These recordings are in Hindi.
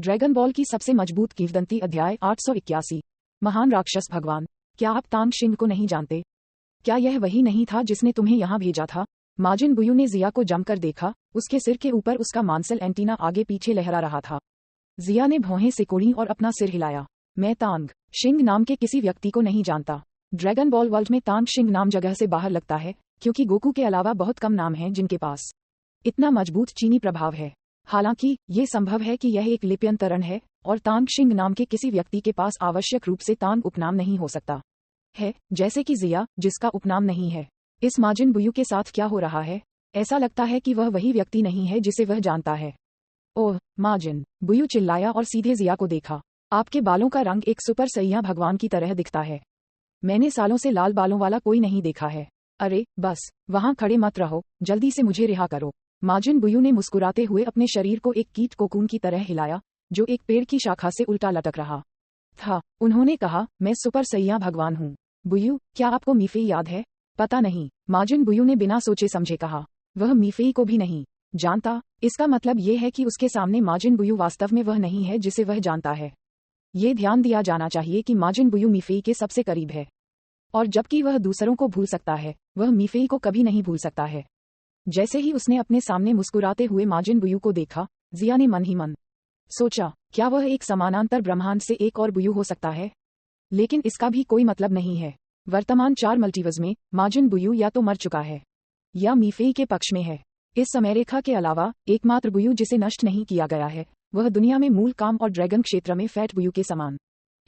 ड्रैगन बॉल की सबसे मजबूत किंवदंती अध्याय 881। महान राक्षस भगवान, क्या आप तांग शिंग को नहीं जानते? क्या यह वही नहीं था जिसने तुम्हें यहाँ भेजा था? माजिन बुयू ने जिया को जमकर देखा। उसके सिर के ऊपर उसका मांसल एंटीना आगे पीछे लहरा रहा था। जिया ने भौहें सिकोड़ी और अपना सिर हिलाया। मैं तांग शिंग नाम के किसी व्यक्ति को नहीं जानता। ड्रैगन बॉल वर्ल्ड में तांग शिंग नाम जगह से बाहर लगता है, क्योंकि गोकू के अलावा बहुत कम नाम हैं जिनके पास इतना मजबूत चीनी प्रभाव है। हालांकि ये संभव है कि यह एक लिप्यंतरण है और तांग शिंग नाम के किसी व्यक्ति के पास आवश्यक रूप से तांग उपनाम नहीं हो सकता है, जैसे कि जिया जिसका उपनाम नहीं है। इस माजिन बुयू के साथ क्या हो रहा है? ऐसा लगता है कि वह वही व्यक्ति नहीं है जिसे वह जानता है। ओह माजिन, बुयू चिल्लाया और सीधे जिया को देखा। आपके बालों का रंग एक सुपर सैया भगवान की तरह दिखता है। मैंने सालों से लाल बालों वाला कोई नहीं देखा है। अरे बस वहां खड़े मत रहो, जल्दी से मुझे रिहा करो। माजिन बुयू ने मुस्कुराते हुए अपने शरीर को एक कीट कोकून की तरह हिलाया जो एक पेड़ की शाखा से उल्टा लटक रहा था। उन्होंने कहा, मैं सुपर सैया भगवान हूँ। बुयू, क्या आपको मीफेई याद है? पता नहीं, माजिन बुयू ने बिना सोचे समझे कहा। वह मीफेई को भी नहीं जानता। इसका मतलब ये है कि उसके सामने माजिन बुयू वास्तव में वह नहीं है जिसे वह जानता है। ये ध्यान दिया जाना चाहिए कि माजिन बुयू मीफेई के सबसे करीब है, और जबकि वह दूसरों को भूल सकता है, वह मीफेई को कभी नहीं भूल सकता है। जैसे ही उसने अपने सामने मुस्कुराते हुए माजिन बुयू को देखा, जिया ने मन ही मन सोचा, क्या वह एक समानांतर ब्रह्मांड से एक और बुयू हो सकता है? लेकिन इसका भी कोई मतलब नहीं है। वर्तमान 4 मल्टीवर्स में माजिन बुयू या तो मर चुका है या मीफेई के पक्ष में है। इस समयरेखा के अलावा एकमात्र बुयू जिसे नष्ट नहीं किया गया है वह दुनिया में मूल काम और ड्रैगन क्षेत्र में फैट बुयू के समान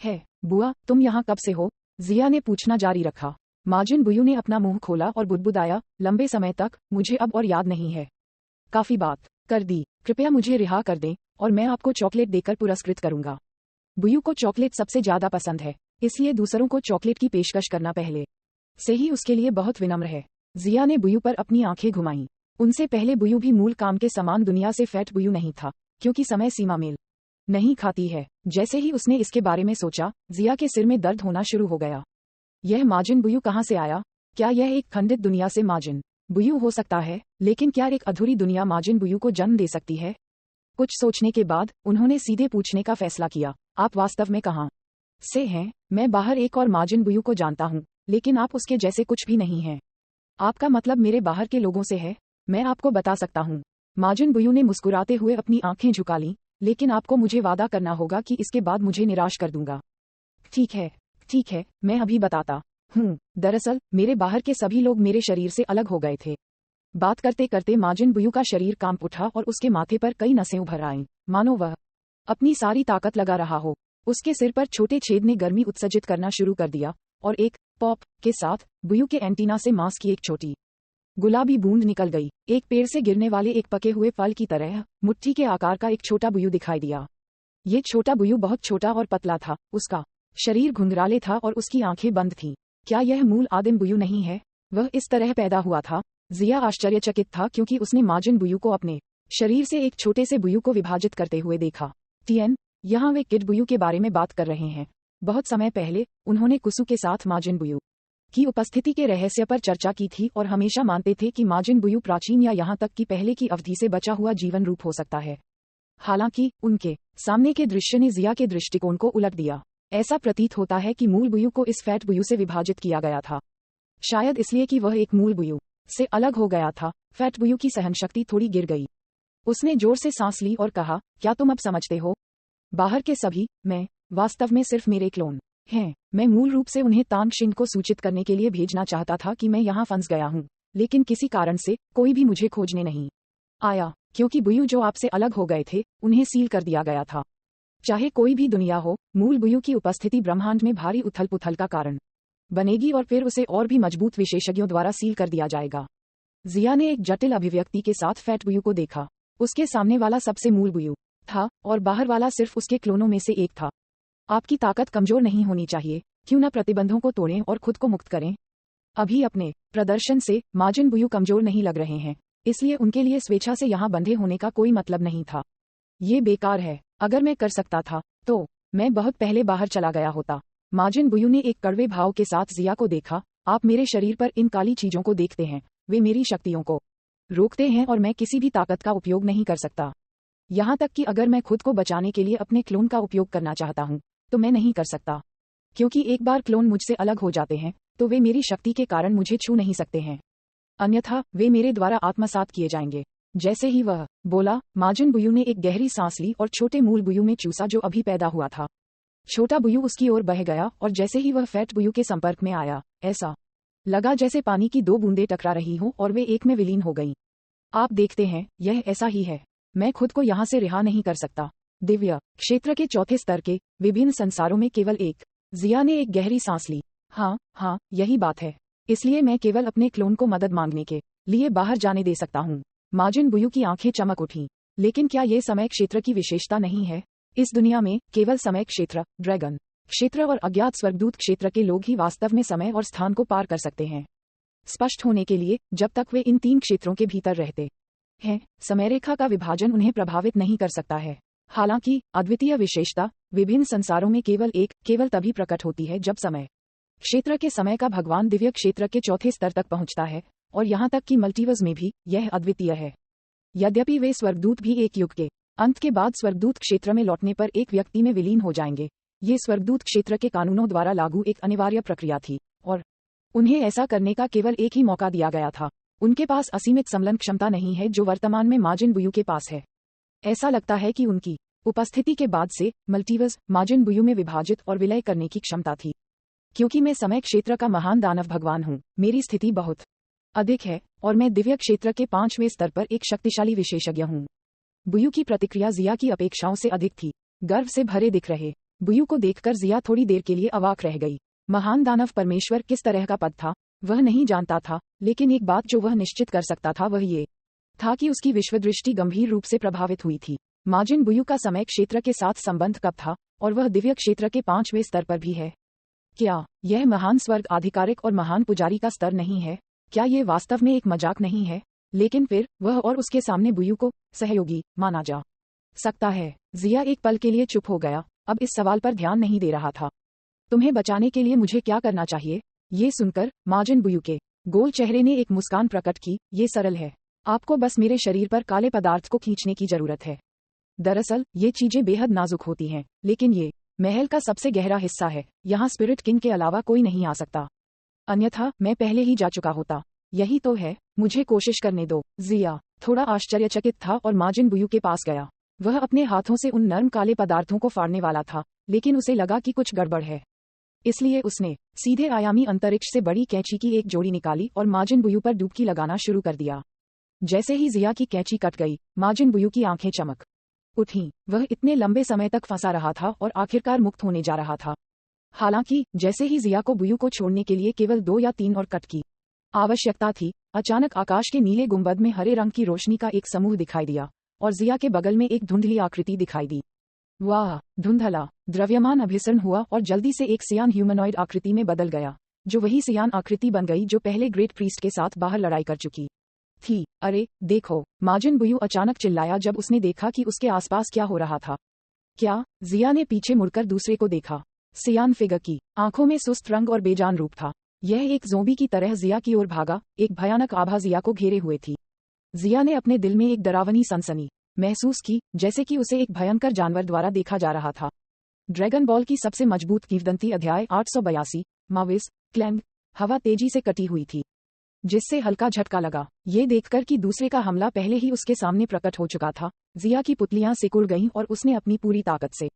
है। बुआ, तुम यहाँ कब से हो? जिया ने पूछना जारी रखा। माजिन बुयू ने अपना मुंह खोला और बुदबुदाया, लंबे समय तक मुझे अब और याद नहीं है। काफी बात कर दी, कृपया मुझे रिहा कर दें और मैं आपको चॉकलेट देकर पुरस्कृत करूंगा। बुयू को चॉकलेट सबसे ज्यादा पसंद है, इसलिए दूसरों को चॉकलेट की पेशकश करना पहले से ही उसके लिए बहुत विनम्र है। जिया ने बुयू पर अपनी आंखें घुमाईं। उनसे पहले बुयू भी मूल काम के समान दुनिया से फैट बुयू नहीं था, क्योंकि समय सीमा मेल नहीं खाती है। जैसे ही उसने इसके बारे में सोचा, जिया के सिर में दर्द होना शुरू हो गया। यह माजिन बुयू कहाँ से आया? क्या यह एक खंडित दुनिया से माजिन बुयू हो सकता है? लेकिन क्या एक अधूरी दुनिया माजिन बुयू को जन्म दे सकती है? कुछ सोचने के बाद उन्होंने सीधे पूछने का फैसला किया, आप वास्तव में कहाँ से हैं? मैं बाहर एक और माजिन बुयू को जानता हूँ, लेकिन आप उसके जैसे कुछ भी नहीं हैं। आपका मतलब मेरे बाहर के लोगों से है? मैं आपको बता सकता हूँ। माजिन बुयू ने मुस्कुराते हुए अपनी आंखें झुका लीं, लेकिन आपको मुझे वादा करना होगा कि इसके बाद मुझे निराश कर दूंगा। ठीक है, मैं अभी बताता हूँ। दरअसल मेरे बाहर के सभी लोग मेरे शरीर से अलग हो गए थे। बात करते करते माजिन बुयू का शरीर कांप उठा और उसके माथे पर कई नसें उभर आईं, मानो वह अपनी सारी ताकत लगा रहा हो। उसके सिर पर छोटे छेद ने गर्मी उत्सर्जित करना शुरू कर दिया और एक पॉप के साथ बुयू के एंटीना से मांस की एक छोटी गुलाबी बूंद निकल गई। एक पेड़ से गिरने वाले एक पके हुए फल की तरह मुट्ठी के आकार का एक छोटा बुयू दिखाई दिया। ये छोटा बुयू बहुत छोटा और पतला था, उसका शरीर घुंघराले था और उसकी आंखें बंद थीं। क्या यह मूल आदिम बुयू नहीं है? वह इस तरह पैदा हुआ था। जिया आश्चर्यचकित था क्योंकि उसने माजिन बुयू को अपने शरीर से एक छोटे से बुयू को विभाजित करते हुए देखा। टीएन, यहाँ वे किड बुयू के बारे में बात कर रहे हैं। बहुत समय पहले उन्होंने कुसु के साथ माजिन बुयू की उपस्थिति के रहस्य पर चर्चा की थी और हमेशा मानते थे कि माजिन बुयू प्राचीन या यहाँ तक कि पहले की अवधि से बचा हुआ जीवन रूप हो सकता है। हालांकि उनके सामने के दृश्य ने जिया के दृष्टिकोण को उलट दिया। ऐसा प्रतीत होता है कि मूल बुयू को इस फैट बुयू से विभाजित किया गया था, शायद इसलिए कि वह एक मूल बुयू से अलग हो गया था। फैट बुयू की सहनशक्ति थोड़ी गिर गई। उसने जोर से सांस ली और कहा, क्या तुम अब समझते हो? बाहर के सभी मैं वास्तव में सिर्फ मेरे क्लोन हैं। मैं मूल रूप से उन्हें तांग शिंग को सूचित करने के लिए भेजना चाहता था कि मैं यहाँ फंस गया हूँ, लेकिन किसी कारण से कोई भी मुझे खोजने नहीं आया, क्योंकि बुयू जो आपसे अलग हो गए थे उन्हें सील कर दिया गया था। चाहे कोई भी दुनिया हो, मूल बुयू की उपस्थिति ब्रह्मांड में भारी उथल पुथल का कारण बनेगी और फिर उसे और भी मजबूत विशेषज्ञों द्वारा सील कर दिया जाएगा। जिया ने एक जटिल अभिव्यक्ति के साथ फैट बुयू को देखा। उसके सामने वाला सबसे मूल बुयू था और बाहर वाला सिर्फ उसके क्लोनों में से एक था। आपकी ताकत कमजोर नहीं होनी चाहिए, क्यों न प्रतिबंधों को तोड़ें और खुद को मुक्त करें। अभी अपने प्रदर्शन से माजिन बुयू कमजोर नहीं लग रहे हैं, इसलिए उनके लिए स्वेच्छा से यहाँ बंधे होने का कोई मतलब नहीं था। ये बेकार है। अगर मैं कर सकता था तो मैं बहुत पहले बाहर चला गया होता। माजिन बुयू ने एक कड़वे भाव के साथ जिया को देखा। आप मेरे शरीर पर इन काली चीजों को देखते हैं, वे मेरी शक्तियों को रोकते हैं और मैं किसी भी ताकत का उपयोग नहीं कर सकता। यहाँ तक कि अगर मैं खुद को बचाने के लिए अपने क्लोन का उपयोग करना चाहता हूँ तो मैं नहीं कर सकता, क्योंकि एक बार क्लोन मुझसे अलग हो जाते हैं तो वे मेरी शक्ति के कारण मुझे छू नहीं सकते हैं, अन्यथा वे मेरे द्वारा आत्मसात किए जाएंगे। जैसे ही वह बोला, माजिन बुयू ने एक गहरी सांस ली और छोटे मूल बुयू में चूसा जो अभी पैदा हुआ था। छोटा बुयू उसकी ओर बह गया और जैसे ही वह फैट बुयू के संपर्क में आया, ऐसा लगा जैसे पानी की दो बूंदें टकरा रही हों और वे एक में विलीन हो गईं। आप देखते हैं, यह ऐसा ही है। मैं खुद को यहाँ से रिहा नहीं कर सकता। दिव्य क्षेत्र के चौथे स्तर के विभिन्न संसारों में केवल एक। जिया ने एक गहरी सांस ली। हाँ, यही बात है। इसलिए मैं केवल अपने क्लोन को मदद मांगने के लिए बाहर जाने दे सकता हूँ। माजिन बुयू की आंखें चमक उठीं। लेकिन क्या ये समय क्षेत्र की विशेषता नहीं है? इस दुनिया में केवल समय क्षेत्र, ड्रैगन क्षेत्र और अज्ञात स्वर्गदूत क्षेत्र के लोग ही वास्तव में समय और स्थान को पार कर सकते हैं। स्पष्ट होने के लिए, जब तक वे इन 3 क्षेत्रों के भीतर रहते हैं, समयरेखा का विभाजन उन्हें प्रभावित नहीं कर सकता है। हालांकि अद्वितीय विशेषता विभिन्न संसारों में केवल तभी प्रकट होती है जब समय क्षेत्र के समय का भगवान दिव्य क्षेत्र के चौथे स्तर तक पहुंचता है, और यहाँ तक कि मल्टीवर्स में भी यह अद्वितीय है। यद्यपि वे स्वर्गदूत भी एक युग के अंत के बाद स्वर्गदूत क्षेत्र में लौटने पर एक व्यक्ति में विलीन हो जाएंगे, ये स्वर्गदूत क्षेत्र के कानूनों द्वारा लागू एक अनिवार्य प्रक्रिया थी, और उन्हें ऐसा करने का केवल एक ही मौका दिया गया था। उनके पास असीमित समलन क्षमता नहीं है जो वर्तमान में माजिन बुयू के पास है। ऐसा लगता है कि उनकी उपस्थिति के बाद से मल्टीवर्स माजिन बुयू में विभाजित और विलय करने की क्षमता थी। क्योंकि मैं समय क्षेत्र का महान दानव भगवान हूँ, मेरी स्थिति बहुत अधिक है, और मैं दिव्य क्षेत्र के 5वें स्तर पर एक शक्तिशाली विशेषज्ञ हूँ। बुयू की प्रतिक्रिया जिया की अपेक्षाओं से अधिक थी। गर्व से भरे दिख रहे बुयू को देखकर जिया थोड़ी देर के लिए अवाक रह गई। महान दानव परमेश्वर किस तरह का पद था वह नहीं जानता था, लेकिन एक बात जो वह निश्चित कर सकता था वह ये था कि उसकी विश्वदृष्टि गंभीर रूप से प्रभावित हुई थी। माजिन बुयू का समय क्षेत्र के साथ संबंध कब था, और वह दिव्य क्षेत्र के 5वें स्तर पर भी है? क्या यह महान स्वर्ग आधिकारिक और महान पुजारी का स्तर नहीं है? क्या ये वास्तव में एक मजाक नहीं है? लेकिन फिर वह और उसके सामने बुयू को सहयोगी माना जा सकता है। जिया एक पल के लिए चुप हो गया, अब इस सवाल पर ध्यान नहीं दे रहा था। तुम्हें बचाने के लिए मुझे क्या करना चाहिए? ये सुनकर माजिन बुयू के गोल चेहरे ने एक मुस्कान प्रकट की। ये सरल है, आपको बस मेरे शरीर पर काले पदार्थ को खींचने की जरूरत है। दरअसल ये चीजें बेहद नाजुक होती हैं, लेकिन ये महल का सबसे गहरा हिस्सा है। यहाँ स्पिरिट किंग के अलावा कोई नहीं आ सकता, अन्यथा मैं पहले ही जा चुका होता। यही तो है, मुझे कोशिश करने दो। जिया थोड़ा आश्चर्यचकित था और माजिन बुयू के पास गया। वह अपने हाथों से उन नर्म काले पदार्थों को फाड़ने वाला था, लेकिन उसे लगा कि कुछ गड़बड़ है। इसलिए उसने सीधे आयामी अंतरिक्ष से बड़ी कैंची की एक जोड़ी निकाली और माजिन बुयू पर डुबकी लगाना शुरू कर दिया। जैसे ही जिया की कैंची कट गई, माजिन बुयू की आंखें चमक उठीं। वह इतने लंबे समय तक फंसा रहा था और आखिरकार मुक्त होने जा रहा था। हालांकि जैसे ही जिया को बुयू को छोड़ने के लिए केवल 2 या 3 और कट की आवश्यकता थी, अचानक आकाश के नीले गुंबद में हरे रंग की रोशनी का एक समूह दिखाई दिया और जिया के बगल में एक धुंधली आकृति दिखाई दी। वाह! धुंधला द्रव्यमान अभिसरण हुआ और जल्दी से एक सियान ह्यूमनॉइड आकृति में बदल गया, जो वही सियान आकृति बन गई जो पहले ग्रेट प्रीस्ट के साथ बाहर लड़ाई कर चुकी थी। अरे देखो! माजिन बुयू अचानक चिल्लाया जब उसने देखा कि उसके आसपास क्या हो रहा था। क्या? जिया ने पीछे मुड़कर दूसरे को देखा। सियान फिगर की आंखों में सुस्त रंग और बेजान रूप था। यह एक ज़ोंबी की तरह जिया की ओर भागा, एक भयानक आभा जिया को घेरे हुए थी। जिया ने अपने दिल में एक डरावनी सनसनी महसूस की, जैसे कि उसे एक भयंकर जानवर द्वारा देखा जा रहा था। ड्रैगन बॉल की सबसे मजबूत किंवदंती अध्याय 882 माविस क्लैंग। हवा तेजी से कटी हुई थी, जिससे हल्का झटका लगा। ये देखकर कि दूसरे का हमला पहले ही उसके सामने प्रकट हो चुका था, जिया की पुतलियां सिकुड़ गईं और उसने अपनी पूरी ताकत से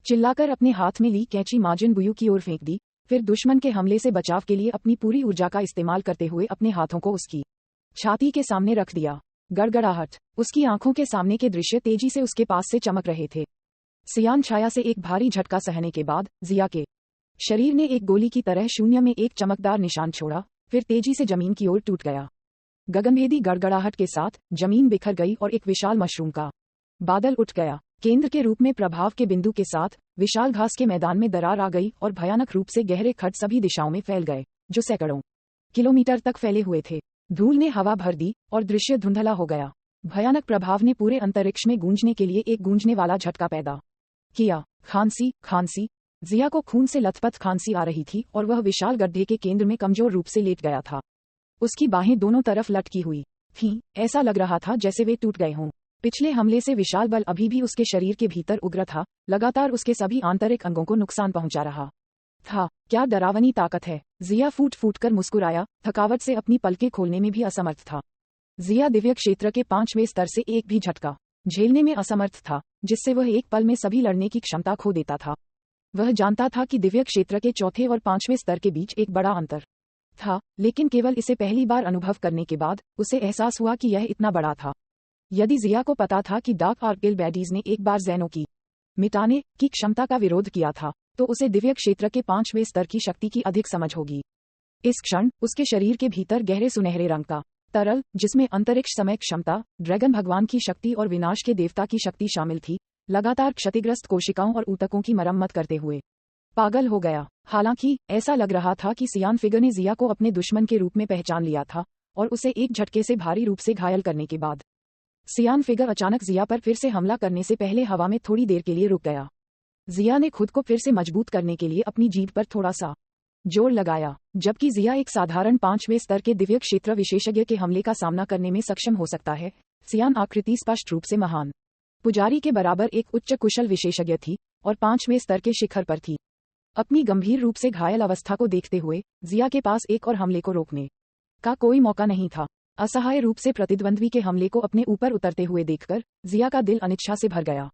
चिल्लाकर अपने हाथ में ली कैंची माजिन बुयू की ओर फेंक दी। फिर दुश्मन के हमले से बचाव के लिए अपनी पूरी ऊर्जा का इस्तेमाल करते हुए अपने हाथों को उसकी छाती के सामने रख दिया। गड़गड़ाहट, उसकी आंखों के सामने के दृश्य तेजी से उसके पास से चमक रहे थे। सियान छाया से एक भारी झटका सहने के बाद जिया के शरीर ने एक गोली की तरह शून्य में एक चमकदार निशान छोड़ा, फिर तेजी से जमीन की ओर टूट गया। गगनभेदी गड़गड़ाहट के साथ जमीन बिखर गई और एक विशाल मशरूम का बादल उठ गया। केंद्र के रूप में प्रभाव के बिंदु के साथ विशाल घास के मैदान में दरार आ गई और भयानक रूप से गहरे खड्ड सभी दिशाओं में फैल गए, जो सैकड़ों किलोमीटर तक फैले हुए थे। धूल ने हवा भर दी और दृश्य धुंधला हो गया। भयानक प्रभाव ने पूरे अंतरिक्ष में गूंजने के लिए एक गूंजने वाला झटका पैदा किया। खांसी खांसी। जिया को खून से लथपथ खांसी आ रही थी और वह विशाल गड्ढे के केंद्र में कमजोर रूप से लेट गया था। उसकी बाहें दोनों तरफ लटकी हुई थीं, ऐसा लग रहा था जैसे वे टूट गए हों। पिछले हमले से विशाल बल अभी भी उसके शरीर के भीतर उग्र था, लगातार उसके सभी आंतरिक अंगों को नुकसान पहुंचा रहा था। क्या डरावनी ताकत है। जिया फूट फूट कर मुस्कुराया, थकावट से अपनी पलकें खोलने में भी असमर्थ था। जिया दिव्य क्षेत्र के 5वें स्तर से एक भी झटका झेलने में असमर्थ था, जिससे वह एक पल में सभी लड़ने की क्षमता खो देता था। वह जानता था कि दिव्य क्षेत्र के 4थे और 5वें स्तर के बीच एक बड़ा अंतर था, लेकिन केवल इसे पहली बार अनुभव करने के बाद उसे एहसास हुआ कि यह इतना बड़ा था। यदि जिया को पता था कि डार्क आर्किल बैडीज ने एक बार ज़ैनो की मिटाने की क्षमता का विरोध किया था, तो उसे दिव्य क्षेत्र के 5वें स्तर की शक्ति की अधिक समझ होगी। इस क्षण उसके शरीर के भीतर गहरे सुनहरे रंग का तरल, जिसमें अंतरिक्ष समय क्षमता, ड्रैगन भगवान की शक्ति और विनाश के देवता की शक्ति शामिल थी, लगातार क्षतिग्रस्त कोशिकाओं और ऊतकों की मरम्मत करते हुए पागल हो गया। हालांकि ऐसा लग रहा था कि सियान फिगर ने जिया को अपने दुश्मन के रूप में पहचान लिया था, और उसे एक झटके से भारी रूप से घायल करने के बाद सियान फिगर अचानक जिया पर फिर से हमला करने से पहले हवा में थोड़ी देर के लिए रुक गया। जिया ने खुद को फिर से मजबूत करने के लिए अपनी जीभ पर थोड़ा सा जोर लगाया। जबकि जिया एक साधारण 5वें स्तर के दिव्य क्षेत्र विशेषज्ञ के हमले का सामना करने में सक्षम हो सकता है, सियान आकृति स्पष्ट रूप से महान पुजारी के बराबर एक उच्च कुशल विशेषज्ञ थी और 5वें स्तर के शिखर पर थी। अपनी गंभीर रूप से घायल अवस्था को देखते हुए जिया के पास एक और हमले को रोकने का कोई मौका नहीं था। असहाय रूप से प्रतिद्वंद्वी के हमले को अपने ऊपर उतरते हुए देखकर जिया का दिल अनिच्छा से भर गया।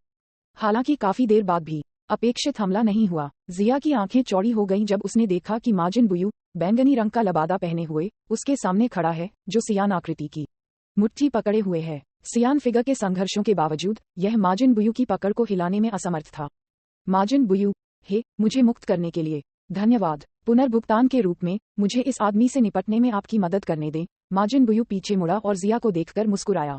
हालांकि काफी देर बाद भी अपेक्षित हमला नहीं हुआ। जिया की आंखें चौड़ी हो गईं जब उसने देखा कि माजिन बुयू बैंगनी रंग का लबादा पहने हुए उसके सामने खड़ा है, जो सियान आकृति की मुट्ठी पकड़े हुए है। सियान फिगर के संघर्षों के बावजूद यह माजिन बुयू की पकड़ को हिलाने में असमर्थ था। माजिन बुयू, हे, मुझे मुक्त करने के लिए धन्यवाद। पुनर्भुगतान के रूप में मुझे इस आदमी से निपटने में आपकी मदद करने दें। माजिन बुयू पीछे मुड़ा और जिया को देखकर मुस्कुराया।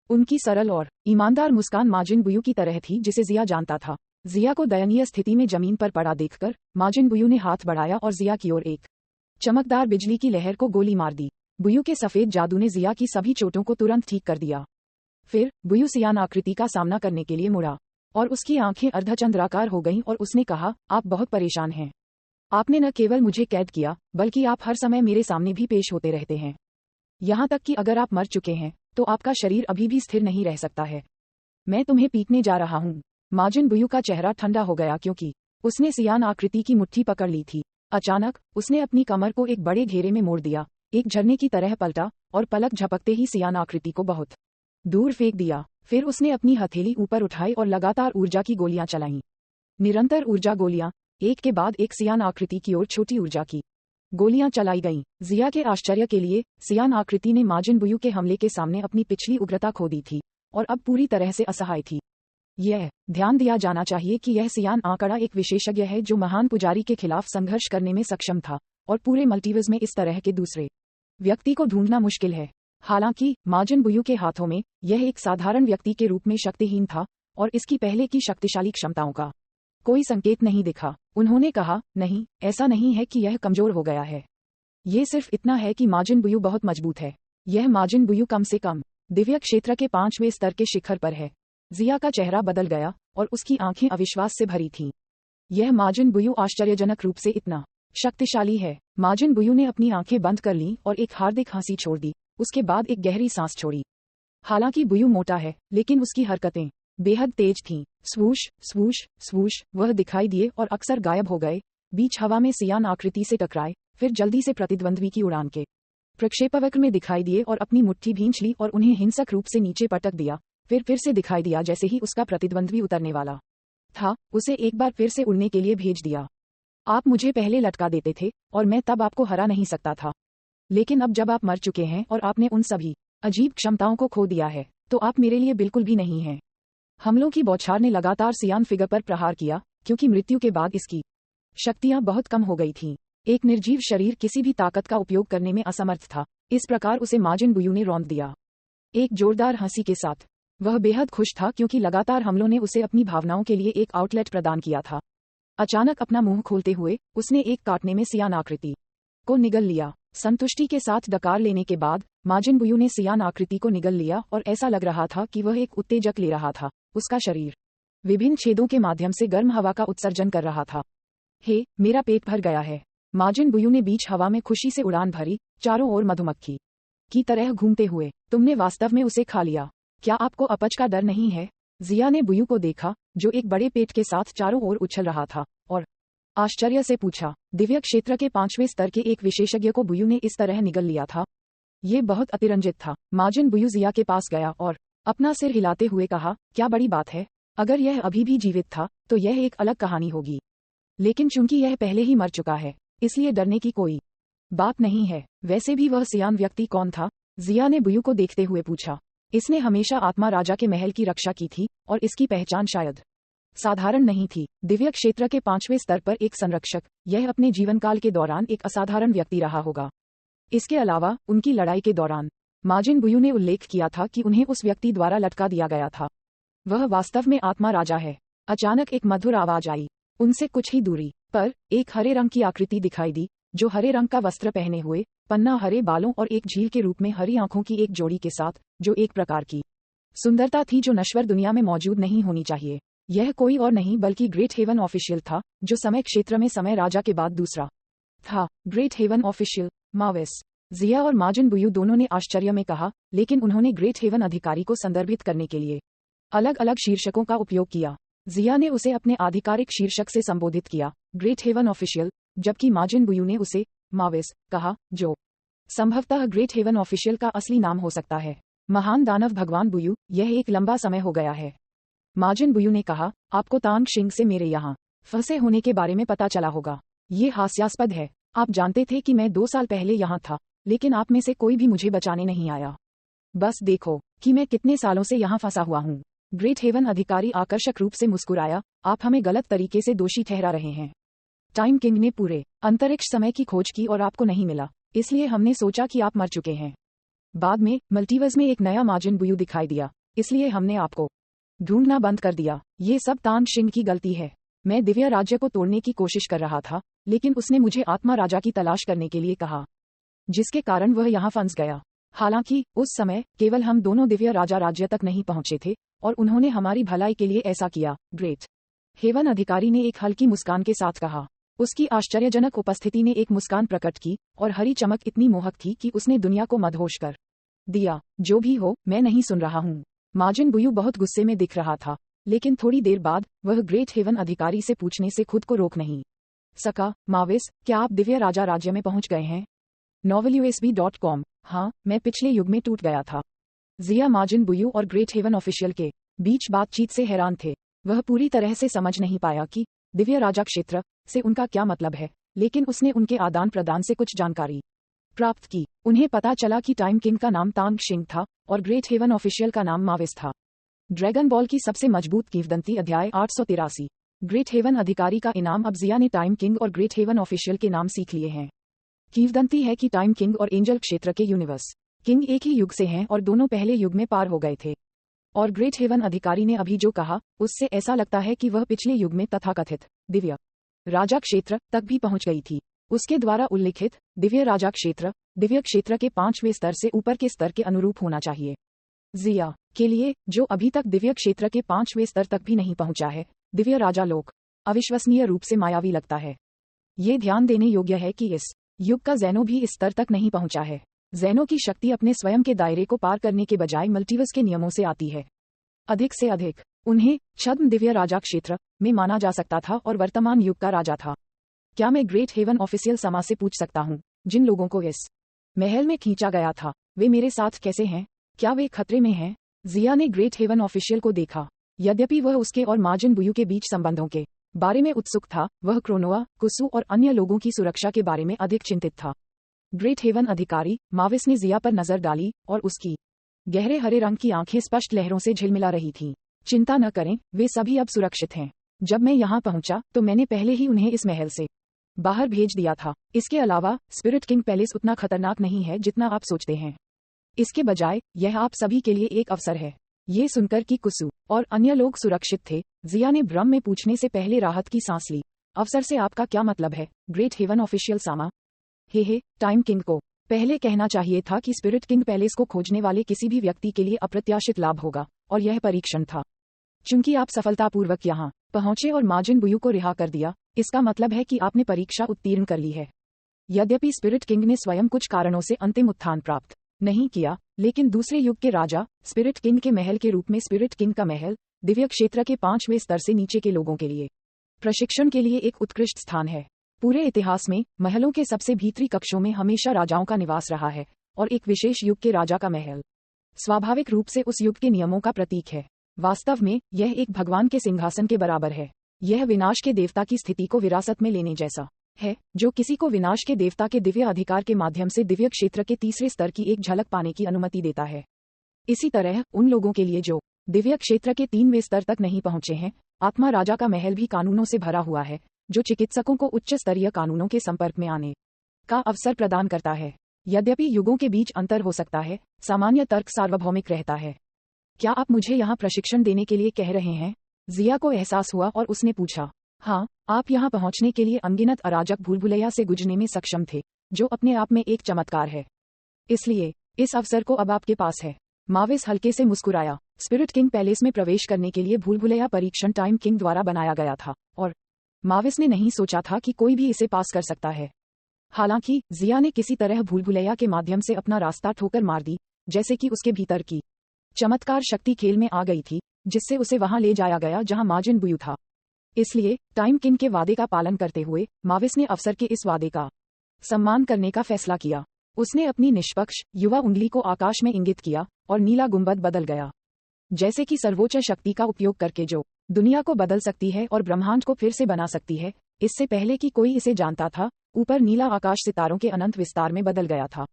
उनकी सरल और ईमानदार मुस्कान माजिन बुयू की तरह थी, जिसे जिया जानता था। जिया को दयनीय स्थिति में जमीन पर पड़ा देखकर माजिन बुयू ने हाथ बढ़ाया और जिया की ओर एक चमकदार बिजली की लहर को गोली मार दी। बुयू के सफेद जादू ने जिया की सभी चोटों को तुरंत ठीक कर दिया। फिर बुयू सियान आकृति का सामना करने के लिए मुड़ा और उसकी आंखें अर्धचंद्राकार हो गईं और उसने कहा, आप बहुत परेशान हैं। आपने न केवल मुझे कैद किया, बल्कि आप हर समय मेरे सामने भी पेश होते रहते हैं। यहाँ तक कि अगर आप मर चुके हैं तो आपका शरीर अभी भी स्थिर नहीं रह सकता है। मैं तुम्हें पीटने जा रहा हूँ। माजिन बुयू का चेहरा ठंडा हो गया क्योंकि उसने सियान आकृति की मुट्ठी पकड़ ली थी। अचानक उसने अपनी कमर को एक बड़े घेरे में मोड़ दिया, एक झरने की तरह पलटा और पलक झपकते ही सियान आकृति को बहुत दूर फेंक दिया। फिर उसने अपनी हथेली ऊपर उठाई और लगातार ऊर्जा की गोलियां चलाईं। निरंतर ऊर्जा गोलियां, एक के बाद एक सियान आकृति की ओर छोटी ऊर्जा की गोलियां चलाई गईं। जिया के आश्चर्य के लिए सियान आकृति ने माजिन बुयू के हमले के सामने अपनी पिछली उग्रता खो दी थी और अब पूरी तरह से असहाय थी। यह ध्यान दिया जाना चाहिए कि यह सियान आंकड़ा एक विशेषज्ञ है जो महान पुजारी के खिलाफ संघर्ष करने में सक्षम था, और पूरे मल्टीवर्स में इस तरह के दूसरे व्यक्ति को ढूंढना मुश्किल है। हालांकि माजिन बुयू के हाथों में यह एक साधारण व्यक्ति के रूप में शक्तिहीन था और इसकी पहले की शक्तिशाली क्षमताओं का कोई संकेत नहीं दिखा। उन्होंने कहा, नहीं, ऐसा नहीं है कि यह कमजोर हो गया है। ये सिर्फ इतना है कि माजिन बुयू बहुत मजबूत है। यह माजिन बुयू कम से कम दिव्य क्षेत्र के 5वें स्तर के शिखर पर है। जिया का चेहरा बदल गया और उसकी आंखें अविश्वास से भरी थीं। यह माजिन बुयू आश्चर्यजनक रूप से इतना शक्तिशाली है। माजिन बुयू ने अपनी आंखें बंद कर लीं और एक हार्दिक हंसी छोड़ दी, उसके बाद एक गहरी सांस छोड़ी। हालांकि बुयू मोटा है, लेकिन उसकी हरकतें बेहद तेज थीं। स्वूश स्वूश स्वूश वह दिखाई दिए और अक्सर गायब हो गए, बीच हवा में सियान आकृति से टकराए, फिर जल्दी से प्रतिद्वंद्वी की उड़ान के प्रक्षेपवक्र में दिखाई दिए और अपनी मुट्ठी भींच ली और उन्हें हिंसक रूप से नीचे पटक दिया। फिर से दिखाई दिया जैसे ही उसका प्रतिद्वंद्वी उतरने वाला था, उसे एक बार फिर से उड़ने के लिए भेज दिया। आप मुझे पहले लटका देते थे और मैं तब आपको हरा नहीं सकता था, लेकिन अब जब आप मर चुके हैं और आपने उन सभी अजीब क्षमताओं को खो दिया है, तो आप मेरे लिए बिल्कुल भी नहीं हैं। हमलों की बौछार ने लगातार सियान फिगर पर प्रहार किया, क्योंकि मृत्यु के बाद इसकी शक्तियां बहुत कम हो गई थीं। एक निर्जीव शरीर किसी भी ताकत का उपयोग करने में असमर्थ था। इस प्रकार उसे माजिन बुयू ने रौंद दिया। एक जोरदार हंसी के साथ वह बेहद खुश था, क्योंकि लगातार हमलों ने उसे अपनी भावनाओं के लिए एक आउटलेट प्रदान किया था। अचानक अपना मुंह खोलते हुए उसने एक काटने में सियान आकृति को निगल लिया। संतुष्टि के साथ डकार लेने के बाद माजिन बुयू ने सियान आकृति को निगल लिया और ऐसा लग रहा था कि वह एक उत्तेजक ले रहा था। उसका शरीर विभिन्न छेदों के माध्यम से गर्म हवा का उत्सर्जन कर रहा था। हे, मेरा पेट भर गया है। माजिन बुयू ने बीच हवा में खुशी से उड़ान भरी, चारों ओर मधुमक्खी की तरह घूमते हुए। तुमने वास्तव में उसे खा लिया। क्या आपको अपच का डर नहीं है? जिया ने बुयू को देखा, जो एक बड़े पेट के साथ चारों ओर उछल रहा था, और आश्चर्य से पूछा। दिव्य क्षेत्र के 5वें स्तर के एक विशेषज्ञ को बुयू ने इस तरह निगल लिया था। ये बहुत अतिरंजित था। माजिन बुयू जिया के पास गया और अपना सिर हिलाते हुए कहा, क्या बड़ी बात है? अगर यह अभी भी जीवित था तो यह एक अलग कहानी होगी, लेकिन चूंकि यह पहले ही मर चुका है, इसलिए डरने की कोई बात नहीं है। वैसे भी वह सियान व्यक्ति कौन था? जिया ने बुयू को देखते हुए पूछा। इसने हमेशा आत्मा राजा के महल की रक्षा की थी, और इसकी पहचान शायद साधारण नहीं थी। दिव्य क्षेत्र के 5वें स्तर पर एक संरक्षक, यह अपने जीवनकाल के दौरान एक असाधारण व्यक्ति रहा होगा। इसके अलावा उनकी लड़ाई के दौरान माजिन बुयू ने उल्लेख किया था कि उन्हें उस व्यक्ति द्वारा लटका दिया गया था। वह वास्तव में आत्मा राजा है। अचानक एक मधुर आवाज आई। उनसे कुछ ही दूरी पर एक हरे रंग की आकृति दिखाई दी, जो हरे रंग का वस्त्र पहने हुए, पन्ना हरे बालों और एक झील के रूप में हरी आंखों की एक जोड़ी के साथ, जो एक प्रकार की सुंदरता थी जो नश्वर दुनिया में मौजूद नहीं होनी चाहिए। यह कोई और नहीं बल्कि ग्रेट हेवन ऑफिशियल था, जो समय क्षेत्र में समय राजा के बाद दूसरा था। Great heaven official, Mavis. जिया और माजिन बुयू दोनों ने आश्चर्य में कहा, लेकिन उन्होंने ग्रेट हेवन अधिकारी को संदर्भित करने के लिए अलग अलग शीर्षकों का उपयोग किया। जिया ने उसे अपने आधिकारिक शीर्षक से संबोधित किया, ग्रेट हेवन ऑफिशियल, जबकि माजिन बुयू ने उसे माविस कहा, जो संभवतः ग्रेट हेवन ऑफिशियल का असली नाम हो सकता है। महान दानव भगवान बुयू, यह एक लंबा समय हो गया है। माजिन बुयू ने कहा, आपको तांग शिंग से मेरे यहाँ फंसे होने के बारे में पता चला होगा। ये हास्यास्पद है। आप जानते थे कि मैं 2 साल पहले यहाँ था, लेकिन आप में से कोई भी मुझे बचाने नहीं आया। बस देखो कि मैं कितने सालों से यहाँ फंसा हुआ हूँ। ग्रेट हेवन अधिकारी आकर्षक रूप से मुस्कुराया, आप हमें गलत तरीके से दोषी ठहरा रहे हैं। टाइम किंग ने पूरे अंतरिक्ष समय की खोज की और आपको नहीं मिला, इसलिए हमने सोचा कि आप मर चुके हैं। बाद में मल्टीवर्स में एक नया माजिन बुयू दिखाई दिया, इसलिए हमने आपको ढूंढना बंद कर दिया। ये सब तांग शिंग की गलती है। मैं दिव्य राज्य को तोड़ने की कोशिश कर रहा था, लेकिन उसने मुझे आत्मा राजा की तलाश करने के लिए कहा, जिसके कारण वह यहाँ फंस गया। हालांकि उस समय केवल हम दोनों दिव्य राजा राज्य तक नहीं पहुंचे थे, और उन्होंने हमारी भलाई के लिए ऐसा किया। ग्रेट हेवन अधिकारी ने एक हल्की मुस्कान के साथ कहा। उसकी आश्चर्यजनक उपस्थिति ने एक मुस्कान प्रकट की, और हरी चमक इतनी मोहक थी कि उसने दुनिया को मदहोश कर दिया। जो भी हो, मैं नहीं सुन रहा हूँ। माजिन बुयू बहुत गुस्से में दिख रहा था, लेकिन थोड़ी देर बाद वह ग्रेट हेवन अधिकारी से पूछने से खुद को रोक नहीं सका, माविस, क्या आप दिव्य राजा राज्य में पहुंच गए हैं? novelUSB.com। हाँ, मैं पिछले युग में टूट गया था। जिया माजिन बुयू और ग्रेट हेवन ऑफिशियल के बीच बातचीत से हैरान थे। वह पूरी तरह से समझ नहीं पाया कि दिव्य राजा क्षेत्र से उनका क्या मतलब है, लेकिन उसने उनके आदान प्रदान से कुछ जानकारी प्राप्त की। उन्हें पता चला कि टाइम किंग का नाम तांग शिंग था और ग्रेट हेवन ऑफिशियल का नाम माविस था। ड्रैगन बॉल की सबसे मजबूत किंवदंती अध्याय 883। ग्रेट हेवन अधिकारी का इनाम। अब जिया ने टाइम किंग और ग्रेट हेवन ऑफिशियल के नाम सीख लिए हैं। किंवदंती है कि टाइम किंग और एंजल क्षेत्र के यूनिवर्स किंग एक ही युग से हैं और दोनों पहले युग में पार हो गए थे। और ग्रेट हेवन अधिकारी ने अभी जो कहा, उससे ऐसा लगता है कि वह पिछले युग में तथाकथित दिव्य राजा क्षेत्र तक भी पहुंच गई थी। उसके द्वारा उल्लिखित दिव्य राजा क्षेत्र दिव्य क्षेत्र के 5वें स्तर से ऊपर के स्तर के अनुरूप होना चाहिए। जिया के लिए, जो अभी तक दिव्य क्षेत्र के 5वें स्तर तक भी नहीं पहुंचा है, दिव्य राजा लोक अविश्वसनीय रूप से मायावी लगता है। ये ध्यान देने योग्य है कि इस युग का ज़ेनो भी इस स्तर तक नहीं पहुंचा है। ज़ेनो की शक्ति अपने स्वयं के दायरे को पार करने के बजाय मल्टीवर्स के नियमों से आती है। अधिक से अधिक उन्हें छद्म दिव्य राजा क्षेत्र में माना जा सकता था और वर्तमान युग का राजा था। क्या मैं ग्रेट हेवन ऑफिशियल समा से पूछ सकता हूँ, जिन लोगों को इस महल में खींचा गया था, वे मेरे साथ कैसे हैं? क्या वे खतरे में हैं? जिया ने ग्रेट हेवन ऑफिशियल को देखा। यद्यपि वह उसके और माजिन बुयू के बीच संबंधों के बारे में उत्सुक था, वह क्रोनोआ, कुसु और अन्य लोगों की सुरक्षा के बारे में अधिक चिंतित था। ग्रेट हेवन अधिकारी माविस ने जिया पर नजर डाली, और उसकी गहरे हरे रंग की आंखें स्पष्ट लहरों से झिलमिला रही थीं। चिंता न करें, वे सभी अब सुरक्षित हैं। जब मैं यहाँ पहुंचा तो मैंने पहले ही उन्हें इस महल से बाहर भेज दिया था। इसके अलावा स्पिरिट किंग पैलेस उतना खतरनाक नहीं है जितना आप सोचते हैं। इसके बजाय यह आप सभी के लिए एक अवसर है। ये सुनकर कि कुसु और अन्य लोग सुरक्षित थे, जिया ने भ्रम में पूछने से पहले राहत की सांस ली। अवसर से आपका क्या मतलब है, ग्रेट हेवन ऑफिशियल सामा? हे, टाइम किंग को पहले कहना चाहिए था कि स्पिरिट किंग पैलेस को खोजने वाले किसी भी व्यक्ति के लिए अप्रत्याशित लाभ होगा, और यह परीक्षण था। चूंकि आप सफलतापूर्वक यहाँ पहुंचे और माजिन बुयू को रिहा कर दिया, इसका मतलब है कि आपने परीक्षा उत्तीर्ण कर ली है। यद्यपि स्पिरिट किंग ने स्वयं कुछ कारणों से अंतिम उत्थान प्राप्त नहीं किया, लेकिन दूसरे युग के राजा स्पिरिट किंग के महल के रूप में स्पिरिट किंग का महल दिव्य क्षेत्र के 5वें स्तर से नीचे के लोगों के लिए प्रशिक्षण के लिए एक उत्कृष्ट स्थान है। पूरे इतिहास में महलों के सबसे भीतरी कक्षों में हमेशा राजाओं का निवास रहा है, और एक विशेष युग के राजा का महल स्वाभाविक रूप से उस युग के नियमों का प्रतीक है। वास्तव में यह एक भगवान के सिंहासन के बराबर है। यह विनाश के देवता की स्थिति को विरासत में लेने जैसा है, जो किसी को विनाश के देवता के दिव्य अधिकार के माध्यम से दिव्य क्षेत्र के तीसरे स्तर की एक झलक पाने की अनुमति देता है। इसी तरह उन लोगों के लिए जो दिव्य क्षेत्र के 3वें स्तर तक नहीं पहुंचे हैं, आत्मा राजा का महल भी कानूनों से भरा हुआ है, जो चिकित्सकों को उच्च स्तरीय कानूनों के संपर्क में आने का अवसर प्रदान करता है। यद्यपि युगों के बीच अंतर हो सकता है, सामान्य तर्क सार्वभौमिक रहता है। क्या आप मुझे यहाँ प्रशिक्षण देने के लिए कह रहे हैं? जिया को एहसास हुआ और उसने पूछा। हाँ, आप यहाँ पहुँचने के लिए अनगिनत अराजक भूलभुलैया से गुजरने में सक्षम थे, जो अपने आप में एक चमत्कार है। इसलिए इस अवसर को अब आपके पास है। माविस हल्के से मुस्कुराया। स्पिरिट किंग पैलेस में प्रवेश करने के लिए भूलभुलैया परीक्षण टाइम किंग द्वारा बनाया गया था, और माविस ने नहीं सोचा था कि कोई भी इसे पास कर सकता है। हालांकि जिया ने किसी तरह भूलभुलैया के माध्यम से अपना रास्ता ठोकर मार दी, जैसे कि उसके भीतर की चमत्कार शक्ति खेल में आ गई थी, जिससे उसे वहां ले जाया गया जहां माजिन बुयू था। इसलिए टाइम किंग के वादे का पालन करते हुए माविस ने अफसर के इस वादे का सम्मान करने का फैसला किया। उसने अपनी निष्पक्ष युवा उंगली को आकाश में इंगित किया और नीला गुंबद बदल गया, जैसे कि सर्वोच्च शक्ति का उपयोग करके जो दुनिया को बदल सकती है और ब्रह्मांड को फिर से बना सकती है, इससे पहले कि कोई इसे जानता था। ऊपर नीला आकाश सितारों के अनंत विस्तार में बदल गया था।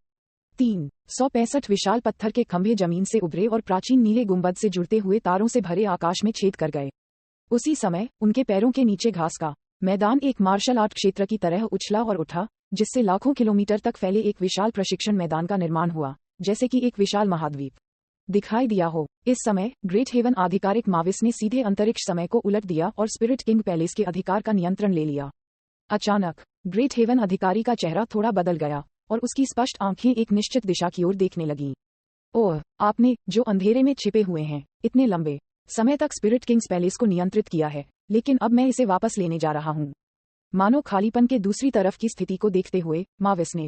365 विशाल पत्थर के खंभे जमीन से उभरे और प्राचीन नीले गुंबद से जुड़ते हुए तारों से भरे आकाश में छेद कर गए। उसी समय उनके पैरों के नीचे घास का मैदान एक मार्शल आर्ट क्षेत्र की तरह उछला और उठा, जिससे लाखों किलोमीटर तक फैले एक विशाल प्रशिक्षण मैदान का निर्माण हुआ, जैसे कि एक विशाल महाद्वीप दिखाई दिया हो। इस समय ग्रेट हेवन आधिकारिक माविस ने सीधे अंतरिक्ष समय को उलट दिया और स्पिरिट किंग पैलेस के अधिकार का नियंत्रण ले लिया। अचानक ग्रेट हेवन अधिकारी का चेहरा थोड़ा बदल गया और उसकी स्पष्ट आंखें एक निश्चित दिशा की ओर देखने लगीं। ओह, आपने जो अंधेरे में छिपे हुए हैं इतने लंबे समय तक स्पिरिट किंग्स पैलेस को नियंत्रित किया है, लेकिन अब मैं इसे वापस लेने जा रहा हूँ। मानो खालीपन के दूसरी तरफ की स्थिति को देखते हुए माविस ने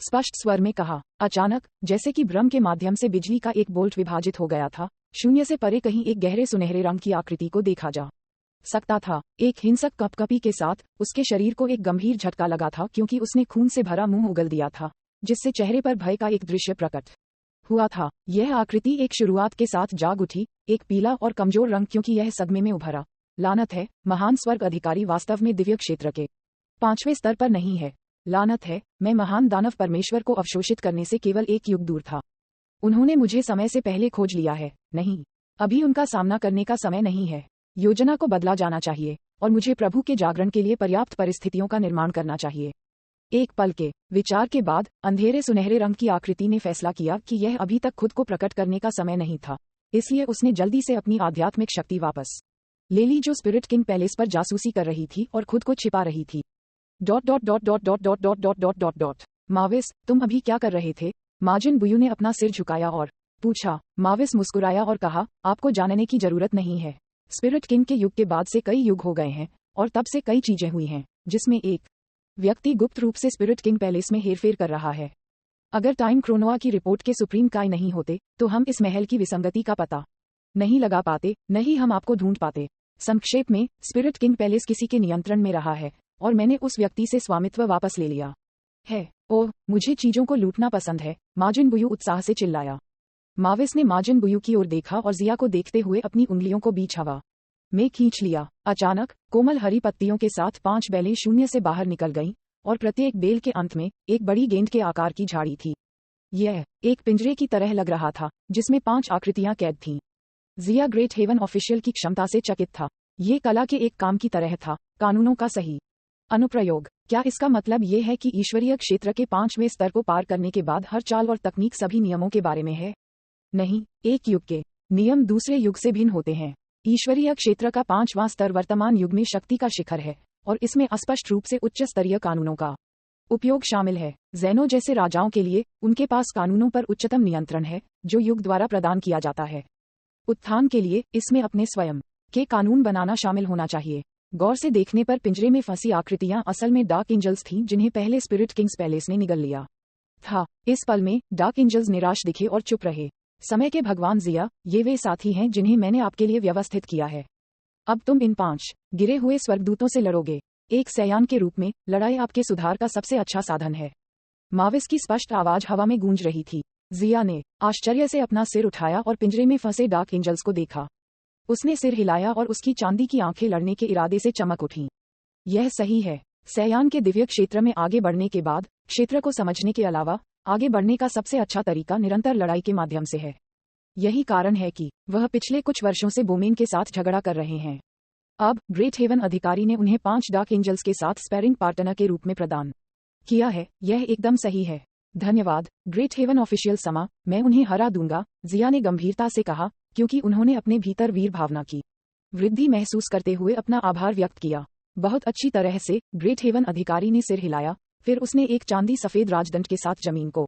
स्पष्ट स्वर में कहा। अचानक, जैसे कि भ्रम के माध्यम से बिजली का एक बोल्ट विभाजित हो गया था, शून्य से परे कहीं एक गहरे सुनहरे रंग की आकृति को देखा जा सकता था। एक हिंसक कपकपी के साथ उसके शरीर को एक गंभीर झटका लगा था, क्योंकि उसने खून से भरा मुंह उगल दिया था, जिससे चेहरे पर भय का एक दृश्य प्रकट हुआ था। यह आकृति एक शुरुआत के साथ जाग उठी, एक पीला और कमजोर रंग, क्योंकि यह सदमे में उभरा। लानत है, महान स्वर्ग अधिकारी वास्तव में दिव्य क्षेत्र के 5वें स्तर पर नहीं है। लानत है, मैं महान दानव परमेश्वर को अवशोषित करने से केवल एक युग दूर था। उन्होंने मुझे समय से पहले खोज लिया है। नहीं, अभी उनका सामना करने का समय नहीं है। योजना को बदला जाना चाहिए, और मुझे प्रभु के जागरण के लिए पर्याप्त परिस्थितियों का निर्माण करना चाहिए। एक पल के विचार के बाद अंधेरे सुनहरे रंग की आकृति ने फैसला किया कि यह अभी तक खुद को प्रकट करने का समय नहीं था। इसलिए उसने जल्दी से अपनी आध्यात्मिक शक्ति वापस ले ली, जो स्पिरिट किंग पैलेस पर जासूसी कर रही थी और खुद को छिपा रही थी। ... माविस, तुम अभी क्या कर रहे थे? माजिन बुयू ने अपना सिर झुकाया और पूछा। माविस मुस्कुराया और कहा, आपको जानने की जरूरत नहीं है। स्पिरिट किंग के युग के बाद से कई युग हो गए हैं, और तब से कई चीजें हुई हैं, जिसमें एक व्यक्ति गुप्त रूप से स्पिरिट किंग पैलेस में हेरफेर कर रहा है। अगर टाइम क्रोनोआ की रिपोर्ट के सुप्रीम काय नहीं होते, तो हम इस महल की विसंगति का पता नहीं लगा पाते, नहीं हम आपको ढूंढ पाते। संक्षेप में, स्पिरिट किंग पैलेस किसी के नियंत्रण में रहा है, और मैंने उस व्यक्ति से स्वामित्व वापस ले लिया है। ओह, मुझे चीजों को लूटना पसंद है, माजिन बुयू उत्साह से चिल्लाया। माविस ने माजिन बुयू की ओर देखा और जिया को देखते हुए अपनी उंगलियों को बीच हवा में खींच लिया। अचानक कोमल हरी पत्तियों के साथ 5 बेलें शून्य से बाहर निकल गईं, और प्रत्येक बेल के अंत में एक बड़ी गेंद के आकार की झाड़ी थी। यह एक पिंजरे की तरह लग रहा था, जिसमें 5 आकृतियां कैद थीं। जिया ग्रेट हेवन ऑफिशियल की क्षमता से चकित था। ये कला के एक काम की तरह था, कानूनों का सही अनुप्रयोग। क्या इसका मतलब ये है कि ईश्वरीय क्षेत्र के 5वें स्तर को पार करने के बाद हर चाल और तकनीक सभी नियमों के बारे में है? नहीं, एक युग के नियम दूसरे युग से भिन्न होते हैं। ईश्वरीय क्षेत्र का 5वां स्तर वर्तमान युग में शक्ति का शिखर है, और इसमें स्पष्ट रूप से उच्च स्तरीय कानूनों का उपयोग शामिल है। ज़ेनो जैसे राजाओं के लिए उनके पास कानूनों पर उच्चतम नियंत्रण है, जो युग द्वारा प्रदान किया जाता है। उत्थान के लिए इसमें अपने स्वयं के कानून बनाना शामिल होना चाहिए। गौर से देखने पर पिंजरे में फंसी आकृतियां असल में डार्क एंजल्स थीं, जिन्हें पहले स्पिरिट किंग्स पैलेस ने निगल लिया था। इस पल में डार्क एंजल्स निराश दिखे और चुप रहे। समय के भगवान जिया, ये वे साथी हैं जिन्हें मैंने आपके लिए व्यवस्थित किया है। अब तुम इन 5 गिरे हुए स्वर्गदूतों से लड़ोगे। एक सैयान के रूप में लड़ाई आपके सुधार का सबसे अच्छा साधन है। माविस की स्पष्ट आवाज हवा में गूंज रही थी। जिया ने आश्चर्य से अपना सिर उठाया और पिंजरे में फंसे डार्क एंजल्स को देखा। उसने सिर हिलाया और उसकी चांदी की आंखें लड़ने के इरादे से चमक उठीं। यह सही है। सैयान के दिव्य क्षेत्र में आगे बढ़ने के बाद क्षेत्र को समझने के अलावा आगे बढ़ने का सबसे अच्छा तरीका निरंतर लड़ाई के माध्यम से है। यही कारण है कि वह पिछले कुछ वर्षों से बोमेन के साथ झगड़ा कर रहे हैं। अब ग्रेट हेवन अधिकारी ने उन्हें 5 डार्क एंजल्स के साथ स्पैरिंग पार्टनर के रूप में प्रदान किया है। यह एकदम सही है। धन्यवाद ग्रेट हेवन ऑफिशियल समा, मैं उन्हें हरा दूंगा, जिया ने गंभीरता से कहा, क्योंकि उन्होंने अपने भीतर वीर भावना की वृद्धि महसूस करते हुए अपना आभार व्यक्त किया। बहुत अच्छी तरह से, ग्रेट हेवन अधिकारी ने सिर हिलाया, फिर उसने एक चांदी सफेद राजदंड के साथ जमीन को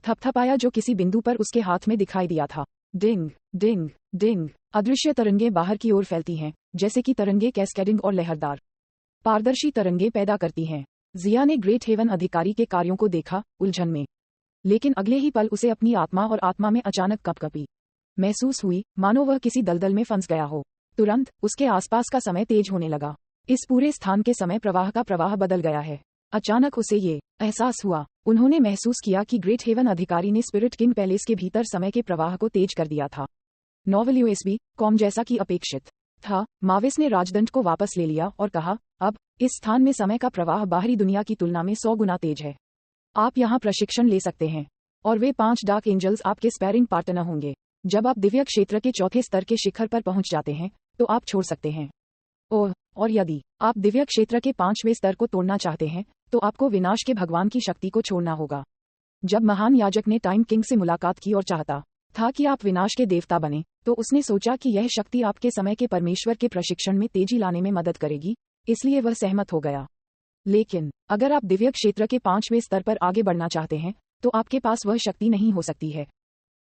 थपथपाया जो किसी बिंदु पर उसके हाथ में दिखाई दिया था। डिंग डिंग डिंग। अदृश्य तरंगे बाहर की ओर फैलती हैं, जैसे कि तरंगे कैस्केडिंग और लहरदार पारदर्शी तरंगे पैदा करती हैं। जिया ने ग्रेट हेवन अधिकारी के कार्यों को देखा, उलझन में। लेकिन अगले ही पल उसे अपनी आत्मा और आत्मा में अचानक कपकपी महसूस हुई, मानो वह किसी दलदल में फंस गया हो। तुरंत उसके आसपास का समय तेज होने लगा। इस पूरे स्थान के समय प्रवाह का प्रवाह बदल गया है। अचानक उसे ये एहसास हुआ। उन्होंने महसूस किया कि ग्रेट हेवन अधिकारी ने स्पिरिट किंग पैलेस के भीतर समय के प्रवाह को तेज कर दिया था। नॉवल यूएसबी कॉम जैसा कि अपेक्षित था। माविस ने राजदंड को वापस ले लिया और कहा, अब इस स्थान में समय का प्रवाह बाहरी दुनिया की तुलना में 100 गुना तेज है। आप यहाँ प्रशिक्षण ले सकते हैं और वे 5 डार्क एंजल्स आपके स्पैरिंग पार्टनर होंगे। जब आप दिव्य क्षेत्र के चौथे स्तर के शिखर पर पहुंच जाते हैं तो आप छोड़ सकते हैं। और यदि आप दिव्य क्षेत्र के 5वें स्तर को तोड़ना चाहते हैं तो आपको विनाश के भगवान की शक्ति को छोड़ना होगा। जब महान याजक ने टाइम किंग से मुलाकात की और चाहता था कि आप विनाश के देवता बने, तो उसने सोचा कि यह शक्ति आपके समय के परमेश्वर के प्रशिक्षण में तेजी लाने में मदद करेगी, इसलिए वह सहमत हो गया। लेकिन अगर आप दिव्य क्षेत्र के 5वें स्तर पर आगे बढ़ना चाहते हैं तो आपके पास वह शक्ति नहीं हो सकती है।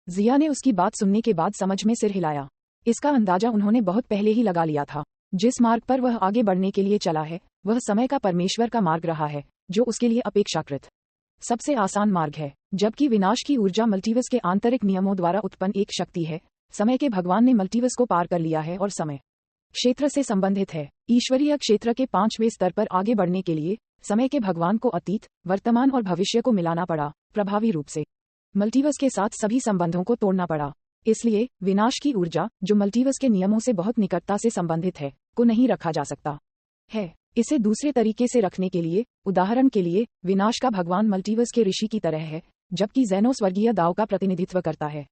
जिया ने उसकी बात सुनने के बाद समझ में सिर हिलाया। इसका अंदाजा उन्होंने बहुत पहले ही लगा लिया था। जिस मार्ग पर वह आगे बढ़ने के लिए चला है वह समय का परमेश्वर का मार्ग रहा है, जो उसके लिए अपेक्षाकृत सबसे आसान मार्ग है। जबकि विनाश की ऊर्जा मल्टीवर्स के आंतरिक नियमों द्वारा उत्पन्न एक शक्ति है, समय के भगवान ने मल्टीवर्स को पार कर लिया है और समय क्षेत्र से संबंधित है। ईश्वरीय क्षेत्र के 5वें स्तर पर आगे बढ़ने के लिए समय के भगवान को अतीत, वर्तमान और भविष्य को मिलाना पड़ा, प्रभावी रूप से मल्टीवर्स के साथ सभी संबंधों को तोड़ना पड़ा। इसलिए विनाश की ऊर्जा, जो मल्टीवर्स के नियमों से बहुत निकटता से संबंधित है, को नहीं रखा जा सकता है। इसे दूसरे तरीके से रखने के लिए, उदाहरण के लिए, विनाश का भगवान मल्टीवर्स के ऋषि की तरह है, जबकि ज़ेनो स्वर्गीय दाव का प्रतिनिधित्व करता है।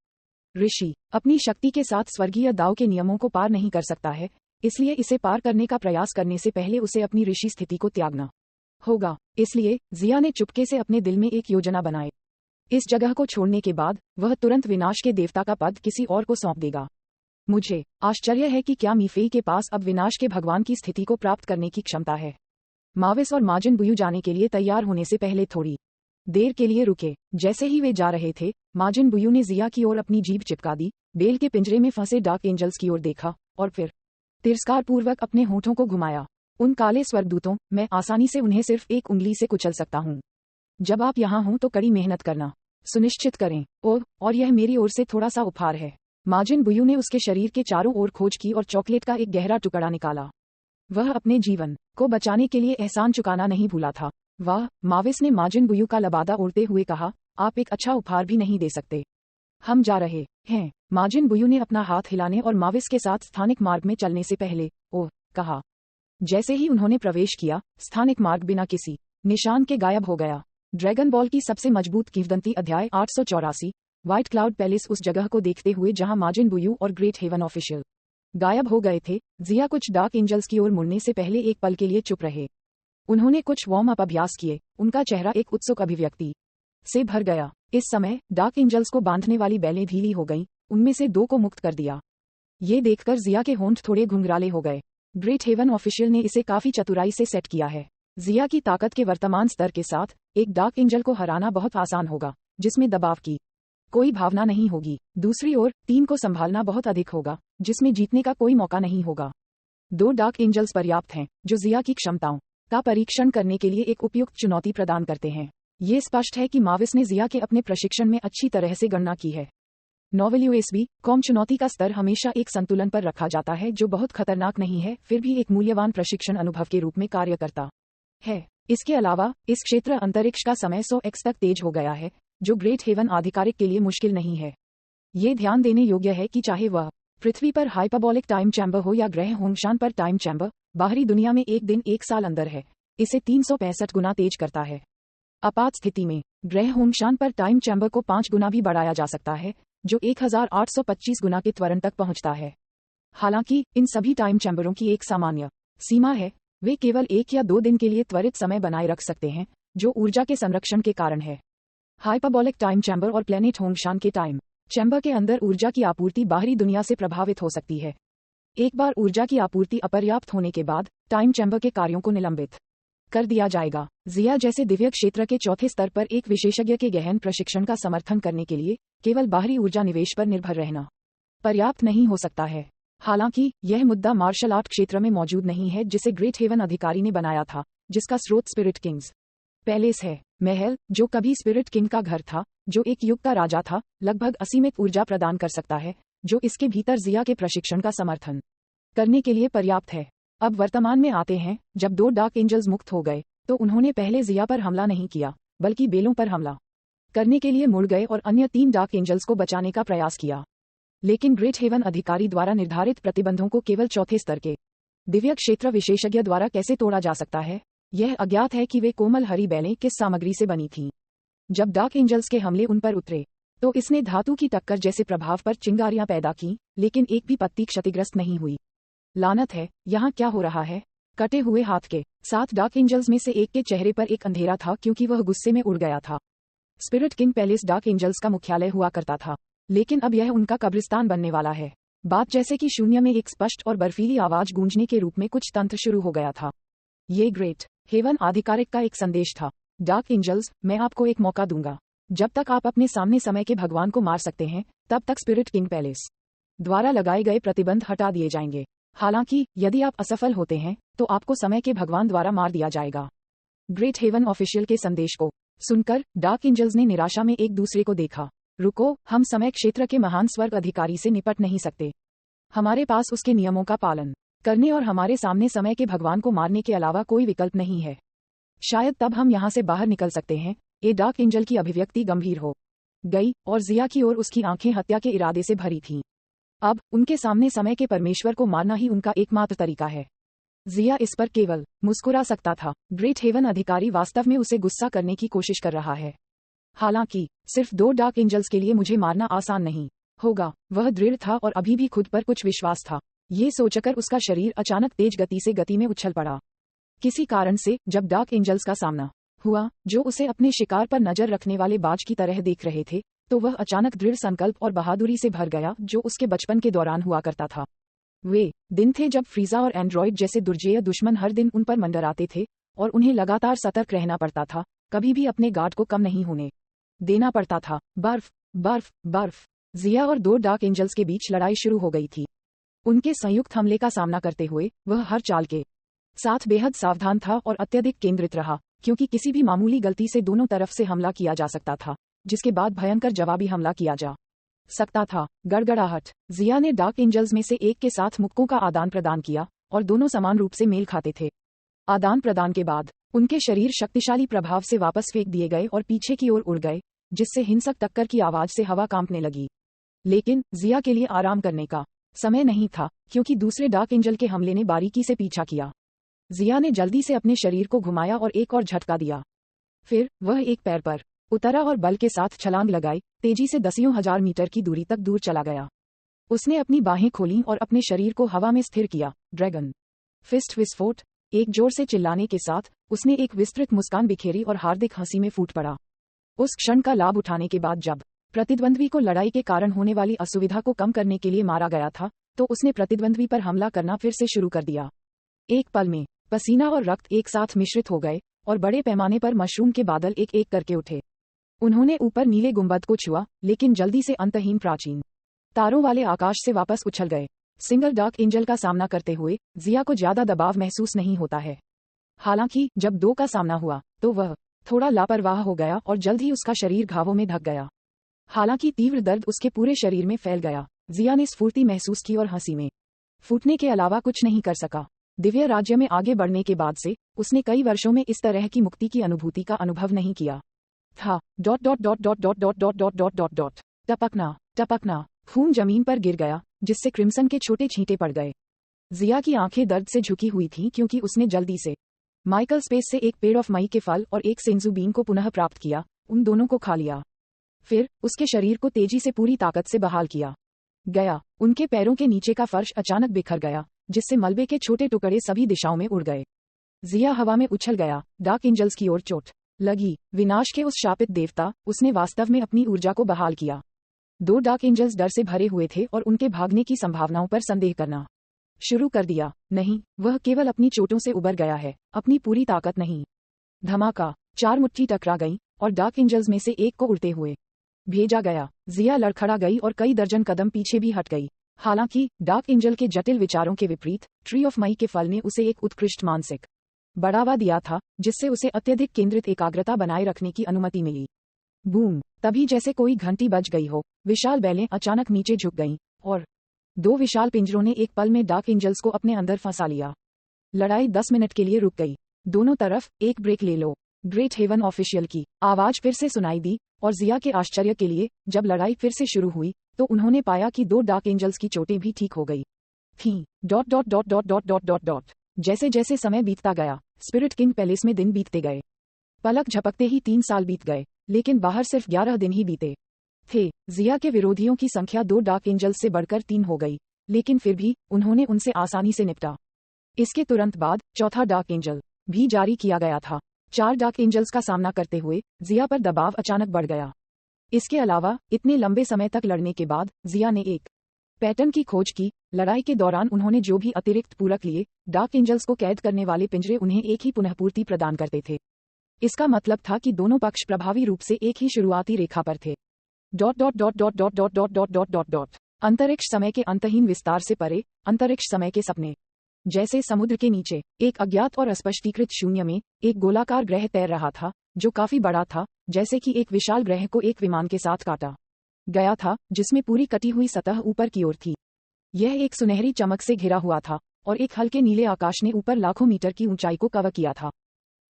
ऋषि अपनी शक्ति के साथ स्वर्गीय दाव के नियमों को पार नहीं कर सकता है, इसलिए इसे पार करने का प्रयास करने से पहले उसे अपनी ऋषि स्थिति को त्यागना होगा। इसलिए जिया ने चुपके से अपने दिल में एक योजना बनाई। इस जगह को छोड़ने के बाद वह तुरंत विनाश के देवता का पद किसी और को सौंप देगा। मुझे आश्चर्य है कि क्या मीफेई के पास अब विनाश के भगवान की स्थिति को प्राप्त करने की क्षमता है। माविस और माजिन बुयू जाने के लिए तैयार होने से पहले थोड़ी देर के लिए रुके। जैसे ही वे जा रहे थे, माजिन बुयू ने जिया की ओर अपनी जीभ चिपका दी, बेल के पिंजरे में फंसे डार्क एंजल्स की ओर देखा और फिर तिरस्कार पूर्वक अपने होठों को घुमाया। उन काले स्वर्गदूतों, मैं आसानी से उन्हें सिर्फ एक उंगली से कुचल सकता हूँ। जब आप यहाँ हों तो कड़ी मेहनत करना सुनिश्चित करें। और यह मेरी ओर से थोड़ा सा उपहार है। माजिन बुयू ने उसके शरीर के चारों ओर खोज की और चॉकलेट का एक गहरा टुकड़ा निकाला। वह अपने जीवन को बचाने के लिए एहसान चुकाना नहीं भूला था। वाह, माविस ने माजिन बुयू का लबादा ओढ़ते हुए कहा, आप एक अच्छा उपहार भी नहीं दे सकते। हम जा रहे हैं। माजिन बुयू ने अपना हाथ हिलाने और माविस के साथ स्थानिक मार्ग में चलने से पहले कहा। जैसे ही उन्होंने प्रवेश किया, स्थानिक मार्ग बिना किसी निशान के गायब हो गया। ड्रैगन बॉल की सबसे मजबूत किंवदंती अध्याय 884। व्हाइट क्लाउड पैलेस उस जगह को देखते हुए जहां माजिन बुयू और ग्रेट हेवन ऑफिशियल गायब हो गए थे, जिया कुछ डार्क एंजल्स की ओर मुड़ने से पहले एक पल के लिए चुप रहे। उन्होंने कुछ वार्म अप अभ्यास किए। उनका चेहरा एक उत्सुक अभिव्यक्ति से भर गया। इस समय डार्क एंजल्स को बांधने वाली बेलें ढीली हो गईं, उनमें से 2 को मुक्त कर दिया। ये देखकर जिया के होंठ थोड़े घुंघराले हो गए। ग्रेट हेवन ऑफिशियल ने इसे काफी चतुराई से सेट किया है। जिया की ताकत के वर्तमान स्तर के साथ एक डार्क एंजल को हराना बहुत आसान होगा, जिसमें दबाव की कोई भावना नहीं होगी। दूसरी ओर 3 को संभालना बहुत अधिक होगा, जिसमें जीतने का कोई मौका नहीं होगा। 2 डार्क एंजल्स पर्याप्त हैं, जो जिया की क्षमताओं का परीक्षण करने के लिए एक उपयुक्त चुनौती प्रदान करते हैं। ये स्पष्ट है कि माविस ने जिया के अपने प्रशिक्षण में अच्छी तरह से गणना की है। नोवेल यूएसबी कॉम चुनौती का स्तर हमेशा एक संतुलन पर रखा जाता है जो बहुत खतरनाक नहीं है, फिर भी एक मूल्यवान प्रशिक्षण अनुभव के रूप में कार्य करता है। इसके अलावा इस क्षेत्र अंतरिक्ष का समय 100x तक तेज हो गया है, जो ग्रेट हेवन आधिकारिक के लिए मुश्किल नहीं है। ये ध्यान देने योग्य है कि चाहे वह पृथ्वी पर हाइपरबोलिक टाइम चैम्बर हो या ग्रह होंगशान पर टाइम चैम्बर, बाहरी दुनिया में एक दिन एक साल अंदर है, इसे 365 गुना तेज करता है। आपात स्थिति में ग्रह होंगशान पर टाइम चैम्बर को 5 गुना भी बढ़ाया जा सकता है, जो 1825 गुना के त्वरण तक पहुंचता है। हालांकि इन सभी टाइम चैम्बरों की एक सामान्य सीमा है, वे केवल 1 या 2 दिन के लिए त्वरित समय बनाए रख सकते हैं, जो ऊर्जा के संरक्षण के कारण है। हाइपरबोलिक टाइम चैम्बर और प्लेनेट होंगशान के टाइम चैम्बर के अंदर ऊर्जा की आपूर्ति बाहरी दुनिया से प्रभावित हो सकती है। एक बार ऊर्जा की आपूर्ति अपर्याप्त होने के बाद टाइम चैम्बर के कार्यों को निलंबित कर दिया जाएगा। जिया जैसे दिव्य क्षेत्र के चौथे स्तर पर एक विशेषज्ञ के गहन प्रशिक्षण का समर्थन करने के लिए केवल बाहरी ऊर्जा निवेश पर निर्भर रहना पर्याप्त नहीं हो सकता है। हालांकि यह मुद्दा मार्शल आर्ट क्षेत्र में मौजूद नहीं है जिसे ग्रेट हेवन अधिकारी ने बनाया था, जिसका स्रोत स्पिरिट किंग्स पैलेस है। महल, जो कभी स्पिरिट किंग का घर था, जो एक युग का राजा था, लगभग असीमित ऊर्जा प्रदान कर सकता है, जो इसके भीतर जिया के प्रशिक्षण का समर्थन करने के लिए पर्याप्त है। अब वर्तमान में आते हैं। जब 2 डार्क एंजल्स मुक्त हो गए तो उन्होंने पहले जिया पर हमला नहीं किया, बल्कि बेलों पर हमला करने के लिए मुड़ गए और अन्य 3 डार्क एंजल्स को बचाने का प्रयास किया। लेकिन ग्रेट हेवन अधिकारी द्वारा निर्धारित प्रतिबंधों को केवल चौथे स्तर के दिव्य क्षेत्र विशेषज्ञ द्वारा कैसे तोड़ा जा सकता है, यह अज्ञात है कि वे कोमल हरी बेलें किस सामग्री से बनी थीं। जब डार्क एंजल्स के हमले उन पर उतरे तो इसने धातु की टक्कर जैसे प्रभाव पर चिंगारियां पैदा की, लेकिन एक भी पत्ती क्षतिग्रस्त नहीं हुई। लानत है, यहाँ क्या हो रहा है? कटे हुए हाथ के साथ डार्क एंजल्स में से एक के चेहरे पर एक अंधेरा था क्योंकि वह गुस्से में उड़ गया था। Spirit king palace dark angels का मुख्यालय हुआ करता था, लेकिन अब यह उनका कब्रिस्तान बनने वाला है। बात जैसे कि शून्य में एक स्पष्ट और बर्फीली आवाज गूंजने के रूप में कुछ तंत्र शुरू हो गया था। ये ग्रेट हेवन आधिकारिक का एक संदेश था। डार्क एंजल्स, मैं आपको एक मौका दूंगा। जब तक आप अपने सामने समय के भगवान को मार सकते हैं, तब तक स्पिरिट किंग पैलेस द्वारा लगाए गए प्रतिबंध हटा दिए जाएंगे। हालांकि यदि आप असफल होते हैं तो आपको समय के भगवान द्वारा मार दिया जाएगा। ग्रेट हेवन ऑफिशियल के संदेश को सुनकर डार्क एंजल्स ने निराशा में एक दूसरे को देखा। रुको, हम समय क्षेत्र के महान स्वर्ग अधिकारी से निपट नहीं सकते। हमारे पास उसके नियमों का पालन करने और हमारे सामने समय के भगवान को मारने के अलावा कोई विकल्प नहीं है। शायद तब हम यहाँ से बाहर निकल सकते हैं। ए डार्क एंजल की अभिव्यक्ति गंभीर हो गई और जिया की ओर उसकी आंखें हत्या के इरादे से भरी थीं। अब उनके सामने समय के परमेश्वर को मारना ही उनका एकमात्र तरीका है। जिया इस पर केवल मुस्कुरा सकता था। ग्रेट हेवन अधिकारी वास्तव में उसे गुस्सा करने की कोशिश कर रहा है। हालांकि सिर्फ 2 डार्क एंजल्स के लिए मुझे मारना आसान नहीं होगा। वह दृढ़ था और अभी भी खुद पर कुछ विश्वास था। ये सोचकर उसका शरीर अचानक तेज गति से गति में उछल पड़ा। किसी कारण से जब डार्क एंजल्स का सामना हुआ, जो उसे अपने शिकार पर नजर रखने वाले बाज की तरह देख रहे थे, तो वह अचानक दृढ़ संकल्प और बहादुरी से भर गया जो उसके बचपन के दौरान हुआ करता था। वे दिन थे जब फ्रीजा और एंड्रॉइड जैसे दुर्जेय दुश्मन हर दिन उन पर मंडराते थे और उन्हें लगातार सतर्क रहना पड़ता था। कभी भी अपने गार्ड को कम नहीं होने देना पड़ता था। बर्फ बर्फ बर्फ। जिया और 2 डार्क एंजल्स के बीच लड़ाई शुरू हो गई थी। उनके संयुक्त हमले का सामना करते हुए वह हर चाल के साथ बेहद सावधान था और अत्यधिक केंद्रित रहा, क्योंकि किसी भी मामूली गलती से दोनों तरफ से हमला किया जा सकता था, जिसके बाद भयंकर जवाबी हमला किया जा सकता था। गड़गड़ाहट। जिया ने डार्क एंजल्स में से एक के साथ मुक्कों का आदान प्रदान किया और दोनों समान रूप से मेल खाते थे। आदान प्रदान के बाद उनके शरीर शक्तिशाली प्रभाव से वापस फेंक दिए गए और पीछे की ओर उड़ गए, जिससे हिंसक टक्कर की आवाज से हवा कांपने लगी। लेकिन जिया के लिए आराम करने का समय नहीं था, क्योंकि दूसरे डार्क एंजल के हमले ने बारीकी से पीछा किया। जिया ने जल्दी से अपने शरीर को घुमाया और एक और झटका दिया। फिर वह एक पैर पर उतरा और बल के साथ छलांग लगाई, तेजी से दसियों हजार मीटर की दूरी तक दूर चला गया। उसने अपनी बाहें खोलीं और अपने शरीर को हवा में स्थिर किया। ड्रैगन फिस्ट विस्फोट। एक जोर से चिल्लाने के साथ उसने एक विस्तृत मुस्कान बिखेरी और हार्दिक हंसी में फूट पड़ा। उस क्षण का लाभ उठाने के बाद जब प्रतिद्वंद्वी को लड़ाई के कारण होने वाली असुविधा को कम करने के लिए मारा गया था, तो उसने प्रतिद्वंद्वी पर हमला करना फिर से शुरू कर दिया। एक पल में पसीना और रक्त एक साथ मिश्रित हो गए और बड़े पैमाने पर मशरूम के बादल एक एक करके उठे। उन्होंने ऊपर नीले गुंबद को छुआ, लेकिन जल्दी से अंतहीन प्राचीन तारों वाले आकाश से वापस उछल गए। सिंगल डार्क एंजल का सामना करते हुए जिया को ज्यादा दबाव महसूस नहीं होता है। हालांकि जब 2 का सामना हुआ तो वह थोड़ा लापरवाह हो गया और जल्द ही उसका शरीर घावों में ढक गया। हालांकि तीव्र दर्द उसके पूरे शरीर में फैल गया। जिया ने स्फूर्ति महसूस की और हंसी में फूटने के अलावा कुछ नहीं कर सका। दिव्य राज्य में आगे बढ़ने के बाद से उसने कई वर्षों में इस तरह की मुक्ति की अनुभूति का अनुभव नहीं किया था। Dot dot dot dot dot dot dot dot dot dot dot टपकना टपकना, खून जमीन पर गिर गया जिससे क्रिम्सन के छोटे छींटे पड़ गए। जिया की आंखें दर्द से झुकी हुई थीं क्योंकि उसने जल्दी से माइकल स्पेस से एक पेड़ ऑफ मई के फल और एक सेंजू बीन को पुनः प्राप्त किया, उन दोनों को खा लिया। फिर उसके शरीर को तेजी से पूरी ताकत से बहाल किया गया। उनके पैरों के नीचे का फर्श अचानक बिखर गया जिससे मलबे के छोटे टुकड़े सभी दिशाओं में उड़ गए। जिया हवा में उछल गया। डार्क एंजल्स की ओर चोट लगी। विनाश के उस शापित देवता, उसने वास्तव में अपनी ऊर्जा को बहाल किया। 2 डार्क एंजल्स डर से भरे हुए थे और उनके भागने की संभावनाओं पर संदेह करना शुरू कर दिया। नहीं, वह केवल अपनी चोटों से उबर गया है, अपनी पूरी ताकत नहीं। धमाका, 4 मुट्ठी टकरा गईं और डार्क एंजल्स में से एक को उड़ते हुए भेजा गया। जिया लड़खड़ा गई और कई दर्जन कदम पीछे भी हट गई। हालांकि डार्क एंजल के जटिल विचारों के विपरीत ट्री ऑफ मई के फल ने उसे एक उत्कृष्ट मानसिक बढ़ावा दिया था जिससे उसे अत्यधिक केंद्रित एकाग्रता बनाए रखने की अनुमति मिली। बूम, तभी जैसे कोई घंटी बज गई हो, विशाल बैलें अचानक नीचे झुक गईं और 2 विशाल पिंजरों ने एक पल में डार्क एंजल्स को अपने अंदर फंसा लिया। लड़ाई 10 मिनट के लिए रुक गई। दोनों तरफ एक ब्रेक ले लो। ग्रेट हेवन ऑफिशियल की आवाज फिर से सुनाई दी और जिया के आश्चर्य के लिए जब लड़ाई फिर से शुरू हुई तो उन्होंने पाया कि 2 डार्क एंजल्स की चोटें भी ठीक हो गई थीं। Dot dot dot dot dot dot dot dot जैसे जैसे समय बीतता गया, स्पिरिट किंग पैलेस में दिन बीतते गए। पलक झपकते ही 3 साल बीत गए, लेकिन बाहर सिर्फ 11 दिन ही बीते थे। जिया के विरोधियों की संख्या 2 डार्क एंजल्स से बढ़कर 3 हो गई, लेकिन फिर भी उन्होंने उनसे आसानी से निपटा। इसके तुरंत बाद चौथा डार्क एंजल भी जारी किया गया था। 4 डार्क एंजल्स का सामना करते हुए जिया पर दबाव अचानक बढ़ गया। इसके अलावा इतने लंबे समय तक लड़ने के बाद जिया ने एक पैटर्न की खोज की। लड़ाई के दौरान उन्होंने जो भी अतिरिक्त पूरक लिए, डार्क एंजल्स को कैद करने वाले पिंजरे उन्हें एक ही पुनःपूर्ति प्रदान करते थे। इसका मतलब था कि दोनों पक्ष प्रभावी रूप से एक ही शुरुआती रेखा पर थे। Dot dot dot dot dot dot dot dot dot dot dot अंतरिक्ष समय के अंतहीन विस्तार से परे, अंतरिक्ष समय के सपने। जैसे समुद्र के नीचे एक अज्ञात और अस्पष्टीकृत शून्य में एक गोलाकार ग्रह तैर रहा था जो काफी बड़ा था, जैसे कि एक विशाल ग्रह को एक विमान के साथ काटा गया था जिसमें पूरी कटी हुई सतह ऊपर की ओर थी। यह एक सुनहरी चमक से घिरा हुआ था और एक हल्के नीले आकाश ने ऊपर लाखों मीटर की ऊंचाई को कवर किया था।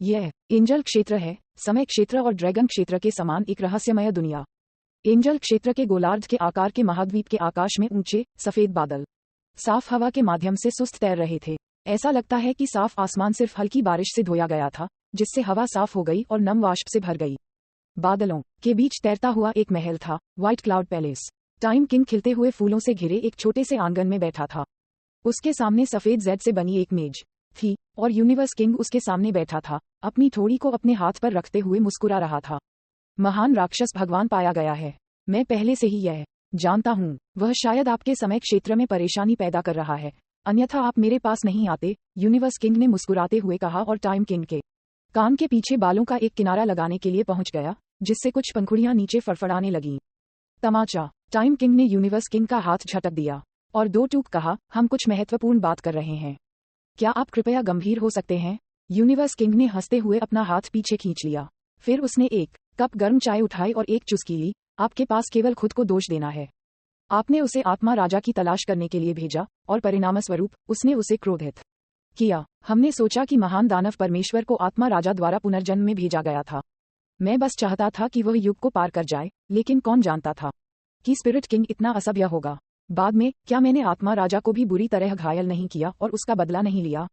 यह एंजल क्षेत्र है, समय क्षेत्र और ड्रैगन क्षेत्र के समान एक रहस्यमय दुनिया। एंजल क्षेत्र के गोलार्ध के आकार के महाद्वीप के आकाश में ऊंचे सफेद बादल साफ हवा के माध्यम से सुस्त तैर रहे थे। ऐसा लगता है कि साफ आसमान सिर्फ हल्की बारिश से धोया गया था, जिससे हवा साफ हो गई और नम वाष्प से भर गई। बादलों के बीच तैरता हुआ एक महल था, white cloud palace. Time king खिलते हुए फूलों से घिरे एक छोटे से आंगन में बैठा था। उसके सामने सफेद जेड से बनी एक मेज थी और यूनिवर्स किंग उसके सामने बैठा था, अपनी थोड़ी को अपने हाथ पर रखते हुए मुस्कुरा रहा था। महान राक्षस भगवान पाया गया है। मैं पहले से ही यह जानता हूँ, वह शायद आपके समय क्षेत्र में परेशानी पैदा कर रहा है, अन्यथा आप मेरे पास नहीं आते, यूनिवर्स किंग ने मुस्कुराते हुए कहा और टाइम किंग के कान के पीछे बालों का एक किनारा लगाने के लिए पहुंच गया, जिससे कुछ पंखुड़ियां नीचे फड़फड़ाने लगीं। तमाचा। टाइम किंग ने यूनिवर्स किंग का हाथ झटक दिया और 2 टूक कहा, हम कुछ महत्वपूर्ण बात कर रहे हैं, क्या आप कृपया गंभीर हो सकते हैं? यूनिवर्स किंग ने हंसते हुए अपना हाथ पीछे खींच लिया। फिर उसने एक कप गर्म चाय उठाई और एक चुस्की ली। आपके पास केवल खुद को दोष देना है। आपने उसे आत्मा राजा की तलाश करने के लिए भेजा और परिणामस्वरूप उसने उसे क्रोधित किया। हमने सोचा कि महान दानव परमेश्वर को आत्मा राजा द्वारा पुनर्जन्म में भेजा गया था। मैं बस चाहता था कि वह युग को पार कर जाए, लेकिन कौन जानता था कि स्पिरिट किंग इतना असभ्य होगा। बाद में क्या मैंने आत्मा राजा को भी बुरी तरह घायल नहीं किया और उसका बदला नहीं लिया?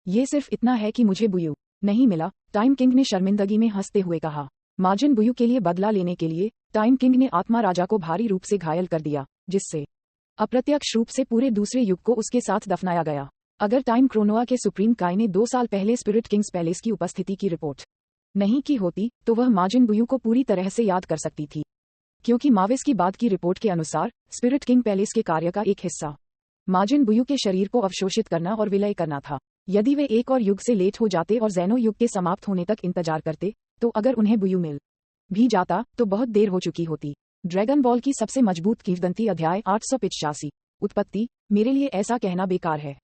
ये सिर्फ इतना है कि मुझे बुयू नहीं मिला, टाइम किंग ने शर्मिंदगी में हंसते हुए कहा। मार्जिन बुयू के लिए बदला लेने के लिए टाइम किंग ने आत्मा राजा को भारी रूप से घायल कर दिया, जिससे अप्रत्यक्ष रूप से पूरे दूसरे युग को उसके साथ दफनाया गया। अगर टाइम क्रोनोआ के सुप्रीम काय ने 2 साल पहले स्पिरिट किंग्स पैलेस की उपस्थिति की रिपोर्ट नहीं की होती तो वह मार्जिन बुयू को पूरी तरह से याद कर सकती थी, क्योंकि माविस की बाद की रिपोर्ट के अनुसार स्पिरिट किंग पैलेस के कार्य का एक हिस्सा मार्जिन बुयू के शरीर को अवशोषित करना और विलय करना था। यदि वे एक और युग से लेट हो जाते और ज़ेनो युग के समाप्त होने तक इंतजार करते, तो अगर उन्हें बुयू मिल भी जाता तो बहुत देर हो चुकी होती। ड्रैगन बॉल की सबसे मजबूत किंवदंती अध्याय 885। उत्पत्ति। मेरे लिए ऐसा कहना बेकार है।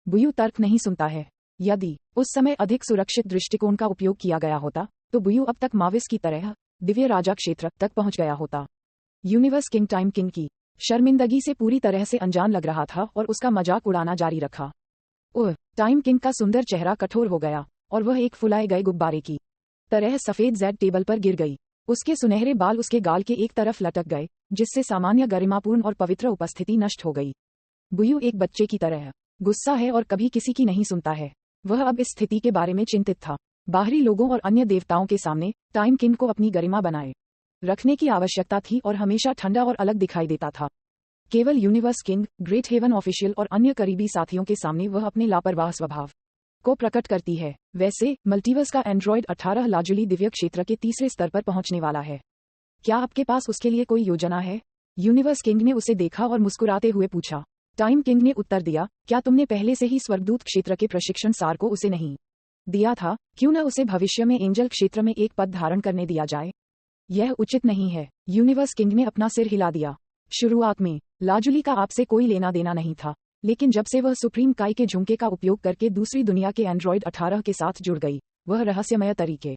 बुयू तर्क नहीं सुनता है। यदि उस समय अधिक सुरक्षित दृष्टिकोण का उपयोग किया गया होता तो बुयू अब तक माविस की तरह दिव्य राजा क्षेत्र तक पहुंच गया होता। यूनिवर्स किंग टाइम किंग की शर्मिंदगी से पूरी तरह से अनजान लग रहा था और उसका मजाक उड़ाना जारी रखा। ओह, टाइम किंग का सुंदर चेहरा कठोर हो गया और वह एक फुलाए गए गुब्बारे की तरह सफेद जेड टेबल पर गिर गई। उसके सुनहरे बाल उसके गाल के एक तरफ लटक गए, जिससे सामान्य गरिमापूर्ण और पवित्र उपस्थिति नष्ट हो गई। बुयू एक बच्चे की तरह गुस्सा है और कभी किसी की नहीं सुनता है। वह अब इस स्थिति के बारे में चिंतित था। बाहरी लोगों और अन्य देवताओं के सामने टाइम किंग को अपनी गरिमा बनाए रखने की आवश्यकता थी और हमेशा ठंडा और अलग दिखाई देता था। केवल universe king, great heaven official और अन्य करीबी साथियों के सामने वह अपने लापरवाह स्वभाव को प्रकट करती है। वैसे मल्टीवर्स का एंड्रॉयड 18 लाजुली दिव्य क्षेत्र के तीसरे स्तर पर पहुंचने वाला है। क्या आपके पास उसके लिए कोई योजना है? यूनिवर्स किंग ने उसे देखा और मुस्कुराते हुए पूछा। टाइम किंग ने उत्तर दिया, क्या तुमने पहले से ही स्वर्गदूत क्षेत्र के प्रशिक्षण सार को उसे नहीं दिया था? क्यों न उसे भविष्य में एंजल क्षेत्र में एक पद धारण करने दिया जाए? यह उचित नहीं है। यूनिवर्स किंग ने अपना सिर हिला दिया। शुरुआत में लाजुली का आपसे कोई लेना देना नहीं था, लेकिन जब से वह सुप्रीम काई के झुमके का उपयोग करके दूसरी दुनिया के एंड्रॉयड 18 के साथ जुड़ गई, वह रहस्यमय तरीके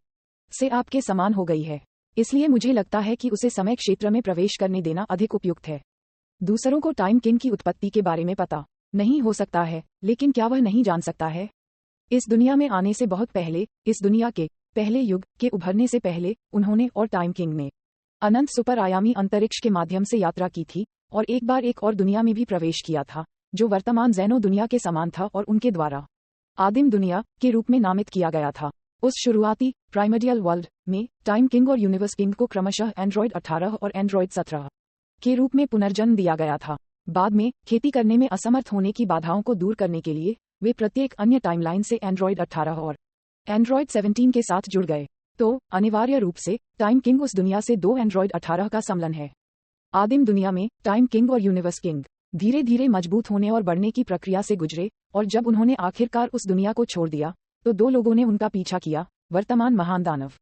से आपके समान हो गई है। इसलिए मुझे लगता है कि उसे समय क्षेत्र में प्रवेश करने देना अधिक उपयुक्त है। दूसरों को टाइम किंग की उत्पत्ति के बारे में पता नहीं हो सकता है, लेकिन क्या वह नहीं जान सकता है? इस दुनिया में आने से बहुत पहले, इस दुनिया के पहले युग के उभरने से पहले, उन्होंने और टाइम किंग ने अनंत सुपर आयामी अंतरिक्ष के माध्यम से यात्रा की थी और एक बार एक और दुनिया में भी प्रवेश किया था, जो वर्तमान ज़ेनो दुनिया के समान था और उनके द्वारा आदिम दुनिया के रूप में नामित किया गया था। उस शुरुआती प्राइमर्डियल वर्ल्ड में टाइम किंग और यूनिवर्स किंग को क्रमशः एंड्रॉयड 18 और एंड्रॉयड 17 के रूप में पुनर्जन्म दिया गया था। बाद में खेती करने में असमर्थ होने की बाधाओं को दूर करने के लिए वे प्रत्येक अन्य टाइमलाइन से एंड्रॉयड 18 और एंड्रॉयड 17 के साथ जुड़ गए। तो अनिवार्य रूप से टाइम किंग उस दुनिया से दो एंड्रॉयड 18 का सम्मिलन है। आदिम दुनिया में टाइम किंग और यूनिवर्स किंग धीरे धीरे मजबूत होने और बढ़ने की प्रक्रिया से गुजरे, और जब उन्होंने आखिरकार उस दुनिया को छोड़ दिया, तो दो लोगों ने उनका पीछा किया, वर्तमान महान दानव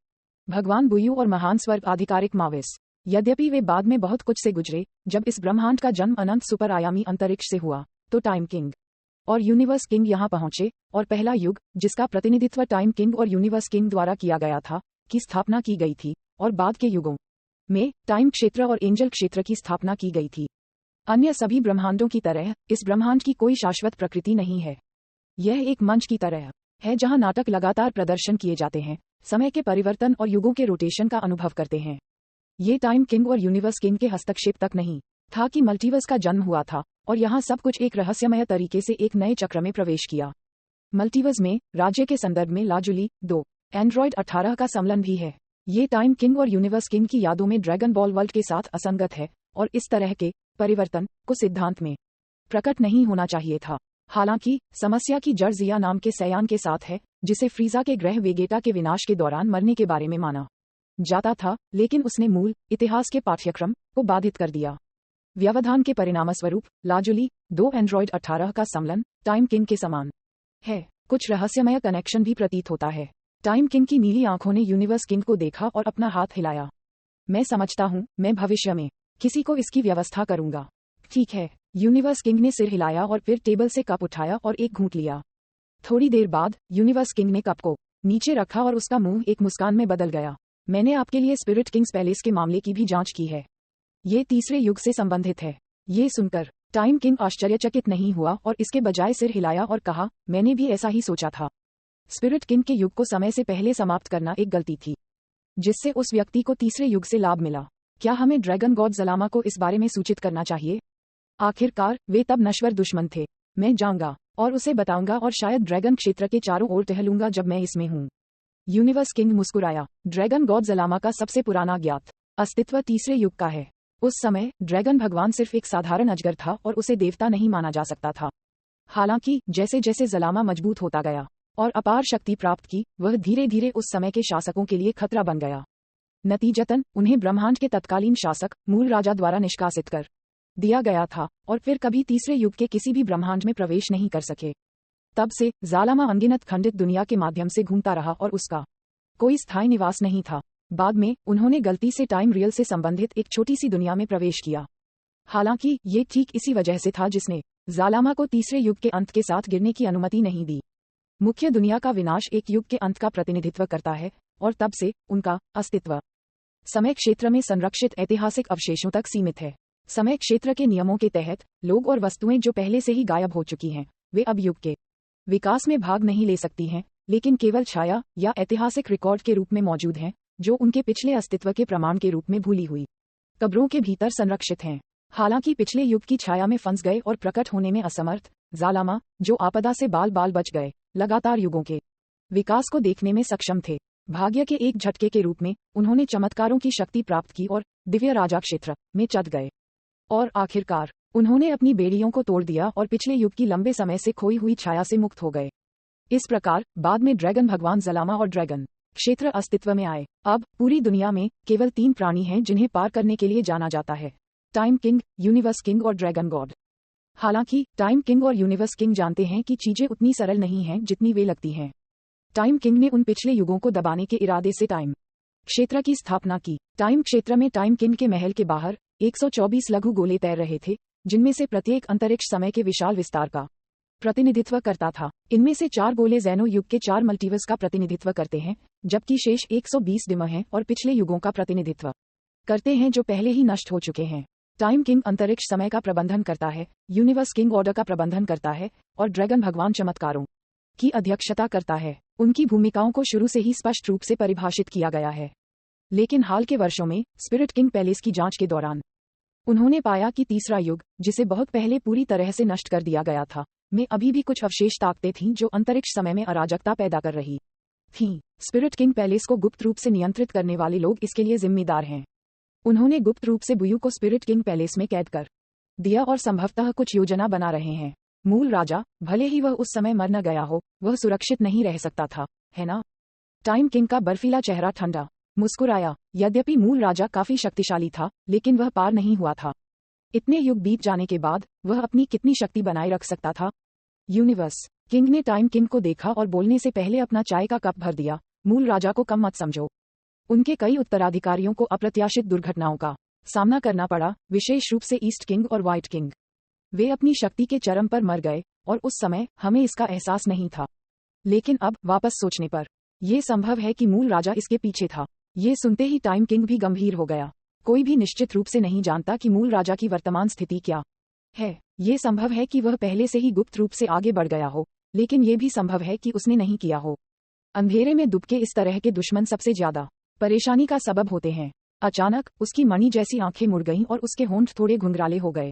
भगवान बुयू और महान स्वर्ग आधिकारिक माविस। यद्यपि वे बाद में बहुत कुछ से गुजरे, जब इस ब्रह्मांड का जन्म अनंत सुपर आयामी अंतरिक्ष से हुआ, तो टाइम किंग और यूनिवर्स किंग यहाँ पहुंचे और पहला युग, जिसका प्रतिनिधित्व टाइम किंग और यूनिवर्स किंग द्वारा किया गया था, की स्थापना की गई थी, और बाद के युगों में टाइम क्षेत्र और एंजल क्षेत्र की स्थापना की गई थी। अन्य सभी ब्रह्मांडों की तरह इस ब्रह्मांड की कोई शाश्वत प्रकृति नहीं है। यह एक मंच की तरह है जहां नाटक लगातार प्रदर्शन किए जाते हैं, समय के परिवर्तन और युगों के रोटेशन का अनुभव करते हैं। ये टाइम किंग और यूनिवर्स किंग के हस्तक्षेप तक नहीं था कि मल्टीवर्स का जन्म हुआ था, और यहाँ सब कुछ एक रहस्यमय तरीके से एक नए चक्र में प्रवेश किया। मल्टीवर्स में राज्य के संदर्भ में लाजुली 2 एंड्रॉयड 18 का सम्मिलन भी है। ये टाइम किंग और यूनिवर्स किंग की यादों में ड्रैगन बॉल वर्ल्ड के साथ असंगत है, और इस तरह के परिवर्तन को सिद्धांत में प्रकट नहीं होना चाहिए था। हालांकि समस्या की जड़ जिया नाम के सयान के साथ है, जिसे फ्रीजा के ग्रह वेगेटा के विनाश के दौरान मरने के बारे में माना जाता था, लेकिन उसने मूल इतिहास के पाठ्यक्रम को बाधित कर दिया। व्यवधान के परिणामस्वरूप लाजुली 2 एंड्रॉयड 18 का सम्मिलन टाइम किंग के समान है। कुछ रहस्यमय कनेक्शन भी प्रतीत होता है। टाइम किंग की नीली आंखों ने यूनिवर्स किंग को देखा और अपना हाथ हिलाया। मैं समझता हूँ, मैं भविष्य में किसी को इसकी व्यवस्था करूंगा। ठीक है। यूनिवर्स किंग ने सिर हिलाया और फिर टेबल से कप उठाया और एक घूंट लिया। थोड़ी देर बाद यूनिवर्स किंग ने कप को नीचे रखा और उसका मुंह एक मुस्कान में बदल गया। मैंने आपके लिए स्पिरिट किंग्स पैलेस के मामले की भी जांच की है। ये तीसरे युग से संबंधित है। ये सुनकर टाइम किंग आश्चर्यचकित नहीं हुआ और इसके बजाय सिर हिलाया और कहा, मैंने भी ऐसा ही सोचा था। स्पिरिट किंग के युग को समय से पहले समाप्त करना एक गलती थी, जिससे उस व्यक्ति को तीसरे युग से लाभ मिला। क्या हमें ड्रैगन गॉड जलामा को इस बारे में सूचित करना चाहिए? आखिरकार वे तब नश्वर दुश्मन थे। मैं जाऊंगा और उसे बताऊंगा और शायद ड्रैगन क्षेत्र के चारों ओर टहलूंगा जब मैं इसमें हूँ। यूनिवर्स किंग मुस्कुराया। ड्रैगन गॉड जलामा का सबसे पुराना ज्ञात अस्तित्व तीसरे युग का है। उस समय ड्रैगन भगवान सिर्फ एक साधारण अजगर था और उसे देवता नहीं माना जा सकता था। हालांकि जैसे जैसे जलामा मजबूत होता गया और अपार शक्ति प्राप्त की, वह धीरे धीरे उस समय के शासकों के लिए खतरा बन गया। नतीजतन उन्हें ब्रह्मांड के तत्कालीन शासक मूल राजा द्वारा निष्कासित कर दिया गया था और फिर कभी तीसरे युग के किसी भी ब्रह्मांड में प्रवेश नहीं कर सके। तब से जालामा अनगिनत खंडित दुनिया के माध्यम से घूमता रहा और उसका कोई स्थायी निवास नहीं था। बाद में उन्होंने गलती से टाइम रियल से संबंधित एक छोटी सी दुनिया में प्रवेश किया। हालांकि ये ठीक इसी वजह से था जिसने जालामा को तीसरे युग के अंत के साथ गिरने की अनुमति नहीं दी। मुख्य दुनिया का विनाश एक युग के अंत का प्रतिनिधित्व करता है और तब से उनका अस्तित्व समय क्षेत्र में संरक्षित ऐतिहासिक अवशेषों तक सीमित है। समय क्षेत्र के नियमों के तहत लोग और वस्तुएं जो पहले से ही गायब हो चुकी हैं, वे अब युग के विकास में भाग नहीं ले सकती हैं, लेकिन केवल छाया या ऐतिहासिक रिकॉर्ड के रूप में मौजूद हैं, जो उनके पिछले अस्तित्व के प्रमाण के रूप में भूली हुई कब्रों के भीतर संरक्षित हैं। हालांकि पिछले युग की छाया में फंस गए और प्रकट होने में असमर्थ जालामा, जो आपदा से बाल बाल बच गए, लगातार युगों के विकास को देखने में सक्षम थे। भाग्य के एक झटके के रूप में उन्होंने चमत्कारों की शक्ति प्राप्त की और दिव्य राजा क्षेत्र में चढ़ गए। और आखिरकार उन्होंने अपनी बेड़ियों को तोड़ दिया और पिछले युग की लंबे समय से खोई हुई छाया से मुक्त हो गए। इस प्रकार बाद में ड्रैगन भगवान जलामा और ड्रैगन क्षेत्र अस्तित्व में आए। अब पूरी दुनिया में केवल 3 प्राणी हैं जिन्हें पार करने के लिए जाना जाता है: टाइम किंग, यूनिवर्स किंग और ड्रैगन गॉड। हालांकि टाइम किंग और यूनिवर्स किंग जानते हैं कि चीजें उतनी सरल नहीं हैं जितनी वे लगती हैं। टाइम किंग ने उन पिछले युगों को दबाने के इरादे से टाइम क्षेत्र की स्थापना की। टाइम क्षेत्र में टाइम किंग के महल के बाहर 124 लघु गोले तैर रहे थे, जिनमें से प्रत्येक अंतरिक्ष समय के विशाल विस्तार का प्रतिनिधित्व करता था। इनमें से 4 गोले ज़ैनो युग के 4 मल्टीवर्स का प्रतिनिधित्व करते हैं, जबकि शेष 120 डिम हैं और पिछले युगों का प्रतिनिधित्व करते हैं जो पहले ही नष्ट हो चुके हैं। टाइम किंग अंतरिक्ष समय का प्रबंधन करता है, यूनिवर्स किंग ऑर्डर का प्रबंधन करता है और ड्रैगन भगवान चमत्कारों की अध्यक्षता करता है। उनकी भूमिकाओं को शुरू से ही स्पष्ट रूप से परिभाषित किया गया है, लेकिन हाल के वर्षों में स्पिरिट किंग पैलेस की जांच के दौरान उन्होंने पाया कि तीसरा युग, जिसे बहुत पहले पूरी तरह से नष्ट कर दिया गया था, में अभी भी कुछ अवशेष ताकतें थीं जो अंतरिक्ष समय में अराजकता पैदा कर रही थीं। स्पिरिट किंग पैलेस को गुप्त रूप से नियंत्रित करने वाले लोग इसके लिए जिम्मेदार हैं। उन्होंने गुप्त रूप से बुयू को स्पिरिट किंग पैलेस में कैद कर दिया और संभवतः कुछ योजना बना रहे हैं। मूल राजा, भले ही वह उस समय मर न गया हो, वह सुरक्षित नहीं रह सकता था, है ना? टाइम किंग का बर्फीला चेहरा ठंडा मुस्कुराया। यद्यपि मूल राजा काफी शक्तिशाली था, लेकिन वह पार नहीं हुआ था। इतने युग बीत जाने के बाद वह अपनी कितनी शक्ति बनाए रख सकता था? यूनिवर्स किंग ने टाइम किंग को देखा और बोलने से पहले अपना चाय का कप भर दिया। मूल राजा को कम मत समझो। उनके कई उत्तराधिकारियों को अप्रत्याशित दुर्घटनाओं का सामना करना पड़ा, विशेष रूप से ईस्ट किंग और व्हाइट किंग। वे अपनी शक्ति के चरम पर मर गए और उस समय हमें इसका एहसास नहीं था। लेकिन अब वापस सोचने पर यह संभव है कि मूल राजा इसके पीछे था। ये सुनते ही टाइम किंग भी गंभीर हो गया। कोई भी निश्चित रूप से नहीं जानता कि मूल राजा की वर्तमान स्थिति क्या है। ये संभव है कि वह पहले से ही गुप्त रूप से आगे बढ़ गया हो, लेकिन ये भी संभव है कि उसने नहीं किया हो। अंधेरे में दुबके इस तरह के दुश्मन सबसे ज्यादा परेशानी का सबब होते हैं। अचानक उसकी मणि जैसी आंखें मुड़ गईं और उसके होंठ थोड़े घुंघराले हो गए।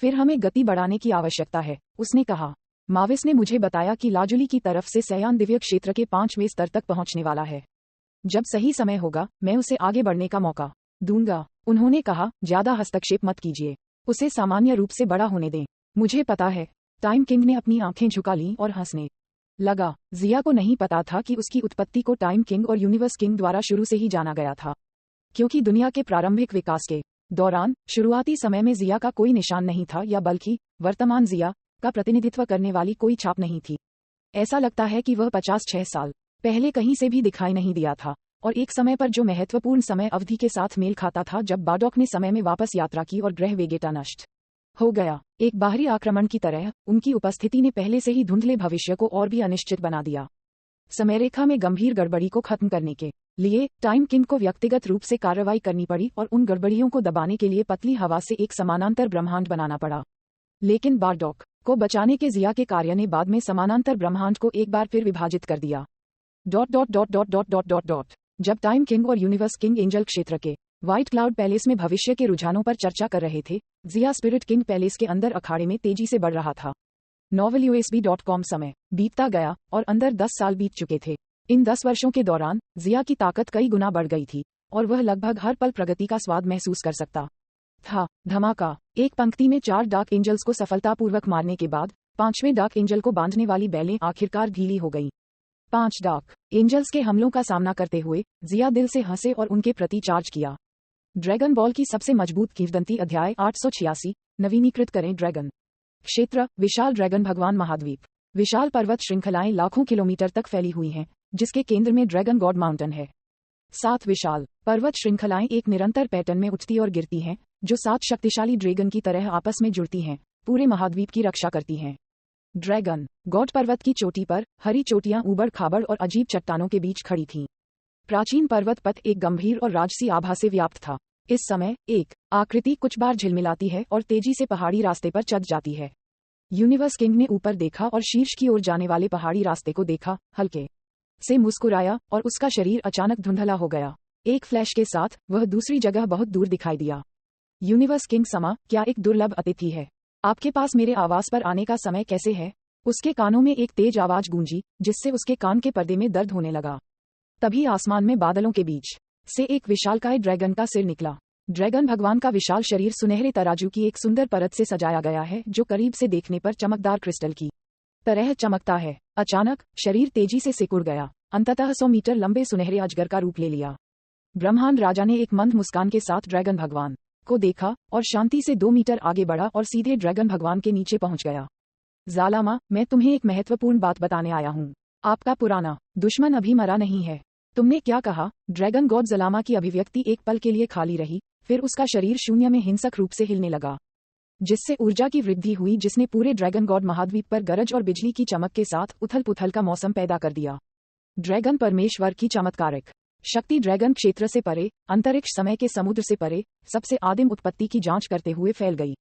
फिर हमें गति बढ़ाने की आवश्यकता है, उसने कहा। माविस ने मुझे बताया कि लाजुली की तरफ से सयान दिव्य क्षेत्र के 5वें स्तर तक पहुंचने वाला है। जब सही समय होगा, मैं उसे आगे बढ़ने का मौका दूंगा। उन्होंने कहा, ज्यादा हस्तक्षेप मत कीजिए, उसे सामान्य रूप से बड़ा होने दें। मुझे पता है। टाइम किंग ने अपनी आंखें झुका लीं और हंसने लगा। जिया को नहीं पता था कि उसकी उत्पत्ति को टाइम किंग और यूनिवर्स किंग द्वारा शुरू से ही जाना गया था, क्योंकि दुनिया के प्रारंभिक विकास के दौरान शुरुआती समय में जिया का कोई निशान नहीं था, या बल्कि वर्तमान जिया का प्रतिनिधित्व करने वाली कोई छाप नहीं थी। ऐसा लगता है कि वह 56 साल पहले कहीं से भी दिखाई नहीं दिया था, और एक समय पर जो महत्वपूर्ण समय अवधि के साथ मेल खाता था जब बाडॉक ने समय में वापस यात्रा की और ग्रह वेगेटा नष्ट हो गया। एक बाहरी आक्रमण की तरह उनकी उपस्थिति ने पहले से ही धुंधले भविष्य को और भी अनिश्चित बना दिया। समयरेखा में गंभीर गड़बड़ी को खत्म करने के लिए टाइम किंग को व्यक्तिगत रूप से कार्रवाई करनी पड़ी और उन गड़बड़ियों को दबाने के लिए पतली हवा से एक समानांतर ब्रह्मांड बनाना पड़ा। लेकिन बारडॉक को बचाने के जिया के कार्य ने बाद में समानांतर ब्रह्मांड को एक बार फिर विभाजित कर दिया। जब टाइम किंग और यूनिवर्स किंग एंजल क्षेत्र के व्हाइट क्लाउड पैलेस में भविष्य के रुझानों पर चर्चा कर रहे थे, जिया स्पिरिट किंग पैलेस के अंदर अखाड़े में तेजी से बढ़ रहा था। novelUSB.com समय बीतता गया और अंदर 10 साल बीत चुके थे। इन 10 वर्षों के दौरान जिया की ताकत कई गुना बढ़ गई थी और वह लगभग हर पल प्रगति का स्वाद महसूस कर सकता था। धमाका। एक पंक्ति में 4 डार्क एंजल्स को सफलतापूर्वक मारने के बाद 5वें डार्क एंजल को बांधने वाली बेलें आखिरकार ढीली हो गईं। 5 डार्क एंजल्स के हमलों का सामना करते हुए जिया दिल से हंसे और उनके प्रति चार्ज किया। ड्रैगन बॉल की सबसे मजबूत किंवदंती अध्याय 886 नवीनीकृत करें। ड्रैगन क्षेत्र विशाल ड्रैगन भगवान महाद्वीप। विशाल पर्वत श्रृंखलाएं लाखों किलोमीटर तक फैली हुई हैं, जिसके केंद्र में ड्रैगन गॉड माउंटेन है। 7 विशाल पर्वत श्रृंखलाएं एक निरंतर पैटर्न में उठती और गिरती हैं, जो 7 शक्तिशाली ड्रैगन की तरह आपस में जुड़ती हैं, पूरे महाद्वीप की रक्षा करती हैं। ड्रैगन गॉड पर्वत की चोटी पर हरी चोटियां ऊबड़ खाबड़ और अजीब चट्टानों के बीच खड़ी थीं। प्राचीन पर्वत पथ एक गंभीर और राजसी आभा से व्याप्त था। इस समय एक आकृति कुछ बार झिलमिलाती है और तेजी से पहाड़ी रास्ते पर चढ़ जाती है। यूनिवर्स किंग ने ऊपर देखा और शीर्ष की ओर जाने वाले पहाड़ी रास्ते को देखा, हल्के से मुस्कुराया और उसका शरीर अचानक धुंधला हो गया। एक फ्लैश के साथ वह दूसरी जगह बहुत दूर दिखाई दिया। यूनिवर्स किंग समा, क्या एक दुर्लभ अतिथि है। आपके पास मेरे आवास पर आने का समय कैसे है? उसके कानों में एक तेज आवाज गूंजी, जिससे उसके कान के पर्दे में दर्द होने लगा। तभी आसमान में बादलों के बीच से एक विशालकाय ड्रैगन का सिर निकला। ड्रैगन भगवान का विशाल शरीर सुनहरे तराजू की एक सुंदर परत से सजाया गया है, जो करीब से देखने पर चमकदार क्रिस्टल की तरह चमकता है। अचानक शरीर तेजी से सिकुड़ गया, अंततः 100 मीटर लंबे सुनहरे अजगर का रूप ले लिया। ब्रह्मांड राजा ने एक मंद मुस्कान के साथ ड्रैगन भगवान को देखा और शांति से 2 मीटर आगे बढ़ा और सीधे ड्रैगन भगवान के नीचे पहुंच गया। ज़ालामा, मैं तुम्हें एक महत्वपूर्ण बात बताने आया हूँ। आपका पुराना दुश्मन अभी मरा नहीं है। तुमने क्या कहा? ड्रैगन गॉड ज़लामा की अभिव्यक्ति एक पल के लिए खाली रही, फिर उसका शरीर शून्य में हिंसक रूप से हिलने लगा, जिससे ऊर्जा की वृद्धि हुई, जिसने पूरे ड्रैगन गॉड महाद्वीप पर गरज और बिजली की चमक के साथ उथल पुथल का मौसम पैदा कर दिया। ड्रैगन परमेश्वर की चमत्कारिक शक्ति ड्रैगन क्षेत्र से परे, अंतरिक्ष समय के समुद्र से परे, सबसे आदिम उत्पत्ति की जांच करते हुए फैल गई।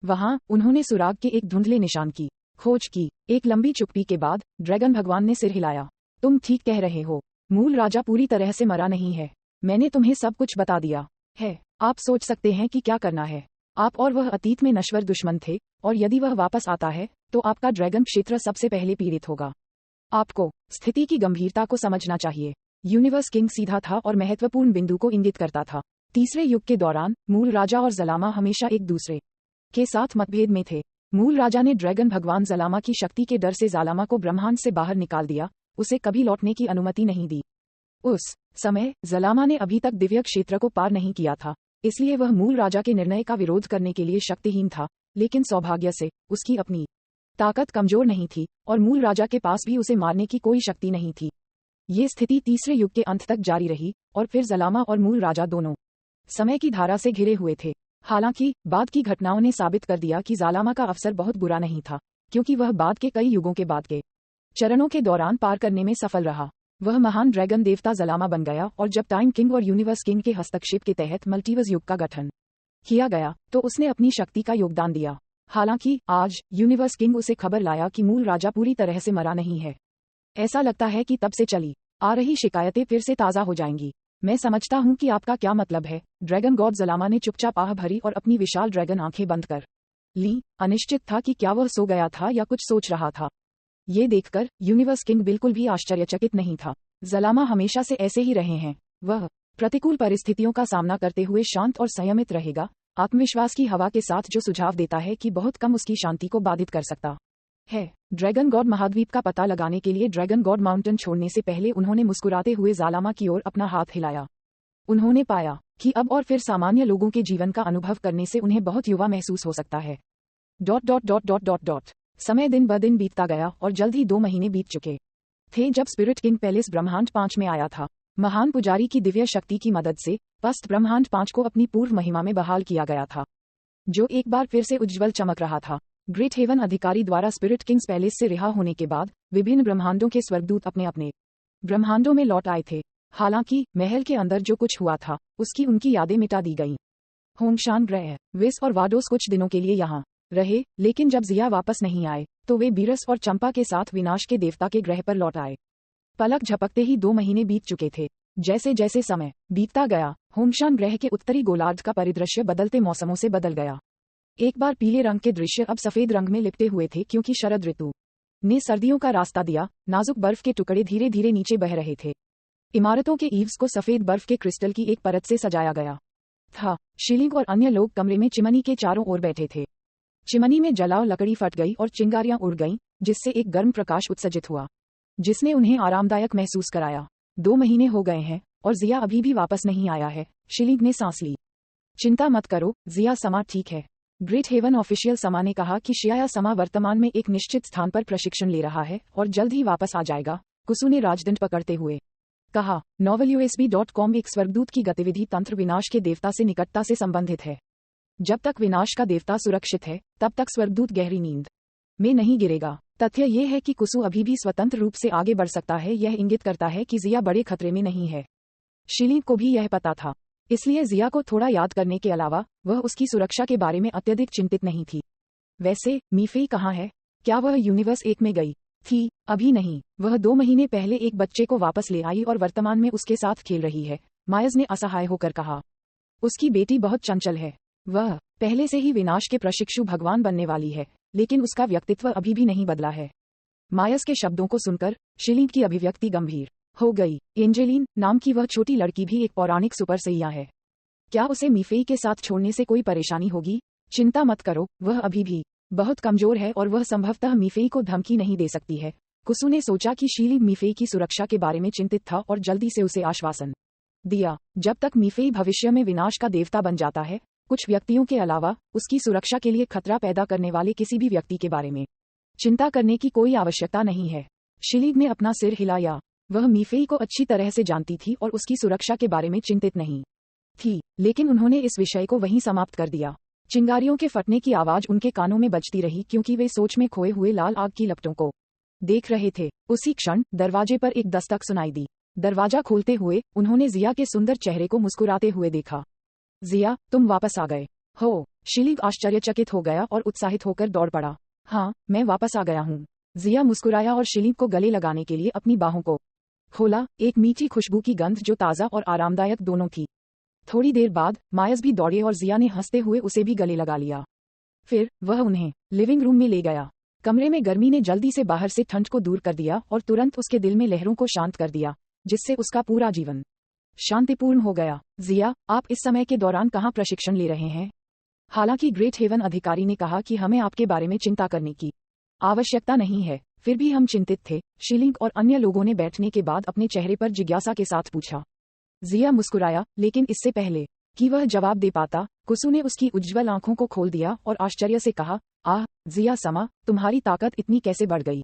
वहां उन्होंने सुराग के एक धुंधले निशान की खोज की। एक लंबी चुप्पी के बाद ड्रैगन भगवान ने सिर हिलाया। तुम ठीक कह रहे हो, मूल राजा पूरी तरह से मरा नहीं है। मैंने तुम्हें सब कुछ बता दिया है। आप सोच सकते हैं कि क्या करना है। आप और वह अतीत में नश्वर दुश्मन थे, और यदि वह वापस आता है तो आपका ड्रैगन क्षेत्र सबसे पहले पीड़ित होगा। आपको स्थिति की गंभीरता को समझना चाहिए। यूनिवर्स किंग सीधा था और महत्वपूर्ण बिंदु को इंगित करता था। तीसरे युग के दौरान मूल राजा और ज़लामा हमेशा एक दूसरे के साथ मतभेद में थे। मूल राजा ने ड्रैगन भगवान ज़लामा की शक्ति के डर से ज़लामा को ब्रह्मांड से बाहर निकाल दिया, उसे कभी लौटने की अनुमति नहीं दी। उस समय ज़लामा ने अभी तक दिव्य क्षेत्र को पार नहीं किया था, इसलिए वह मूल राजा के निर्णय का विरोध करने के लिए शक्तिहीन था। लेकिन सौभाग्य से उसकी अपनी ताकत कमजोर नहीं थी और मूल राजा के पास भी उसे मारने की कोई शक्ति नहीं थी। ये स्थिति तीसरे युग के अंत तक जारी रही और फिर ज़लामा और मूल राजा दोनों समय की धारा से घिरे हुए थे। हालांकि बाद की घटनाओं ने साबित कर दिया कि ज़लामा का अवसर बहुत बुरा नहीं था, क्योंकि वह बाद के कई युगों के बाद के चरणों के दौरान पार करने में सफल रहा। वह महान ड्रैगन देवता ज़लामा बन गया, और जब टाइम किंग और यूनिवर्स किंग के हस्तक्षेप के तहत मल्टीवर्स युग का गठन किया गया तो उसने अपनी शक्ति का योगदान दिया। हालांकि आज यूनिवर्स किंग उसे खबर लाया कि मूल राजा पूरी तरह से मरा नहीं है। ऐसा लगता है कि तब से चली आ रही शिकायतें फिर से ताज़ा हो जाएंगी। मैं समझता हूं कि आपका क्या मतलब है। ड्रैगन गॉड ज़लामा ने चुपचाप आह भरी और अपनी विशाल ड्रैगन आंखें बंद कर ली। अनिश्चित था कि क्या वह सो गया था या कुछ सोच रहा था। ये देखकर यूनिवर्स किंग बिल्कुल भी आश्चर्यचकित नहीं था। ज़लामा हमेशा से ऐसे ही रहे हैं। वह प्रतिकूल परिस्थितियों का सामना करते हुए शांत और संयमित रहेगा, आत्मविश्वास की हवा के साथ, जो सुझाव देता है कि बहुत कम उसकी शांति को बाधित कर सकता है। ड्रैगन गॉड महाद्वीप का पता लगाने के लिए ड्रैगन गॉड माउंटेन छोड़ने से पहले उन्होंने मुस्कुराते हुए ज़लामा की ओर अपना हाथ हिलाया। उन्होंने पाया कि अब और फिर सामान्य लोगों के जीवन का अनुभव करने से उन्हें बहुत युवा महसूस हो सकता है। ... समय दिन ब दिन बीतता गया और जल्द ही 2 महीने बीत चुके थे जब स्पिरिट किंग पैलेस ब्रह्मांड 5 में आया था। महान पुजारी की दिव्य शक्ति की मदद से पस्त ब्रह्मांड 5 को अपनी पूर्व महिमा में बहाल किया गया था, जो एक बार फिर से उज्ज्वल चमक रहा था। ग्रेट हेवन अधिकारी द्वारा स्पिरिट किंग्स पैलेस से रिहा होने के बाद विभिन्न ब्रह्मांडों के स्वर्गदूत अपने अपने ब्रह्मांडों में लौट आए थे। हालांकि महल के अंदर जो कुछ हुआ था उसकी उनकी यादें मिटा दी गईं। होंगशान ग्रह, विस और वाडोस कुछ दिनों के लिए यहाँ रहे, लेकिन जब जिया वापस नहीं आए तो वे बीरस और चंपा के साथ विनाश के देवता के ग्रह पर लौट आए। पलक झपकते ही 2 महीने बीत चुके थे। जैसे जैसे समय बीतता गया, होंगशान ग्रह के उत्तरी गोलार्ध का परिदृश्य बदलते मौसमों से बदल गया। एक बार पीले रंग के दृश्य अब सफेद रंग में लिपटे हुए थे, क्योंकि शरद ऋतु ने सर्दियों का रास्ता दिया। नाजुक बर्फ के टुकड़े धीरे धीरे नीचे बह रहे थे। इमारतों के ईव्स को सफेद बर्फ के क्रिस्टल की एक परत से सजाया गया था। शिलिंग और अन्य लोग कमरे में चिमनी के चारों ओर बैठे थे। चिमनी में जलाओ लकड़ी फट गई और चिंगारियां उड़ गईं, जिससे एक गर्म प्रकाश उत्सर्जित हुआ, जिसने उन्हें आरामदायक महसूस कराया। 2 महीने हो गए हैं और जिया अभी भी वापस नहीं आया है। शिलिंग ने सांस ली। चिंता मत करो, जिया समा ठीक है। ग्रेट हेवन ऑफिशियल समा ने कहा कि शिया समा वर्तमान में एक निश्चित स्थान पर प्रशिक्षण ले रहा है और जल्द ही वापस आ जाएगा। कुसु ने राजदंड पकड़ते हुए कहा। novelUSB.com एक स्वर्गदूत की गतिविधि तंत्र विनाश के देवता से निकटता से संबंधित है। जब तक विनाश का देवता सुरक्षित है, तब तक स्वर्गदूत गहरी नींद में नहीं गिरेगा। तथ्य ये है कि कुसु अभी भी स्वतंत्र रूप से आगे बढ़ सकता है। यह इंगित करता है कि जिया बड़े खतरे में नहीं है। शिलीन को भी यह पता था, इसलिए जिया को थोड़ा याद करने के अलावा वह उसकी सुरक्षा के बारे में अत्यधिक चिंतित नहीं थी। वैसे मीफेई कहाँ है? क्या वह यूनिवर्स 1 में गई थी? अभी नहीं, वह 2 महीने पहले एक बच्चे को वापस ले आई और वर्तमान में उसके साथ खेल रही है, मायज ने असहाय होकर कहा। उसकी बेटी बहुत चंचल है। वह पहले से ही विनाश के प्रशिक्षु भगवान बनने वाली है, लेकिन उसका व्यक्तित्व अभी भी नहीं बदला है। मायस के शब्दों को सुनकर शिलीन की अभिव्यक्ति गंभीर हो गई। एंजेलिन नाम की वह छोटी लड़की भी एक पौराणिक सुपर सैया है। क्या उसे मीफेई के साथ छोड़ने से कोई परेशानी होगी? चिंता मत करो, वह अभी भी बहुत कमजोर है और वह संभवतः मीफेई को धमकी नहीं दे सकती है। कुसु ने सोचा कि शिलीन मीफेई की सुरक्षा के बारे में चिंतित था और जल्दी से उसे आश्वासन दिया। जब तक मीफेई भविष्य में विनाश का देवता बन जाता है, कुछ व्यक्तियों के अलावा उसकी सुरक्षा के लिए खतरा पैदा करने वाले किसी भी व्यक्ति के बारे में चिंता करने की कोई आवश्यकता नहीं है। शिलीन ने अपना सिर हिलाया। वह मीफेई को अच्छी तरह से जानती थी और उसकी सुरक्षा के बारे में चिंतित नहीं थी, लेकिन उन्होंने इस विषय को वहीं समाप्त कर दिया। चिंगारियों के फटने की आवाज उनके कानों में बजती रही क्योंकि वे सोच में खोए हुए लाल आग की लपटों को देख रहे थे। उसी क्षण दरवाजे पर एक दस्तक सुनाई दी। दरवाजा खोलते हुए उन्होंने जिया के सुंदर चेहरे को मुस्कुराते हुए देखा। जिया, तुम वापस आ गए हो? शिलीन आश्चर्यचकित हो गया और उत्साहित होकर दौड़ पड़ा। हाँ, मैं वापस आ गया हूँ। जिया मुस्कुराया और शिलीन को गले लगाने के लिए अपनी बाहों को खोला। एक मीठी खुशबू की गंध जो ताज़ा और आरामदायक दोनों थी। थोड़ी देर बाद मायस भी दौड़े और जिया ने हंसते हुए उसे भी गले लगा लिया। फिर वह उन्हें लिविंग रूम में ले गया। कमरे में गर्मी ने जल्दी से बाहर से ठंड को दूर कर दिया और तुरंत उसके दिल में लहरों को शांत कर दिया, जिससे उसका पूरा जीवन शांतिपूर्ण हो गया। जिया, आप इस समय के दौरान कहाँ प्रशिक्षण ले रहे हैं? हालांकि ग्रेट हेवन अधिकारी ने कहा कि हमें आपके बारे में चिंता करने की आवश्यकता नहीं है, फिर भी हम चिंतित थे। शिलीन और अन्य लोगों ने बैठने के बाद अपने चेहरे पर जिज्ञासा के साथ पूछा। जिया मुस्कुराया, लेकिन इससे पहले कि वह जवाब दे पाता, कुसु ने उसकी उज्ज्वल आंखों को खोल दिया और आश्चर्य से कहा, आह जिया समा, तुम्हारी ताकत इतनी कैसे बढ़ गई?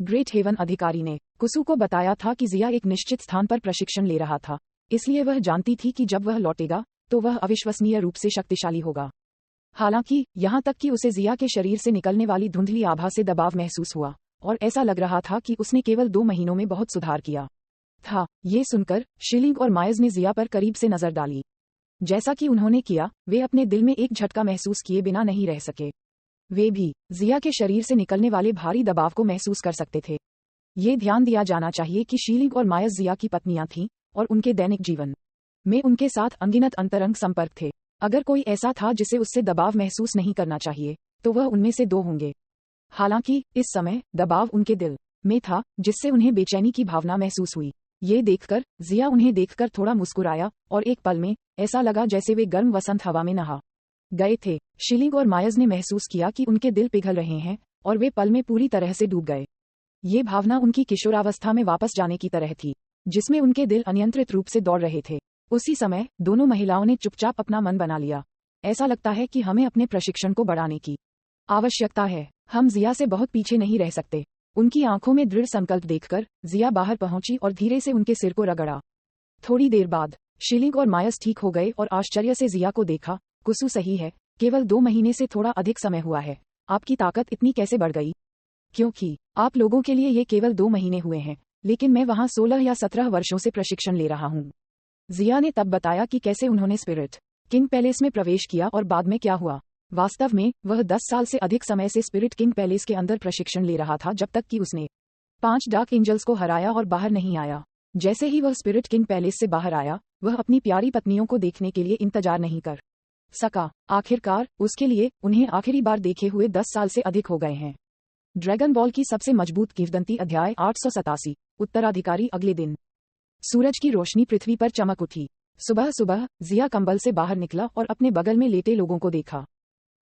ग्रेट हेवन अधिकारी ने कुसु को बताया था कि जिया एक निश्चित स्थान पर प्रशिक्षण ले रहा था, इसलिए वह जानती थी कि जब वह लौटेगा तो वह अविश्वसनीय रूप से शक्तिशाली होगा। हालांकि यहाँ तक कि उसे जिया के शरीर से निकलने वाली धुंधली आभा से दबाव महसूस हुआ और ऐसा लग रहा था कि उसने केवल 2 महीनों में बहुत सुधार किया था। ये सुनकर शिलीन और मायस ने जिया पर करीब से नजर डाली। जैसा कि उन्होंने किया, वे अपने दिल में एक झटका महसूस किए बिना नहीं रह सके। वे भी जिया के शरीर से निकलने वाले भारी दबाव को महसूस कर सकते थे। ये ध्यान दिया जाना चाहिए कि शिलीन और मायस जिया की पत्नियां थीं और उनके दैनिक जीवन में उनके साथ अनगिनत अंतरंग संपर्क थे। अगर कोई ऐसा था जिसे उससे दबाव महसूस नहीं करना चाहिए, तो वह उनमें से 2 होंगे। हालांकि इस समय दबाव उनके दिल में था, जिससे उन्हें बेचैनी की भावना महसूस हुई। ये देखकर जिया उन्हें देखकर थोड़ा मुस्कुराया और एक पल में ऐसा लगा जैसे वे गर्म वसंत हवा में नहा गए थे। शिलीन और मायस ने महसूस किया कि उनके दिल पिघल रहे हैं और वे पल में पूरी तरह से डूब गए। ये भावना उनकी किशोरावस्था में वापस जाने की तरह थी, जिसमें उनके दिल अनियंत्रित रूप से दौड़ रहे थे। उसी समय दोनों महिलाओं ने चुपचाप अपना मन बना लिया। ऐसा लगता है कि हमें अपने प्रशिक्षण को बढ़ाने की आवश्यकता है। हम जिया से बहुत पीछे नहीं रह सकते। उनकी आंखों में दृढ़ संकल्प देखकर जिया बाहर पहुंची और धीरे से उनके सिर को रगड़ा। थोड़ी देर बाद शिलीन और मायस ठीक हो गए और आश्चर्य से जिया को देखा। कुसु सही है, केवल 2 महीने से थोड़ा अधिक समय हुआ है। आपकी ताकत इतनी कैसे बढ़ गई? क्योंकि आप लोगों के लिए ये केवल 2 महीने हुए हैं, लेकिन मैं वहाँ 16 या 17 वर्षों से प्रशिक्षण ले रहा हूँ। जिया ने तब बताया कि कैसे उन्होंने स्पिरिट किंग पैलेस में प्रवेश किया और बाद में क्या हुआ। वास्तव में वह 10 साल से अधिक समय से स्पिरिट किंग पैलेस के अंदर प्रशिक्षण ले रहा था, जब तक कि उसने 5 डार्क एंजल्स को हराया और बाहर नहीं आया। जैसे ही वह स्पिरिट किंग पैलेस से बाहर आया, वह अपनी प्यारी पत्नियों को देखने के लिए इंतजार नहीं कर सका। आखिरकार उसके लिए उन्हें आखिरी बार देखे हुए 10 साल से अधिक हो गए हैं। ड्रैगन बॉल की सबसे मजबूत किंवदंती अध्याय 887। उत्तराधिकारी। अगले दिन सूरज की रोशनी पृथ्वी पर चमक उठी। सुबह सुबह जिया कंबल से बाहर निकला और अपने बगल में लेटे लोगों को देखा।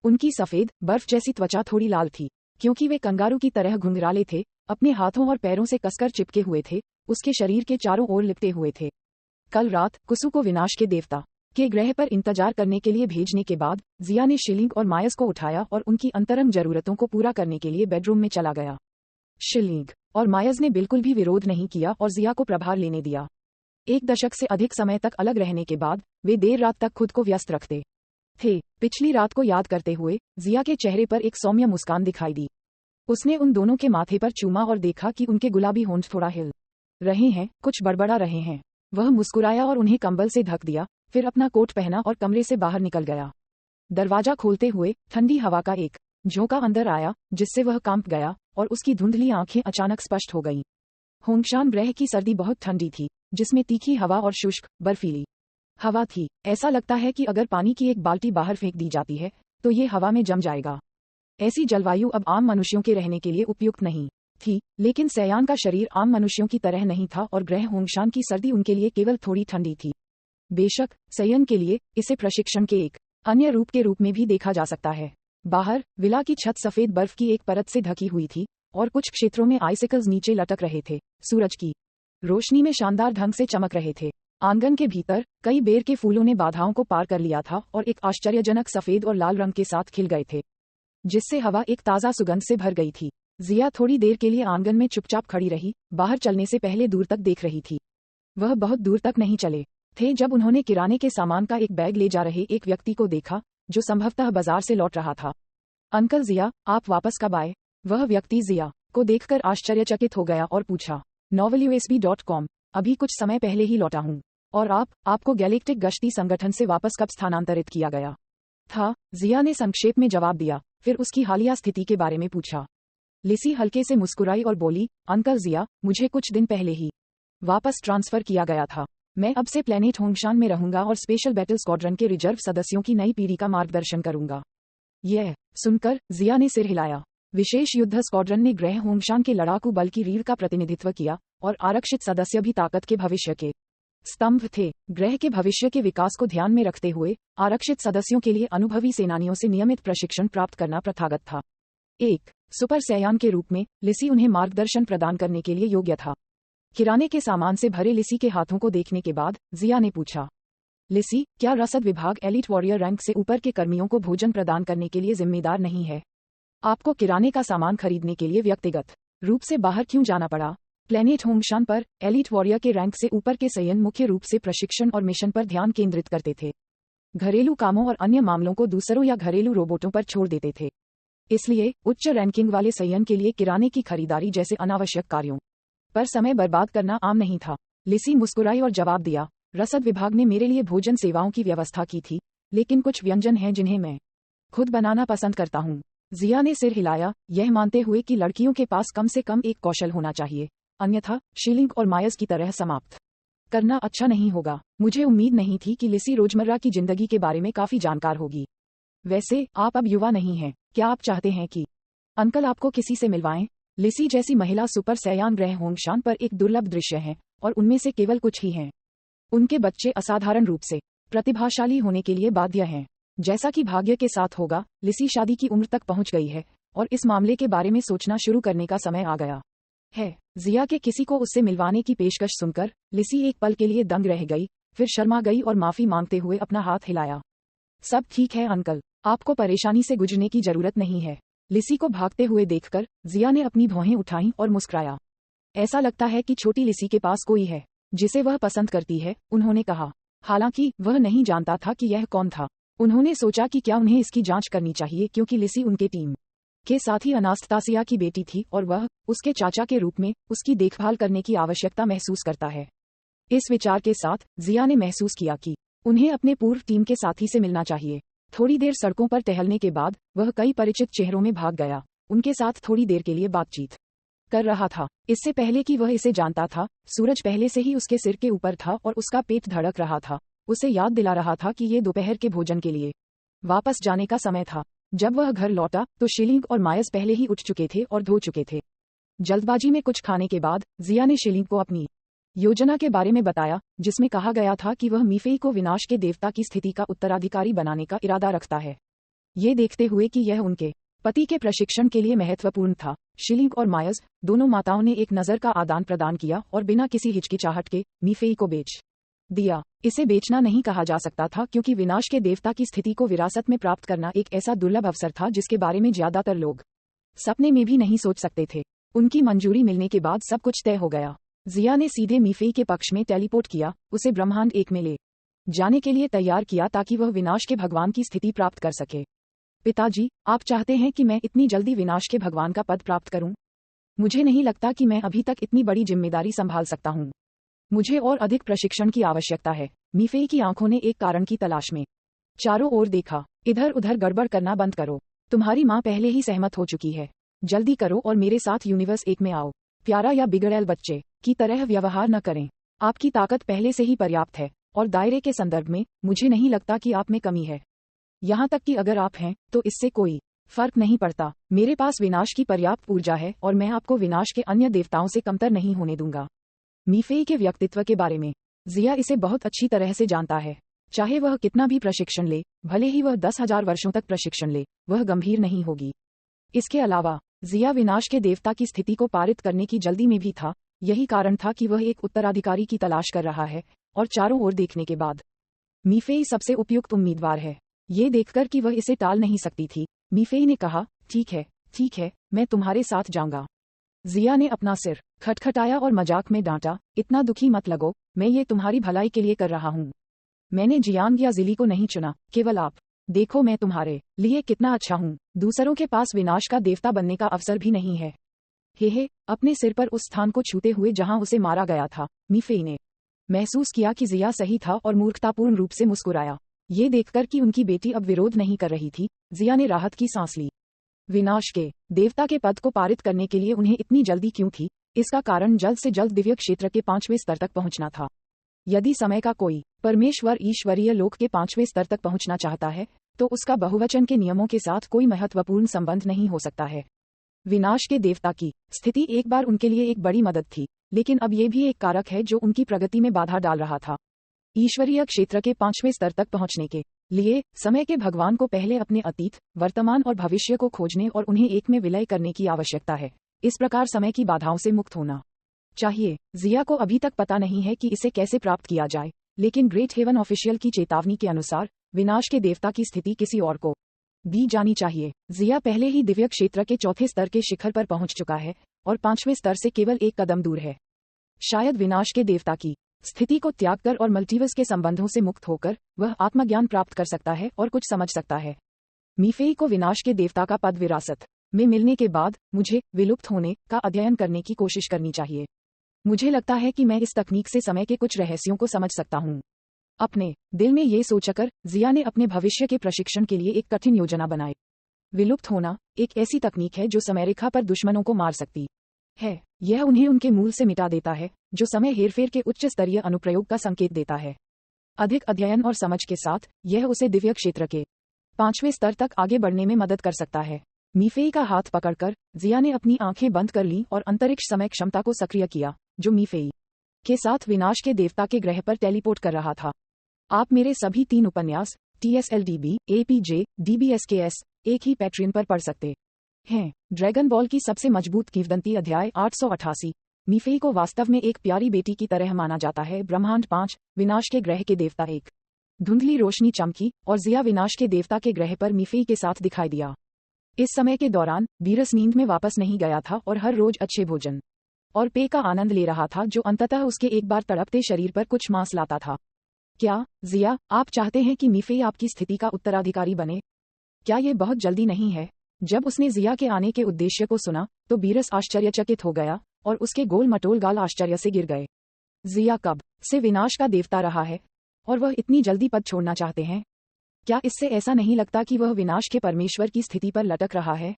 उनकी सफेद बर्फ जैसी त्वचा थोड़ी लाल थी, क्योंकि वे कंगारू की तरह घुंघराले थे, अपने हाथों और पैरों से कसकर चिपके हुए थे, उसके शरीर के चारों ओर लिपटे हुए थे। कल रात कुसु को विनाश के देवता के ग्रह पर इंतजार करने के लिए भेजने के बाद जिया ने शिलीन और मायस को उठाया और उनकी अंतरंग जरूरतों को पूरा करने के लिए बेडरूम में चला गया। शिलीन और मायस ने बिल्कुल भी विरोध नहीं किया और जिया को प्रभार लेने दिया। 1 दशक से अधिक समय तक अलग रहने के बाद वे देर रात तक खुद को व्यस्त रखते थे। पिछली रात को याद करते हुए जिया के चेहरे पर एक सौम्य मुस्कान दिखाई दी। उसने उन दोनों के माथे पर चूमा और देखा कि उनके गुलाबी होंठ थोड़ा हिल रहे हैं, कुछ बड़बड़ा रहे हैं। वह मुस्कुराया और उन्हें कंबल से ढक दिया, फिर अपना कोट पहना और कमरे से बाहर निकल गया। दरवाजा खोलते हुए ठंडी हवा का एक झोंका अंदर आया, जिससे वह कांप गया और उसकी धुंधली आंखें अचानक स्पष्ट हो गईं। होंगशान ग्रह की सर्दी बहुत ठंडी थी, जिसमें तीखी हवा और शुष्क बर्फीली हवा थी। ऐसा लगता है कि अगर पानी की एक बाल्टी बाहर फेंक दी जाती है तो ये हवा में जम जाएगा। ऐसी जलवायु अब आम मनुष्यों के रहने के लिए उपयुक्त नहीं थी, लेकिन सयान का शरीर आम मनुष्यों की तरह नहीं था और ग्रह होंगशान की सर्दी उनके लिए केवल थोड़ी ठंडी थी। बेशक सयन के लिए इसे प्रशिक्षण के एक अन्य रूप के रूप में भी देखा जा सकता है। बाहर विला की छत सफेद बर्फ की एक परत से ढकी हुई थी और कुछ क्षेत्रों में आइसिकल्स नीचे लटक रहे थे, सूरज की रोशनी में शानदार ढंग से चमक रहे थे। आंगन के भीतर कई बेर के फूलों ने बाधाओं को पार कर लिया था और एक आश्चर्यजनक सफेद और लाल रंग के साथ खिल गए थे, जिससे हवा एक ताज़ा सुगंध से भर गई थी। जिया थोड़ी देर के लिए आंगन में चुपचाप खड़ी रही, बाहर चलने से पहले दूर तक देख रही थी। वह बहुत दूर तक नहीं चले थे जब उन्होंने किराने के सामान का एक बैग ले जा रहे एक व्यक्ति को देखा, जो संभवतः बाजार से लौट रहा था। अंकल जिया, आप वापस कब आए? वह व्यक्ति जिया को देखकर आश्चर्यचकित हो गया और पूछा। novelUSB.com, अभी कुछ समय पहले ही लौटा हूँ। और आपको गैलेक्टिक गश्ती संगठन से वापस कब स्थानांतरित किया गया था? जिया ने संक्षेप में जवाब दिया, फिर उसकी हालिया स्थिति के बारे में पूछा। लिसी हल्के से मुस्कुराई और बोली, अंकल जिया, मुझे कुछ दिन पहले ही वापस ट्रांसफर किया गया था। मैं अब से प्लेनेट होंगशान में रहूंगा और स्पेशल बैटल स्क्वाड्रन के रिजर्व सदस्यों की नई पीढ़ी का मार्गदर्शन करूंगा। यह सुनकर जिया ने सिर हिलाया। विशेष युद्ध स्क्वाड्रन ने ग्रह होंगशान के लड़ाकू बल की रीढ़ का प्रतिनिधित्व किया और आरक्षित सदस्य भी ताकत के भविष्य के स्तंभ थे। ग्रह के भविष्य के विकास को ध्यान में रखते हुए आरक्षित सदस्यों के लिए अनुभवी सेनानियों से नियमित प्रशिक्षण प्राप्त करना प्रथागत था। एक सुपर सैयान के रूप में लिसी उन्हें मार्गदर्शन प्रदान करने के लिए योग्य था। किराने के सामान से भरे लिसी के हाथों को देखने के बाद जिया ने पूछा, लिसी, क्या रसद विभाग एलिट वॉरियर रैंक से ऊपर के कर्मियों को भोजन प्रदान करने के लिए जिम्मेदार नहीं है? आपको किराने का सामान खरीदने के लिए व्यक्तिगत रूप से बाहर क्यों जाना पड़ा? प्लेनेट होंगशान पर एलिट वॉरियर के रैंक से ऊपर के सयन मुख्य रूप से प्रशिक्षण और मिशन पर ध्यान केंद्रित करते थे। घरेलू कामों और अन्य मामलों को दूसरों या घरेलू रोबोटों पर छोड़ देते थे। इसलिए उच्च रैंकिंग वाले सयन के लिए किराने की खरीदारी जैसे अनावश्यक कार्यों पर समय बर्बाद करना आम नहीं था। लिसी मुस्कुराई और जवाब दिया, रसद विभाग ने मेरे लिए भोजन सेवाओं की व्यवस्था की थी, लेकिन कुछ व्यंजन हैं जिन्हें मैं खुद बनाना पसंद करता हूँ। जिया ने सिर हिलाया, यह मानते हुए कि लड़कियों के पास कम से कम एक कौशल होना चाहिए, अन्यथा शीलिंग और मायस की तरह समाप्त करना अच्छा नहीं होगा। मुझे उम्मीद नहीं थी कि लिसी रोजमर्रा की जिंदगी के बारे में काफी जानकार होगी। वैसे आप अब युवा नहीं हैं, क्या आप चाहते हैं कि अंकल आपको किसी से मिलवाएं? लिसी जैसी महिला सुपर सैयान ग्रह होंगशान पर एक दुर्लभ दृश्य है और उनमें से केवल कुछ ही हैं। उनके बच्चे असाधारण रूप से प्रतिभाशाली होने के लिए बाध्य हैं। जैसा कि भाग्य के साथ होगा, लिसी शादी की उम्र तक पहुंच गई है और इस मामले के बारे में सोचना शुरू करने का समय आ गया है। जिया के किसी को उससे मिलवाने की पेशकश सुनकर लिसी एक पल के लिए दंग रह गई, फिर शर्मा गई और माफी मांगते हुए अपना हाथ हिलाया। सब ठीक है अंकल, आपको परेशानी से गुजरने की जरूरत नहीं है। लिसी को भागते हुए देखकर जिया ने अपनी भौहें उठाईं और मुस्कुराया। ऐसा लगता है कि छोटी लिसी के पास कोई है जिसे वह पसंद करती है, उन्होंने कहा। हालांकि वह नहीं जानता था कि यह कौन था। उन्होंने सोचा कि क्या उन्हें इसकी जांच करनी चाहिए, क्योंकि लिसी उनके टीम के साथी अनास्तासिया की बेटी थी और वह उसके चाचा के रूप में उसकी देखभाल करने की आवश्यकता महसूस करता है। इस विचार के साथ जिया ने महसूस किया कि उन्हें अपने पूर्व टीम के साथी से मिलना चाहिए। थोड़ी देर सड़कों पर टहलने के बाद वह कई परिचित चेहरों में भाग गया, उनके साथ थोड़ी देर के लिए बातचीत कर रहा था। इससे पहले कि वह इसे जानता था, सूरज पहले से ही उसके सिर के ऊपर था और उसका पेट धड़क रहा था, उसे याद दिला रहा था कि ये दोपहर के भोजन के लिए वापस जाने का समय था। जब वह घर लौटा तो शिलिंग और मायस पहले ही उठ चुके थे और धो चुके थे। जल्दबाजी में कुछ खाने के बाद जिया ने शिलिंग को अपनी योजना के बारे में बताया, जिसमें कहा गया था कि वह मीफेई को विनाश के देवता की स्थिति का उत्तराधिकारी बनाने का इरादा रखता है। ये देखते हुए कि यह उनके पति के प्रशिक्षण के लिए महत्वपूर्ण था, शिलिंग और मायस दोनों माताओं ने एक नज़र का आदान प्रदान किया और बिना किसी हिचकिचाहट के मीफेई को बेच दिया। इसे बेचना नहीं कहा जा सकता था, क्योंकि विनाश के देवता की स्थिति को विरासत में प्राप्त करना एक ऐसा दुर्लभ अवसर था जिसके बारे में ज्यादातर लोग सपने में भी नहीं सोच सकते थे। उनकी मंजूरी मिलने के बाद सब कुछ तय हो गया। जिया ने सीधे मीफेई के पक्ष में टेलीपोर्ट किया, उसे ब्रह्मांड एक में ले जाने के लिए तैयार किया ताकि वह विनाश के भगवान की स्थिति प्राप्त कर सके। पिताजी, आप चाहते हैं कि मैं इतनी जल्दी विनाश के भगवान का पद प्राप्त करूं? मुझे नहीं लगता कि मैं अभी तक इतनी बड़ी जिम्मेदारी संभाल सकता हूं। मुझे और अधिक प्रशिक्षण की आवश्यकता है। मीफेई की आंखों ने एक कारण की तलाश में चारों ओर देखा। इधर उधर गड़बड़ करना बंद करो। तुम्हारी माँ पहले ही सहमत हो चुकी है। जल्दी करो और मेरे साथ यूनिवर्स 1 में आओ। प्यारा या बिगड़ैल बच्चे की तरह व्यवहार न करें। आपकी ताकत पहले से ही पर्याप्त है और दायरे के संदर्भ में मुझे नहीं लगता कि आप में कमी है। यहाँ तक कि अगर आप हैं तो इससे कोई फर्क नहीं पड़ता। मेरे पास विनाश की पर्याप्त ऊर्जा है और मैं आपको विनाश के अन्य देवताओं से कमतर नहीं होने दूंगा। मीफेई के व्यक्तित्व के बारे में जिया इसे बहुत अच्छी तरह से जानता है। चाहे वह कितना भी प्रशिक्षण ले, भले ही वह 10,000 वर्षों तक प्रशिक्षण ले, वह गंभीर नहीं होगी। इसके अलावा जिया विनाश के देवता की स्थिति को पारित करने की जल्दी में भी था। यही कारण था कि वह एक उत्तराधिकारी की तलाश कर रहा है और चारों ओर देखने के बाद मीफेई सबसे उपयुक्त उम्मीदवार है। ये देखकर कि वह इसे टाल नहीं सकती थी, मीफेई ने कहा, ठीक है, मैं तुम्हारे साथ जाऊंगा। जिया ने अपना सिर खटखटाया और मजाक में डांटा, इतना दुखी मत लगो, मैं ये तुम्हारी भलाई के लिए कर रहा हूँ। मैंने जियांग या जिली को नहीं चुना, केवल आप। देखो मैं तुम्हारे लिए कितना अच्छा हूँ। दूसरों के पास विनाश का देवता बनने का अवसर भी नहीं है। हे, अपने सिर पर उस स्थान को छूते हुए जहां उसे मारा गया था, मीफेई ने महसूस किया कि जिया सही था और मूर्खतापूर्ण रूप से मुस्कुराया। ये देखकर कि उनकी बेटी अब विरोध नहीं कर रही थी, जिया ने राहत की सांस ली। विनाश के देवता के पद को पारित करने के लिए उन्हें इतनी जल्दी क्यों थी? इसका कारण जल्द से जल्द दिव्य क्षेत्र के 5वें स्तर तक पहुंचना था। यदि समय का कोई परमेश्वर ईश्वरीय लोक के 5वें स्तर तक पहुंचना चाहता है, तो उसका बहुवचन के नियमों के साथ कोई महत्वपूर्ण संबंध नहीं हो सकता है। विनाश के देवता की स्थिति एक बार उनके लिए एक बड़ी मदद थी, लेकिन अब ये भी एक कारक है जो उनकी प्रगति में बाधा डाल रहा था। ईश्वरीय क्षेत्र के 5वें स्तर तक पहुंचने के लिए समय के भगवान को पहले अपने अतीत, वर्तमान और भविष्य को खोजने और उन्हें एक में विलय करने की आवश्यकता है। इस प्रकार समय की बाधाओं से मुक्त होना चाहिए। जिया को अभी तक पता नहीं है कि इसे कैसे प्राप्त किया जाए, लेकिन ग्रेट हेवन ऑफिशियल की चेतावनी के अनुसार विनाश के देवता की स्थिति किसी और को दी जानी चाहिए। जिया पहले ही दिव्य क्षेत्र के 4थे स्तर के शिखर पर पहुंच चुका है और 5वें स्तर से केवल एक कदम दूर है। शायद विनाश के देवता की स्थिति को त्याग कर और मल्टीवर्स के संबंधों से मुक्त होकर वह आत्मज्ञान प्राप्त कर सकता है और कुछ समझ सकता है। मीफेई को विनाश के देवता का पद विरासत में मिलने के बाद मुझे विलुप्त होने का अध्ययन करने की कोशिश करनी चाहिए। मुझे लगता है कि मैं इस तकनीक से समय के कुछ रहस्यों को समझ सकता हूँ। अपने दिल में ये सोचकर जिया ने अपने भविष्य के प्रशिक्षण के लिए एक कठिन योजना बनाई। विलुप्त होना एक ऐसी तकनीक है जो समयरेखा पर दुश्मनों को मार सकती है। यह उन्हें उनके मूल से मिटा देता है, जो समय हेरफेर के उच्च स्तरीय अनुप्रयोग का संकेत देता है। अधिक अध्ययन और समझ के साथ यह उसे दिव्य क्षेत्र के 5वें स्तर तक आगे बढ़ने में मदद कर सकता है। मीफेई का हाथ पकड़कर जिया ने अपनी आंखें बंद कर लीं और अंतरिक्ष समय क्षमता को सक्रिय किया, जो मीफेई के साथ विनाश के देवता के ग्रह पर टेलीपोर्ट कर रहा था। आप मेरे सभी 3 उपन्यास TSLDB, APJ, DBSKS एक ही पैट्रियन पर पढ़ सकते हैं। ड्रैगन बॉल की सबसे मजबूत किंवदंती अध्याय 888। मीफेई को वास्तव में एक प्यारी बेटी की तरह माना जाता है। ब्रह्मांड 5, विनाश के ग्रह के देवता 1। धुंधली रोशनी चमकी और जिया विनाश के देवता के ग्रह पर मीफेई के साथ दिखाई दिया। इस समय के दौरान बीरस नींद में वापस नहीं गया था और हर रोज अच्छे भोजन और पेय का आनंद ले रहा था, जो अंततः उसके एक बार तड़पते शरीर पर कुछ मांस लाता था। क्या जिया, आप चाहते हैं कि मीफेई आपकी स्थिति का उत्तराधिकारी बने? क्या ये बहुत जल्दी नहीं है? जब उसने जिया के आने के उद्देश्य को सुना तो बीरस आश्चर्यचकित हो गया और उसके गोल मटोल गाल आश्चर्य से गिर गए। जिया कब से विनाश का देवता रहा है और वह इतनी जल्दी पद छोड़ना चाहते हैं? क्या इससे ऐसा नहीं लगता कि वह विनाश के परमेश्वर की स्थिति पर लटक रहा है?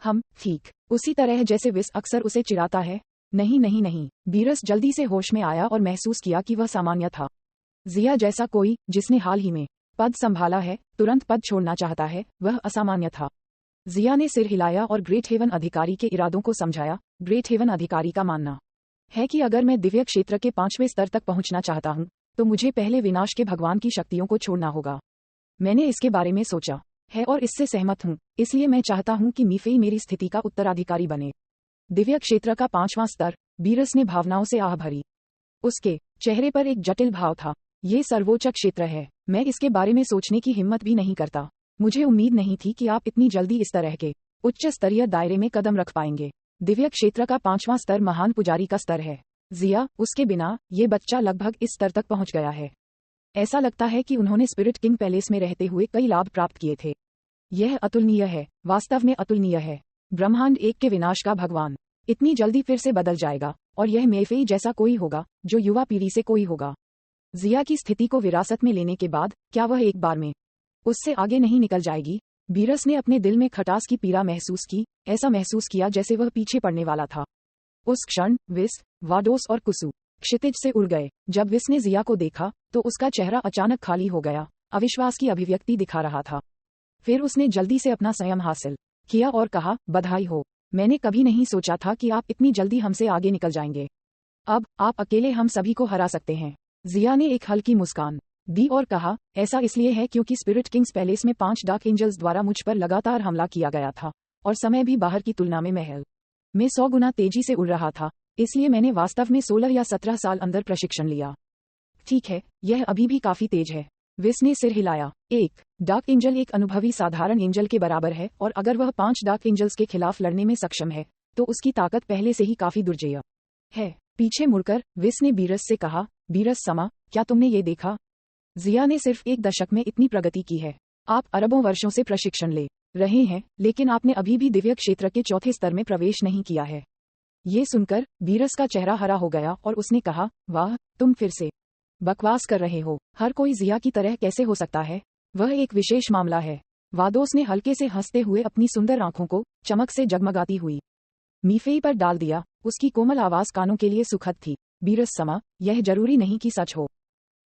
हम ठीक उसी तरह जैसे विस अक्सर उसे चिढ़ाता है। नहीं। बीरस जल्दी से होश में आया और महसूस किया कि वह सामान्य था। जिया जैसा कोई जिसने हाल ही में पद संभाला है तुरंत पद छोड़ना चाहता है, वह असामान्य था। जिया ने सिर हिलाया और ग्रेट हेवन अधिकारी के इरादों को समझाया। ग्रेट हेवन अधिकारी का मानना है कि अगर मैं दिव्य क्षेत्र के 5वें स्तर तक पहुंचना चाहता हूं, तो मुझे पहले विनाश के भगवान की शक्तियों को छोड़ना होगा। मैंने इसके बारे में सोचा है और इससे सहमत हूं, इसलिए मैं चाहता हूं कि मीफेई मेरी स्थिति का उत्तराधिकारी बने। दिव्य क्षेत्र का 5वां स्तर। बीरस ने भावनाओं से आह भरी। उसके चेहरे पर एक जटिल भाव था। ये सर्वोच्च क्षेत्र है, मैं इसके बारे में सोचने की हिम्मत भी नहीं करता। मुझे उम्मीद नहीं थी कि आप इतनी जल्दी इस तरह के उच्च स्तरीय दायरे में कदम रख पाएंगे। दिव्य क्षेत्र का 5वां स्तर महान पुजारी का स्तर है। जिया, उसके बिना ये बच्चा लगभग इस स्तर तक पहुंच गया है। ऐसा लगता है कि उन्होंने स्पिरिट किंग पैलेस में रहते हुए कई लाभ प्राप्त किए थे। यह अतुलनीय है, वास्तव में अतुलनीय है। ब्रह्मांड एक के विनाश का भगवान इतनी जल्दी फिर से बदल जाएगा, और यह मेफेई जैसा कोई होगा जो युवा पीढ़ी से कोई होगा। जिया की स्थिति को विरासत में लेने के बाद क्या वह एक बार में उससे आगे नहीं निकल जाएगी? बीरस ने अपने दिल में खटास की पीड़ा महसूस की, ऐसा महसूस किया जैसे वह पीछे पड़ने वाला था। उस क्षण विस, वाडोस और कुसु क्षितिज से उड़ गए। जब विस ने जिया को देखा तो उसका चेहरा अचानक खाली हो गया, अविश्वास की अभिव्यक्ति दिखा रहा था। फिर उसने जल्दी से अपना संयम हासिल किया और कहा, बधाई हो, मैंने कभी नहीं सोचा था कि आप इतनी जल्दी हमसे आगे निकल जाएंगे। अब आप अकेले हम सभी को हरा सकते हैं। जिया ने एक हल्की मुस्कान दी और कहा, ऐसा इसलिए है क्योंकि स्पिरिट किंग्स पैलेस में 5 डार्क एंजल्स द्वारा मुझ पर लगातार हमला किया गया था, और समय भी बाहर की तुलना में महल में 100 गुना तेजी से उड़ रहा था, इसलिए मैंने वास्तव में 16 या 17 साल अंदर प्रशिक्षण लिया। ठीक है, यह अभी भी काफी तेज है। विस ने सिर हिलाया। एक डार्क एंजल एक अनुभवी साधारण एंजल के बराबर है, और अगर वह 5 डार्क एंजल्स के खिलाफ लड़ने में सक्षम है तो उसकी ताकत पहले से ही काफी दुर्जेय है। पीछे मुड़कर विस ने बीरस से कहा, बीरस समा, क्या तुमने ये देखा? जिया ने सिर्फ 1 दशक में इतनी प्रगति की है। आप अरबों वर्षों से प्रशिक्षण ले रहे हैं, लेकिन आपने अभी भी दिव्य क्षेत्र के 4थे स्तर में प्रवेश नहीं किया है। ये सुनकर बीरस का चेहरा हरा हो गया और उसने कहा, वाह, तुम फिर से बकवास कर रहे हो। हर कोई जिया की तरह कैसे हो सकता है? वह एक विशेष मामला है। वादोस ने हल्के से हंसते हुए अपनी सुंदर आंखों को चमक से जगमगाती हुई मीफेई पर डाल दिया। उसकी कोमल आवाज कानों के लिए सुखद थी। बीरस समा, यह जरूरी नहीं कि सच हो।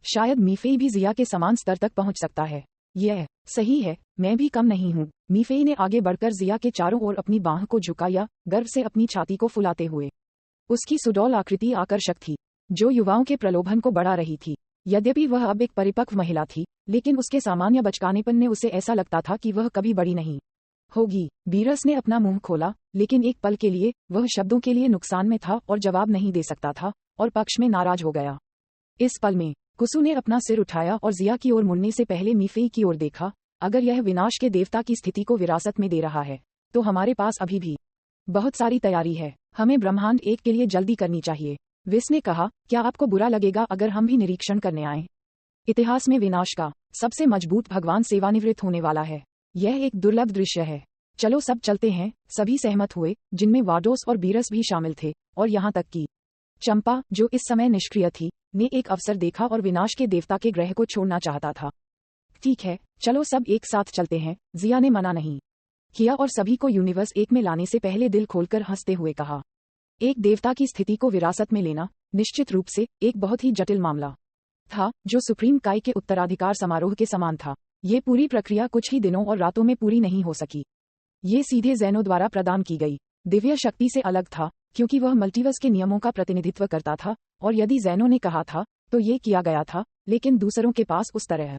शायद मीफेई भी जिया के समान स्तर तक पहुंच सकता है। यह सही है, मैं भी कम नहीं हूँ। मीफेई ने आगे बढ़कर जिया के चारों ओर अपनी बाह को झुकाया, गर्व से अपनी छाती को फुलाते हुए। उसकी सुडौल आकृति आकर्षक थी, जो युवाओं के प्रलोभन को बढ़ा रही थी। यद्यपि वह अब एक परिपक्व महिला थी, लेकिन उसके सामान्य बचकानेपन में उसे ऐसा लगता था कि वह कभी बड़ी नहीं होगी। बीरस ने अपना मुंह खोला, लेकिन एक पल के लिए वह शब्दों के लिए नुकसान में था और जवाब नहीं दे सकता था, और पक्ष में नाराज हो गया। इस पल में कुसु ने अपना सिर उठाया और जिया की ओर मुड़ने से पहले मीफेई की ओर देखा। अगर यह विनाश के देवता की स्थिति को विरासत में दे रहा है, तो हमारे पास अभी भी बहुत सारी तैयारी है। हमें ब्रह्मांड एक के लिए जल्दी करनी चाहिए। विस ने कहा, क्या आपको बुरा लगेगा अगर हम भी निरीक्षण करने आए? इतिहास में विनाश का सबसे मजबूत भगवान सेवानिवृत्त होने वाला है। यह एक दुर्लभ दृश्य है। चलो सब चलते हैं। सभी सहमत हुए, जिनमें वाडोस और बीरस भी शामिल थे, और यहाँ तक कि चंपा, जो इस समय निष्क्रिय थी, ने एक अवसर देखा और विनाश के देवता के ग्रह को छोड़ना चाहता था। ठीक है, चलो सब एक साथ चलते हैं। जिया ने मना नहीं किया और सभी को यूनिवर्स एक में लाने से पहले दिल खोलकर हंसते हुए कहा, एक देवता की स्थिति को विरासत में लेना निश्चित रूप से एक बहुत ही जटिल मामला था, जो सुप्रीम काई के उत्तराधिकार समारोह के समान था। ये पूरी प्रक्रिया कुछ ही दिनों और रातों में पूरी नहीं हो सकी। ये सीधे ज़ैनो द्वारा प्रदान की गई दिव्य शक्ति से अलग था, क्योंकि वह मल्टीवर्स के नियमों का प्रतिनिधित्व करता था, और यदि ज़ैनो ने कहा था तो ये किया गया था, लेकिन दूसरों के पास उस तरह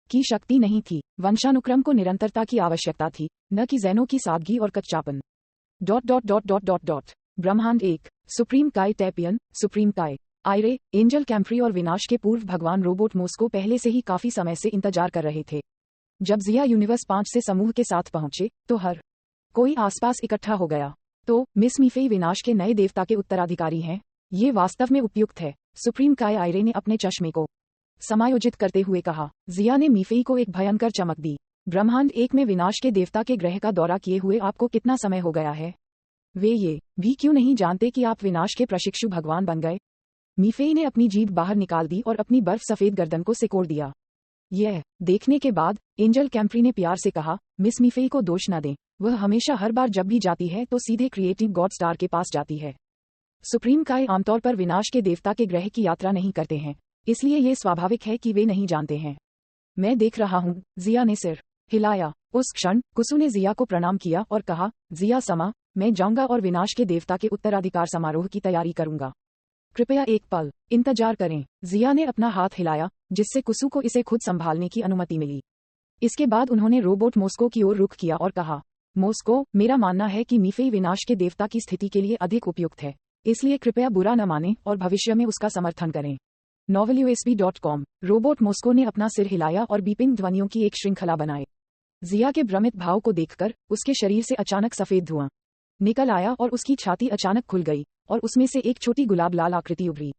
की शक्ति नहीं थी। वंशानुक्रम को निरंतरता की आवश्यकता थी, न कि ज़ैनो की सादगी और कच्चापन। ब्रह्मांड एक, सुप्रीम काय टैपियन, सुप्रीम काय आयरे, एंजल कैम्प्री और विनाश के पूर्व भगवान रोबोट मोस्को पहले से ही काफी समय से इंतजार कर रहे थे। जब जिया यूनिवर्स 5 से समूह के साथ पहुंचे तो हर कोई आसपास इकट्ठा हो गया। तो मिस मीफेई विनाश के नए देवता के उत्तराधिकारी हैं। ये वास्तव में उपयुक्त है, सुप्रीम काय आयरे ने अपने चश्मे को समायोजित करते हुए कहा। जिया ने मीफेई को एक भयंकर चमक दी। ब्रह्मांड एक में विनाश के देवता के ग्रह का दौरा किए हुए आपको कितना समय हो गया है? वे ये भी क्यों नहीं जानते कि आप विनाश के प्रशिक्षु भगवान बन गए? मीफेई ने अपनी जीभ बाहर निकाल दी और अपनी बर्फ सफेद गर्दन को सिकोड़ दिया। यह देखने के बाद एंजल कैम्प्री ने प्यार से कहा, मिस मीफेई को दोष न दें। वह हमेशा हर बार जब भी जाती है तो सीधे क्रिएटिव गॉड स्टार के पास जाती है। सुप्रीम काय आमतौर पर विनाश के देवता के ग्रह की यात्रा नहीं करते हैं, इसलिए ये स्वाभाविक है कि वे नहीं जानते हैं। मैं देख रहा हूँ, जिया ने सिर हिलाया। उस क्षण कुसु ने जिया को प्रणाम किया और कहा, जिया समा, मैं जाऊंगा और विनाश के देवता के उत्तराधिकार समारोह की तैयारी करूंगा। कृपया एक पल इंतजार करें। जिया ने अपना हाथ हिलाया, जिससे कुसु को इसे खुद संभालने की अनुमति मिली। इसके बाद उन्होंने रोबोट मोस्को की ओर रुख किया और कहा, मोस्को, मेरा मानना है कि मीफेई विनाश के देवता की स्थिति के लिए अधिक उपयुक्त है, इसलिए कृपया बुरा न मानें और भविष्य में उसका समर्थन करें। novelUSB.com। रोबोट मोस्को ने अपना सिर हिलाया और बीपिंग ध्वनियों की एक श्रृंखला बनाए। जिया के भ्रमित भाव को देखकर उसके शरीर से अचानक सफेद धुआं निकल आया और उसकी छाती अचानक खुल गई और उसमें से एक छोटी गुलाब लाल आकृति उभरी।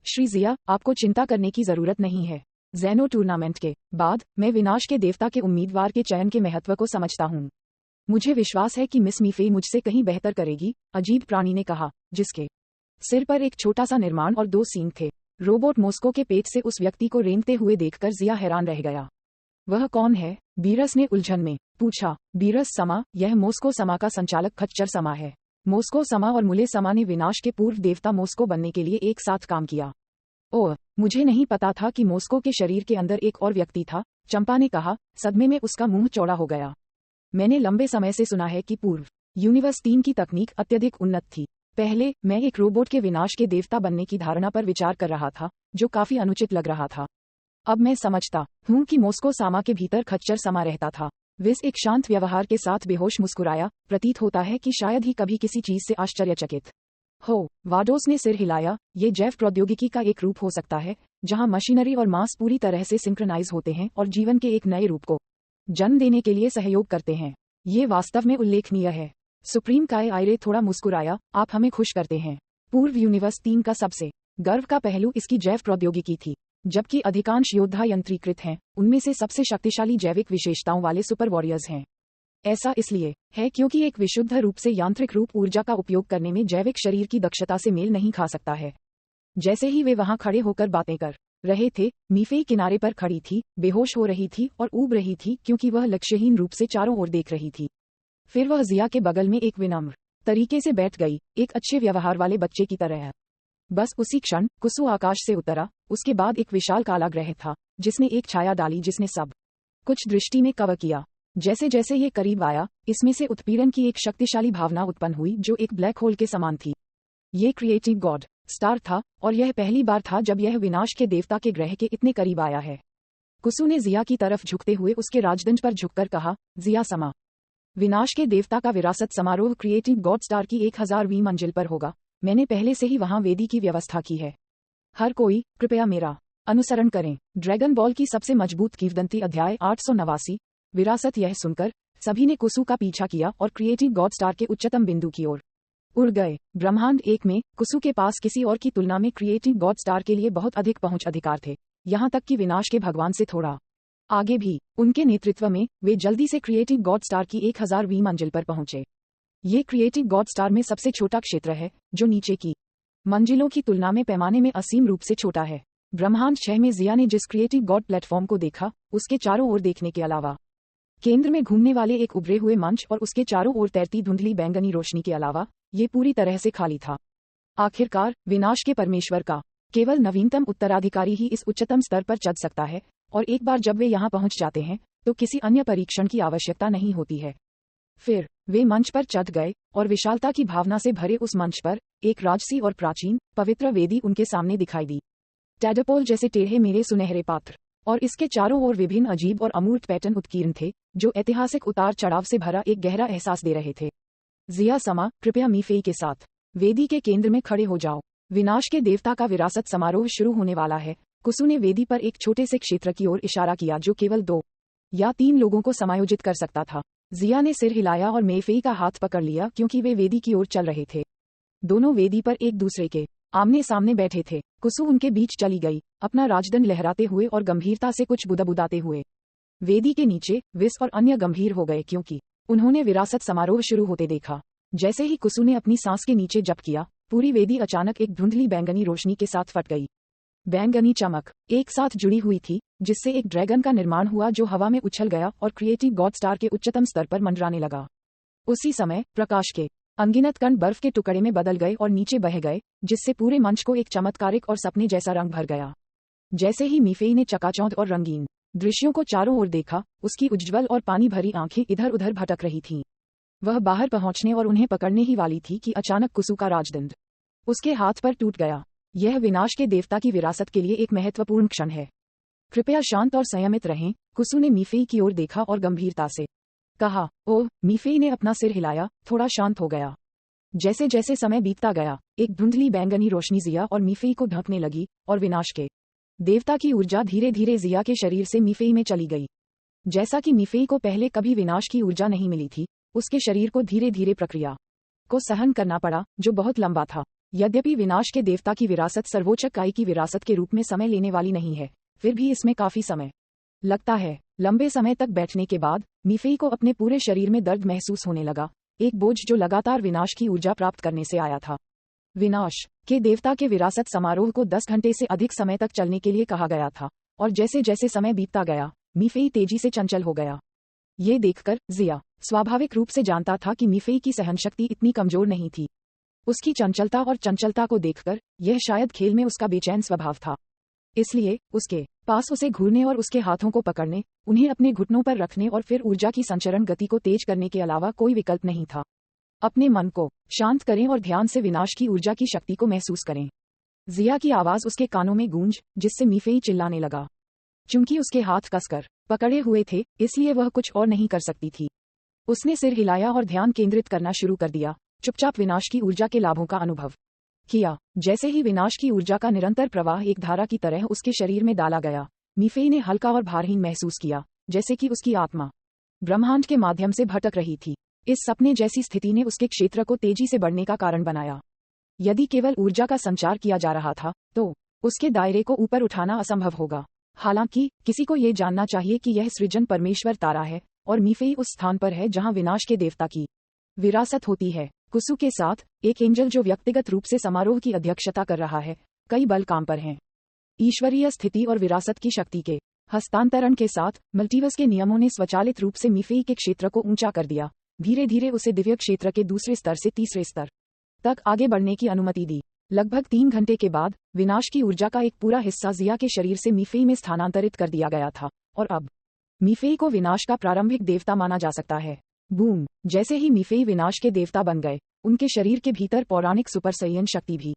श्री जिया, आपको चिंता करने की जरूरत नहीं है। ज़ेनो टूर्नामेंट के बाद मैं विनाश के देवता के उम्मीदवार के चयन के महत्व को समझता हूँ। मुझे विश्वास है कि मिस मीफे मुझसे कहीं बेहतर करेगी, अजीब प्राणी ने कहा, जिसके सिर पर एक छोटा सा निर्माण और 2 सींग थे। रोबोट मोस्को के पेट से उस व्यक्ति को रेंगते हुए देखकर जिया हैरान रह गया। वह कौन है? बीरस ने उलझन में पूछा। बीरस समा, यह मोस्को समा का संचालक खच्चर समा है। मोस्को समा और मुले समा ने विनाश के पूर्व देवता मोस्को बनने के लिए एक साथ काम किया। ओह, मुझे नहीं पता था कि मोस्को के शरीर के अंदर एक और व्यक्ति था, चंपा ने कहा, सदमे में उसका मुंह चौड़ा हो गया। मैंने लंबे समय से सुना है कि पूर्व यूनिवर्स 3 की तकनीक अत्यधिक उन्नत थी। पहले मैं एक रोबोट के विनाश के देवता बनने की धारणा पर विचार कर रहा था, जो काफी अनुचित लग रहा था। अब मैं समझता हूँ कि मोस्को सामा के भीतर खच्चर समा रहता था। विस एक शांत व्यवहार के साथ बेहोश मुस्कुराया, प्रतीत होता है कि शायद ही कभी किसी चीज से आश्चर्यचकित हो। वाडोस ने सिर हिलाया। ये जैव प्रौद्योगिकी का एक रूप हो सकता है, जहां मशीनरी और मांस पूरी तरह से सिंक्रोनाइज होते हैं और जीवन के एक नए रूप को जन्म देने के लिए सहयोग करते हैं। ये वास्तव में उल्लेखनीय है। सुप्रीम काय आयरे थोड़ा मुस्कुराया, आप हमें खुश करते हैं। पूर्व यूनिवर्स 3 का सबसे गर्व का पहलू इसकी जैव प्रौद्योगिकी थी। जबकि अधिकांश योद्धा यंत्रीकृत हैं, उनमें से सबसे शक्तिशाली जैविक विशेषताओं वाले सुपर वॉरियर्स हैं। ऐसा इसलिए है क्योंकि एक विशुद्ध रूप से यांत्रिक रूप ऊर्जा का उपयोग करने में जैविक शरीर की दक्षता से मेल नहीं खा सकता है। जैसे ही वे वहां खड़े होकर बातें कर रहे थे, मीफे किनारे पर खड़ी थी, बेहोश हो रही थी और ऊब रही थी क्योंकि वह लक्ष्यहीन रूप से चारों ओर देख रही थी। फिर वह जिया के बगल में एक विनम्र तरीके से बैठ गई, एक अच्छे व्यवहार वाले बच्चे की तरह। बस उसी क्षण कुसु आकाश से उतरा। उसके बाद एक विशाल काला ग्रह था, जिसने एक छाया डाली जिसने सब कुछ दृष्टि में कवर किया। जैसे जैसे ये करीब आया, इसमें से उत्पीड़न की एक शक्तिशाली भावना उत्पन्न हुई जो एक ब्लैक होल के समान थी। ये क्रिएटिव गॉड स्टार था, और यह पहली बार था जब यह विनाश के देवता के ग्रह के इतने करीब आया है। कुसु ने जिया की तरफ झुकते हुए उसके राजदंड पर झुककर कहा, जिया समा, विनाश के देवता का विरासत समारोह क्रिएटिव गॉड स्टार की 1000वीं मंजिल पर होगा। मैंने पहले से ही वहां वेदी की व्यवस्था की है। हर कोई कृपया मेरा अनुसरण करें। ड्रैगन बॉल की सबसे मजबूत किंवदंती अध्याय 889 विरासत। यह सुनकर सभी ने कुसु का पीछा किया और क्रिएटिव गॉड स्टार के उच्चतम बिंदु की ओर उड़ गए। ब्रह्मांड 1 में कुसु के पास किसी और की तुलना में क्रिएटिव गॉड स्टार के लिए बहुत अधिक पहुंच अधिकार थे, यहां तक कि विनाश के भगवान से थोड़ा आगे भी। उनके नेतृत्व में वे जल्दी से क्रिएटिव गॉड स्टार की 1000वीं मंजिल पर पहुंचे। ये क्रिएटिव गॉड स्टार में सबसे छोटा क्षेत्र है, जो नीचे की मंजिलों की तुलना में पैमाने में असीम रूप से छोटा है। ब्रह्मांड 6 में जिया ने जिस क्रिएटिव गॉड प्लेटफॉर्म को देखा, उसके चारों ओर देखने के अलावा केंद्र में घूमने वाले एक उभरे हुए मंच और उसके चारों ओर तैरती धुंधली बैंगनी रोशनी के अलावा ये पूरी तरह से खाली था। आखिरकार विनाश के परमेश्वर का केवल नवीनतम उत्तराधिकारी ही इस उच्चतम स्तर पर चढ़ सकता है, और एक बार जब वे यहाँ पहुंच जाते हैं तो किसी अन्य परीक्षण की आवश्यकता नहीं होती है। फिर वे मंच पर चढ़ गए, और विशालता की भावना से भरे उस मंच पर एक राजसी और प्राचीन पवित्र वेदी उनके सामने दिखाई दी। टैडपोल जैसे टेढ़े मेढ़े सुनहरे पात्र, और इसके चारों ओर विभिन्न अजीब और अमूर्त पैटर्न उत्कीर्ण थे, जो ऐतिहासिक उतार चढ़ाव से भरा एक गहरा एहसास दे रहे थे। जिया समा, कृपया मीफे के साथ वेदी के केंद्र में खड़े हो जाओ। विनाश के देवता का विरासत समारोह शुरू होने वाला है। कुसु ने वेदी पर एक छोटे से क्षेत्र की ओर इशारा किया जो केवल 2 या 3 लोगों को समायोजित कर सकता था। जिया ने सिर हिलाया और मेफेई का हाथ पकड़ लिया क्योंकि वे वेदी की ओर चल रहे थे। दोनों वेदी पर एक दूसरे के आमने सामने बैठे थे। कुसु उनके बीच चली गई, अपना राजदंड लहराते हुए और गंभीरता से कुछ बुदबुदाते हुए। वेदी के नीचे विस और अन्य गंभीर हो गए क्योंकि उन्होंने विरासत समारोह शुरू होते देखा। जैसे ही कुसु ने अपनी सांस के नीचे जप किया, पूरी वेदी अचानक एक धुंधली बैंगनी रोशनी के साथ फट गई। बैंगनी चमक एक साथ जुड़ी हुई थी, जिससे एक ड्रैगन का निर्माण हुआ जो हवा में उछल गया और क्रिएटिव गॉड स्टार के उच्चतम स्तर पर मंडराने लगा। उसी समय प्रकाश के अनगिनत कण बर्फ के टुकड़े में बदल गए और नीचे बह गए, जिससे पूरे मंच को एक चमत्कारिक और सपने जैसा रंग भर गया। जैसे ही मीफेई ने चकाचौंध और रंगीन दृश्यों को चारों ओर देखा, उसकी उज्ज्वल और पानी भरी आंखें इधर उधर भटक रही थीं। वह बाहर पहुंचने और उन्हें पकड़ने ही वाली थी कि अचानक कुसु का राजदंड उसके हाथ पर टूट गया। यह विनाश के देवता की विरासत के लिए एक महत्वपूर्ण क्षण है। कृपया शांत और संयमित रहें। कुसु ने मीफेई की ओर देखा और गंभीरता से कहा। ओह, मीफेई ने अपना सिर हिलाया, थोड़ा शांत हो गया। जैसे जैसे समय बीतता गया, एक धुंधली बैंगनी रोशनी जिया और मीफेई को ढकने लगी, और विनाश के देवता की ऊर्जा धीरे धीरे जिया के शरीर से मीफेई में चली गई। जैसा कि मीफेई को पहले कभी विनाश की ऊर्जा नहीं मिली थी, उसके शरीर को धीरे धीरे प्रक्रिया को सहन करना पड़ा, जो बहुत लंबा था। यद्यपि विनाश के देवता की विरासत सर्वोच्च काय की विरासत के रूप में समय लेने वाली नहीं है, फिर भी इसमें काफी समय लगता है। लंबे समय तक बैठने के बाद मीफेई को अपने पूरे शरीर में दर्द महसूस होने लगा, एक बोझ जो लगातार विनाश की ऊर्जा प्राप्त करने से आया था। विनाश के देवता के विरासत समारोह को 10 घंटे से अधिक समय तक चलने के लिए कहा गया था, और जैसे जैसे समय बीतता गया मीफेई तेजी से चंचल हो गया। ये देखकर जिया स्वाभाविक रूप से जानता था कि मीफेई की सहनशक्ति इतनी कमजोर नहीं थी। उसकी चंचलता और चंचलता को देखकर यह शायद खेल में उसका बेचैन स्वभाव था, इसलिए उसके पास उसे घूरने और उसके हाथों को पकड़ने, उन्हें अपने घुटनों पर रखने और फिर ऊर्जा की संचरण गति को तेज करने के अलावा कोई विकल्प नहीं था। अपने मन को शांत करें और ध्यान से विनाश की ऊर्जा की शक्ति को महसूस करें। जिया की आवाज उसके कानों में गूंज, जिससे मीफेई चिल्लाने लगा। चूंकि उसके हाथ कसकर पकड़े हुए थे, इसलिए वह कुछ और नहीं कर सकती थी। उसने सिर हिलाया और ध्यान केंद्रित करना शुरू कर दिया, चुपचाप विनाश की ऊर्जा के लाभों का अनुभव किया। जैसे ही विनाश की ऊर्जा का निरंतर प्रवाह एक धारा की तरह उसके शरीर में डाला गया, मीफेई ने हल्का और भारहीन महसूस किया, जैसे कि उसकी आत्मा ब्रह्मांड के माध्यम से भटक रही थी। इस सपने जैसी स्थिति ने उसके क्षेत्र को तेजी से बढ़ने का कारण बनाया। यदि केवल ऊर्जा का संचार किया जा रहा था, तो उसके दायरे को ऊपर उठाना असंभव होगा। हालांकि किसी को ये जानना चाहिए कि यह सृजन परमेश्वर तारा है, और मीफेई उस स्थान पर है जहां विनाश के देवता की विरासत होती है। कुसु के साथ एक एंजल जो व्यक्तिगत रूप से समारोह की अध्यक्षता कर रहा है, कई बल काम पर हैं। ईश्वरीय स्थिति और विरासत की शक्ति के हस्तांतरण के साथ मल्टीवर्स के नियमों ने स्वचालित रूप से मीफेई के क्षेत्र को ऊंचा कर दिया, धीरे धीरे उसे दिव्य क्षेत्र के दूसरे स्तर से तीसरे स्तर तक आगे बढ़ने की अनुमति दी। लगभग 3 घंटे के बाद विनाश की ऊर्जा का एक पूरा हिस्सा जिया के शरीर से मीफेई में स्थानांतरित कर दिया गया था, और अब मीफेई को विनाश का प्रारंभिक देवता माना जा सकता है। बूम! जैसे ही मीफेई विनाश के देवता बन गए, उनके शरीर के भीतर पौराणिक सुपर सैयन शक्ति भी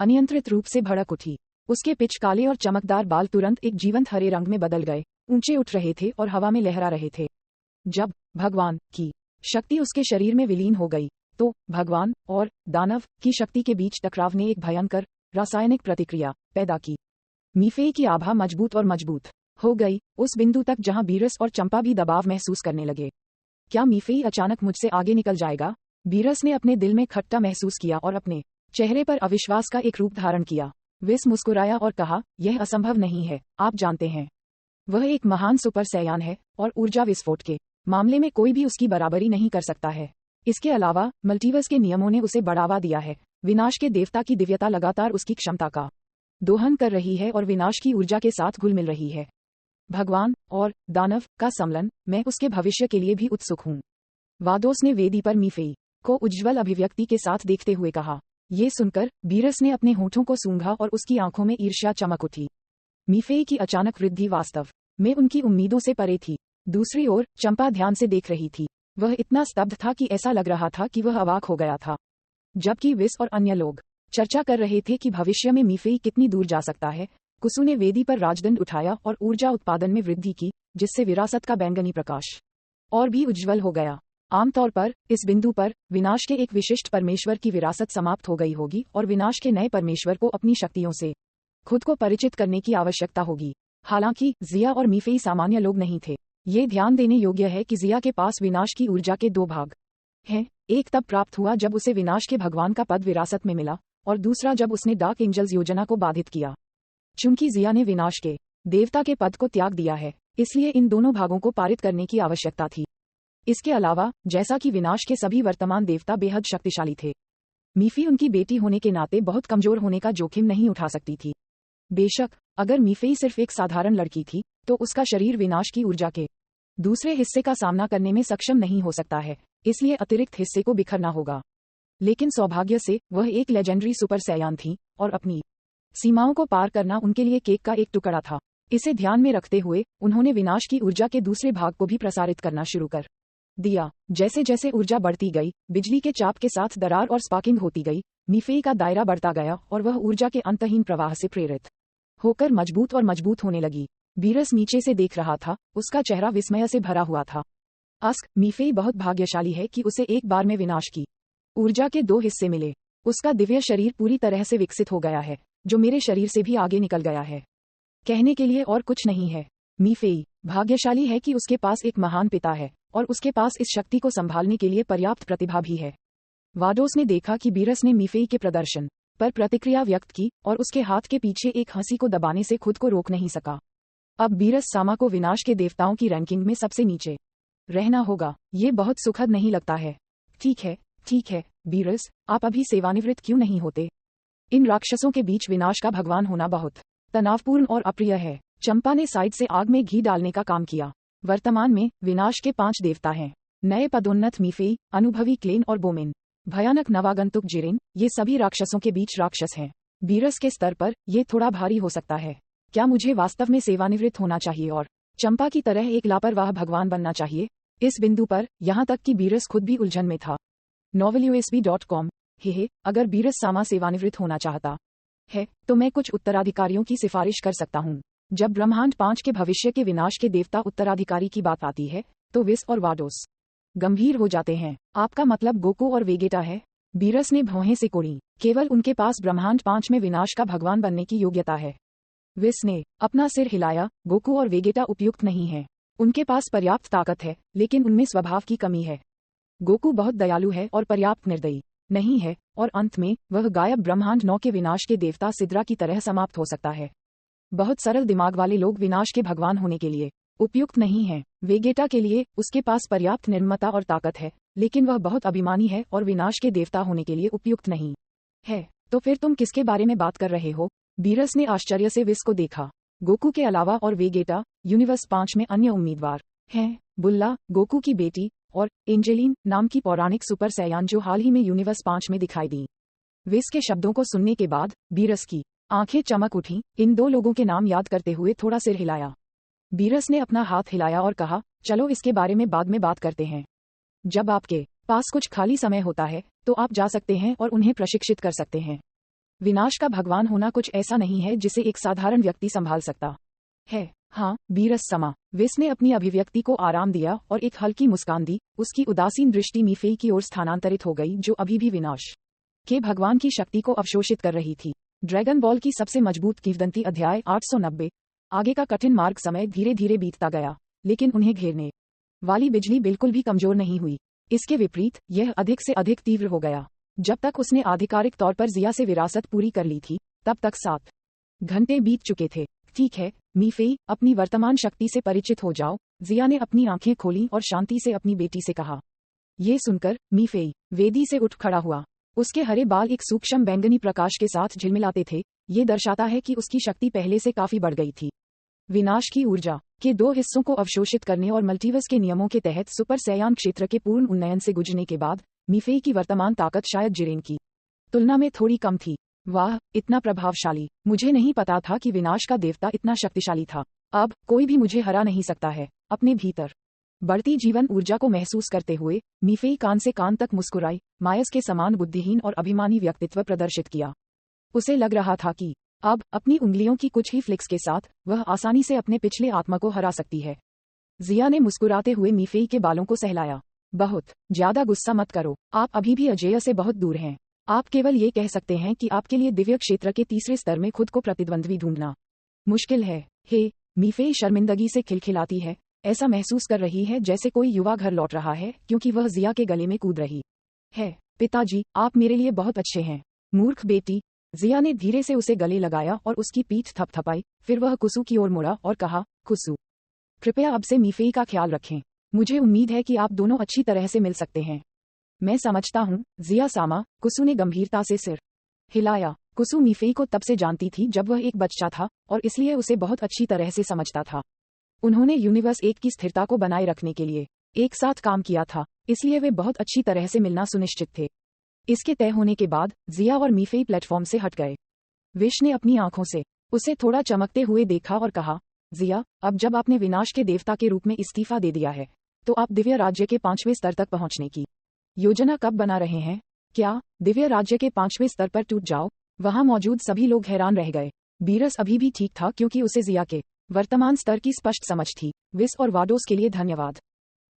अनियंत्रित रूप से भड़क उठी। उसके पिच काले और चमकदार बाल तुरंत एक जीवंत हरे रंग में बदल गए, ऊंचे उठ रहे थे और हवा में लहरा रहे थे। जब भगवान की शक्ति उसके शरीर में विलीन हो गई, तो भगवान और दानव की शक्ति के बीच टकराव ने एक भयंकर रासायनिक प्रतिक्रिया पैदा की। मीफेई की आभा मजबूत और मजबूत हो गई, उस बिंदु तक जहां बीरस और चंपा भी दबाव महसूस करने लगे। क्या मीफेई अचानक मुझसे आगे निकल जाएगा? बीरस ने अपने दिल में खट्टा महसूस किया और अपने चेहरे पर अविश्वास का एक रूप धारण किया। विस मुस्कुराया और कहा, यह असंभव नहीं है, आप जानते हैं। वह एक महान सुपर सैयान है, और ऊर्जा विस्फोट के मामले में कोई भी उसकी बराबरी नहीं कर सकता है। इसके अलावा मल्टीवर्स के नियमों ने उसे बढ़ावा दिया है। विनाश के देवता की दिव्यता लगातार उसकी क्षमता का दोहन कर रही है और विनाश की ऊर्जा के साथ घुल मिल रही है। भगवान और दानव का सम्मिलन, मैं उसके भविष्य के लिए भी उत्सुक हूँ। वादोस ने वेदी पर मीफेई को उज्ज्वल अभिव्यक्ति के साथ देखते हुए कहा। ये सुनकर बीरस ने अपने होठों को सूंघा और उसकी आंखों में ईर्ष्या चमक उठी। मीफेई की अचानक वृद्धि वास्तव में उनकी उम्मीदों से परे थी। दूसरी ओर चंपा ध्यान से देख रही थी। वह इतना स्तब्ध था कि ऐसा लग रहा था कि वह अवाक हो गया था। जबकि विस और अन्य लोग चर्चा कर रहे थे कि भविष्य में मीफेई कितनी दूर जा सकता है, कुसु ने वेदी पर राजदंड उठाया और ऊर्जा उत्पादन में वृद्धि की, जिससे विरासत का बैंगनी प्रकाश और भी उज्ज्वल हो गया। आमतौर पर इस बिंदु पर विनाश के एक विशिष्ट परमेश्वर की विरासत समाप्त हो गई होगी और विनाश के नए परमेश्वर को अपनी शक्तियों से खुद को परिचित करने की आवश्यकता होगी। हालांकि जिया और मीफेई सामान्य लोग नहीं थे। ये ध्यान देने योग्य है कि जिया के पास विनाश की ऊर्जा के 2 भाग हैं। एक तब प्राप्त हुआ जब उसे विनाश के भगवान का पद विरासत में मिला, और दूसरा जब उसने डार्क एंजल्स योजना को बाधित किया। चूंकि जिया ने विनाश के देवता के पद को त्याग दिया है, इसलिए इन दोनों भागों को पारित करने की आवश्यकता थी। इसके अलावा, जैसा कि विनाश के सभी वर्तमान देवता बेहद शक्तिशाली थे, मीफी उनकी बेटी होने के नाते बहुत कमजोर होने का जोखिम नहीं उठा सकती थी। बेशक अगर मीफेई सिर्फ एक साधारण लड़की थी, तो उसका शरीर विनाश की ऊर्जा के दूसरे हिस्से का सामना करने में सक्षम नहीं हो सकता है, इसलिए अतिरिक्त हिस्से को बिखरना होगा। लेकिन सौभाग्य से वह एक लेजेंडरी सुपर सैयान थी, और अपनी सीमाओं को पार करना उनके लिए केक का एक टुकड़ा था। इसे ध्यान में रखते हुए उन्होंने विनाश की ऊर्जा के दूसरे भाग को भी प्रसारित करना शुरू कर दिया। जैसे जैसे ऊर्जा बढ़ती गई, बिजली के चाप के साथ दरार और स्पार्किंग होती गई, मीफेई का दायरा बढ़ता गया और वह ऊर्जा के अंतहीन प्रवाह से प्रेरित होकर मजबूत और मजबूत होने लगी। बीरस नीचे से देख रहा था, उसका चेहरा विस्मय से भरा हुआ था। अस्क, मीफेई बहुत भाग्यशाली है कि उसे एक बार में विनाश की ऊर्जा के 2 हिस्से मिले। उसका दिव्य शरीर पूरी तरह से विकसित हो गया है, जो मेरे शरीर से भी आगे निकल गया है। कहने के लिए और कुछ नहीं है। मीफेई भाग्यशाली है कि उसके पास एक महान पिता है, और उसके पास इस शक्ति को संभालने के लिए पर्याप्त प्रतिभा भी है। वाडोस ने देखा कि बीरस ने मीफेई के प्रदर्शन पर प्रतिक्रिया व्यक्त की, और उसके हाथ के पीछे एक हंसी को दबाने से खुद को रोक नहीं सका। अब बीरस सामा को विनाश के देवताओं की रैंकिंग में सबसे नीचे रहना होगा। ये बहुत सुखद नहीं लगता है। ठीक है बीरस, आप अभी सेवानिवृत्त क्यों नहीं होते? इन राक्षसों के बीच विनाश का भगवान होना बहुत तनावपूर्ण और अप्रिय है। चंपा ने साइड से आग में घी डालने का काम किया। वर्तमान में विनाश के 5 देवता हैं। नए पदोन्नत मीफेई, अनुभवी क्लेन और बोमेन, भयानक नवागंतुक जिरेन, ये सभी राक्षसों के बीच राक्षस हैं। बीरस के स्तर पर ये थोड़ा भारी हो सकता है। क्या मुझे वास्तव में सेवानिवृत्त होना चाहिए और चंपा की तरह एक लापरवाह भगवान बनना चाहिए? इस बिंदु पर यहाँ तक कि बीरस खुद भी उलझन में था। novelUSB.com। हे अगर बीरस सामा सेवानिवृत्त होना चाहता है तो मैं कुछ उत्तराधिकारियों की सिफारिश कर सकता हूँ। जब ब्रह्मांड 5 के भविष्य के विनाश के देवता उत्तराधिकारी की बात आती है तो विस और वाडोस गंभीर हो जाते हैं। आपका मतलब गोकू और वेगेटा है? बीरस ने भौहें से कोड़ी। केवल उनके पास ब्रह्मांड 5 में विनाश का भगवान बनने की योग्यता है। विस ने अपना सिर हिलाया। गोकू और वेगेटा उपयुक्त नहीं है। उनके पास पर्याप्त ताकत है लेकिन उनमें स्वभाव की कमी है। गोकू बहुत दयालु है और पर्याप्त निर्दयी नहीं है, और अंत में वह गायब ब्रह्मांड 9 के विनाश के देवता सिद्रा की तरह समाप्त हो सकता है। बहुत सरल दिमाग वाले लोग विनाश के भगवान होने के लिए उपयुक्त नहीं है। वेगेटा के लिए उसके पास पर्याप्त निर्ममता और ताकत है लेकिन वह बहुत अभिमानी है और विनाश के देवता होने के लिए उपयुक्त नहीं है। तो फिर तुम किसके बारे में बात कर रहे हो? बीरस ने आश्चर्य से विस को देखा। गोकू के अलावा और वेगेटा यूनिवर्स 5 में अन्य उम्मीदवार हैं। बुल्ला, गोकू की बेटी, और एंजेलिन नाम की पौराणिक सुपर सैयान जो हाल ही में यूनिवर्स 5 में दिखाई दी। विस के शब्दों को सुनने के बाद बीरस की आंखें चमक उठी। इन 2 लोगों के नाम याद करते हुए थोड़ा सिर हिलाया। बीरस ने अपना हाथ हिलाया और कहा, चलो इसके बारे में बाद में बात करते हैं। जब आपके पास कुछ खाली समय होता है तो आप जा सकते हैं और उन्हें प्रशिक्षित कर सकते हैं। विनाश का भगवान होना कुछ ऐसा नहीं है जिसे एक साधारण व्यक्ति संभाल सकता है। हाँ बीरस समा। विस ने अपनी अभिव्यक्ति को आराम दिया और एक हल्की मुस्कान दी। उसकी उदासीन दृष्टि मीफेई की ओर स्थानांतरित हो गई जो अभी भी विनाश के भगवान की शक्ति को अवशोषित कर रही थी। ड्रैगन बॉल की सबसे मजबूत किंवदंती अध्याय 890। आगे का कठिन मार्ग समय धीरे धीरे बीतता गया लेकिन उन्हें घेरने वाली बिजली बिल्कुल भी कमजोर नहीं हुई। इसके विपरीत यह अधिक से अधिक तीव्र हो गया। जब तक उसने आधिकारिक तौर पर जिया से विरासत पूरी कर ली थी तब तक 7 घंटे बीत चुके थे। ठीक है मीफेई, अपनी वर्तमान शक्ति से परिचित हो जाओ। जिया ने अपनी आंखें खोली और शांति से अपनी बेटी से कहा। ये सुनकर मीफेई वेदी से उठ खड़ा हुआ। उसके हरे बाल एक सूक्ष्म बैंगनी प्रकाश के साथ झिलमिलाते थे। ये दर्शाता है कि उसकी शक्ति पहले से काफी बढ़ गई थी। विनाश की ऊर्जा के 2 हिस्सों को अवशोषित करने और मल्टीवर्स के नियमों के तहत सुपर सैयान क्षेत्र के पूर्ण उन्नयन से गुजरने के बाद मीफेई की वर्तमान ताकत शायद जिरेन की तुलना में थोड़ी कम थी। वाह, इतना प्रभावशाली! मुझे नहीं पता था कि विनाश का देवता इतना शक्तिशाली था। अब कोई भी मुझे हरा नहीं सकता है। अपने भीतर बढ़ती जीवन ऊर्जा को महसूस करते हुए मीफेई कान से कान तक मुस्कुराई। मायस के समान बुद्धिहीन और अभिमानी व्यक्तित्व प्रदर्शित किया। उसे लग रहा था कि अब अपनी उंगलियों की कुछ ही फ्लिक्स के साथ वह आसानी से अपने पिछले आत्मा को हरा सकती है। जिया ने मुस्कुराते हुए मीफेई के बालों को सहलाया। बहुत ज्यादा गुस्सा मत करो, आप अभी भी अजेय से बहुत दूर हैं। आप केवल ये कह सकते हैं कि आपके लिए दिव्य क्षेत्र के तीसरे स्तर में खुद को प्रतिद्वंद्वी ढूंढना मुश्किल है। हे, मीफेई शर्मिंदगी से खिलखिलाती है। ऐसा महसूस कर रही है जैसे कोई युवा घर लौट रहा है क्योंकि वह जिया के गले में कूद रही है। पिताजी, आप मेरे लिए बहुत अच्छे हैं। मूर्ख बेटी। जिया ने धीरे से उसे गले लगाया और उसकी पीठ थपथपाई। फिर वह कुसु की ओर मुड़ा और कहा, कुसु, कृपया अब से मीफेई का ख्याल रखें। मुझे उम्मीद है कि आप दोनों अच्छी तरह से मिल सकते हैं। मैं समझता हूँ जिया सामा। कुसु ने गंभीरता से सिर हिलाया। कुसु मीफेई को तब से जानती थी जब वह एक बच्चा था और इसलिए उसे बहुत अच्छी तरह से समझता था। उन्होंने यूनिवर्स 1 की स्थिरता को बनाए रखने के लिए एक साथ काम किया था, इसलिए वे बहुत अच्छी तरह से मिलना सुनिश्चित थे। इसके तय होने के बाद जिया और मीफेई प्लेटफॉर्म से हट गए। विश ने अपनी आंखों से उसे थोड़ा चमकते हुए देखा और कहा, जिया, अब जब आपने विनाश के देवता के रूप में इस्तीफा दे दिया है तो आप दिव्य राज्य के 5वें स्तर तक पहुंचने की योजना कब बना रहे हैं? क्या दिव्य राज्य के 5वें स्तर पर टूट जाओ? वहां मौजूद सभी लोग हैरान रह गए। बीरस अभी भी ठीक था क्योंकि उसे जिया के वर्तमान स्तर की स्पष्ट समझ थी। विस और वाडोस के लिए धन्यवाद।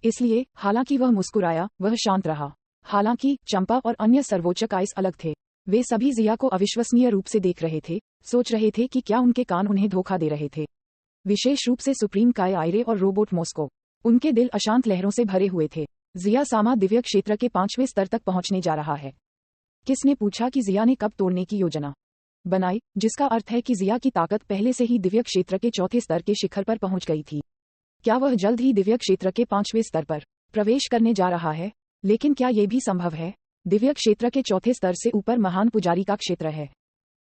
इसलिए हालांकि वह मुस्कुराया, वह शांत रहा। हालांकि चंपा और अन्य सर्वोच्च काइस अलग थे। वे सभी जिया को अविश्वसनीय रूप से देख रहे थे, सोच रहे थे कि क्या उनके कान उन्हें धोखा दे रहे थे। विशेष रूप से सुप्रीम काय आयरे और रोबोट मॉस्को। उनके दिल अशांत लहरों से भरे हुए थे। जिया सामा दिव्य क्षेत्र के 5वें स्तर तक पहुंचने जा रहा है। किसने पूछा कि जिया ने कब तोड़ने की योजना बनाई, जिसका अर्थ है कि जिया की ताकत पहले से ही दिव्य क्षेत्र के चौथे स्तर के शिखर पर पहुंच गई थी। क्या वह जल्द ही दिव्य क्षेत्र के 5वें स्तर पर प्रवेश करने जा रहा है? लेकिन क्या यह भी संभव है? दिव्य क्षेत्र के चौथे स्तर से ऊपर महान पुजारी का क्षेत्र है।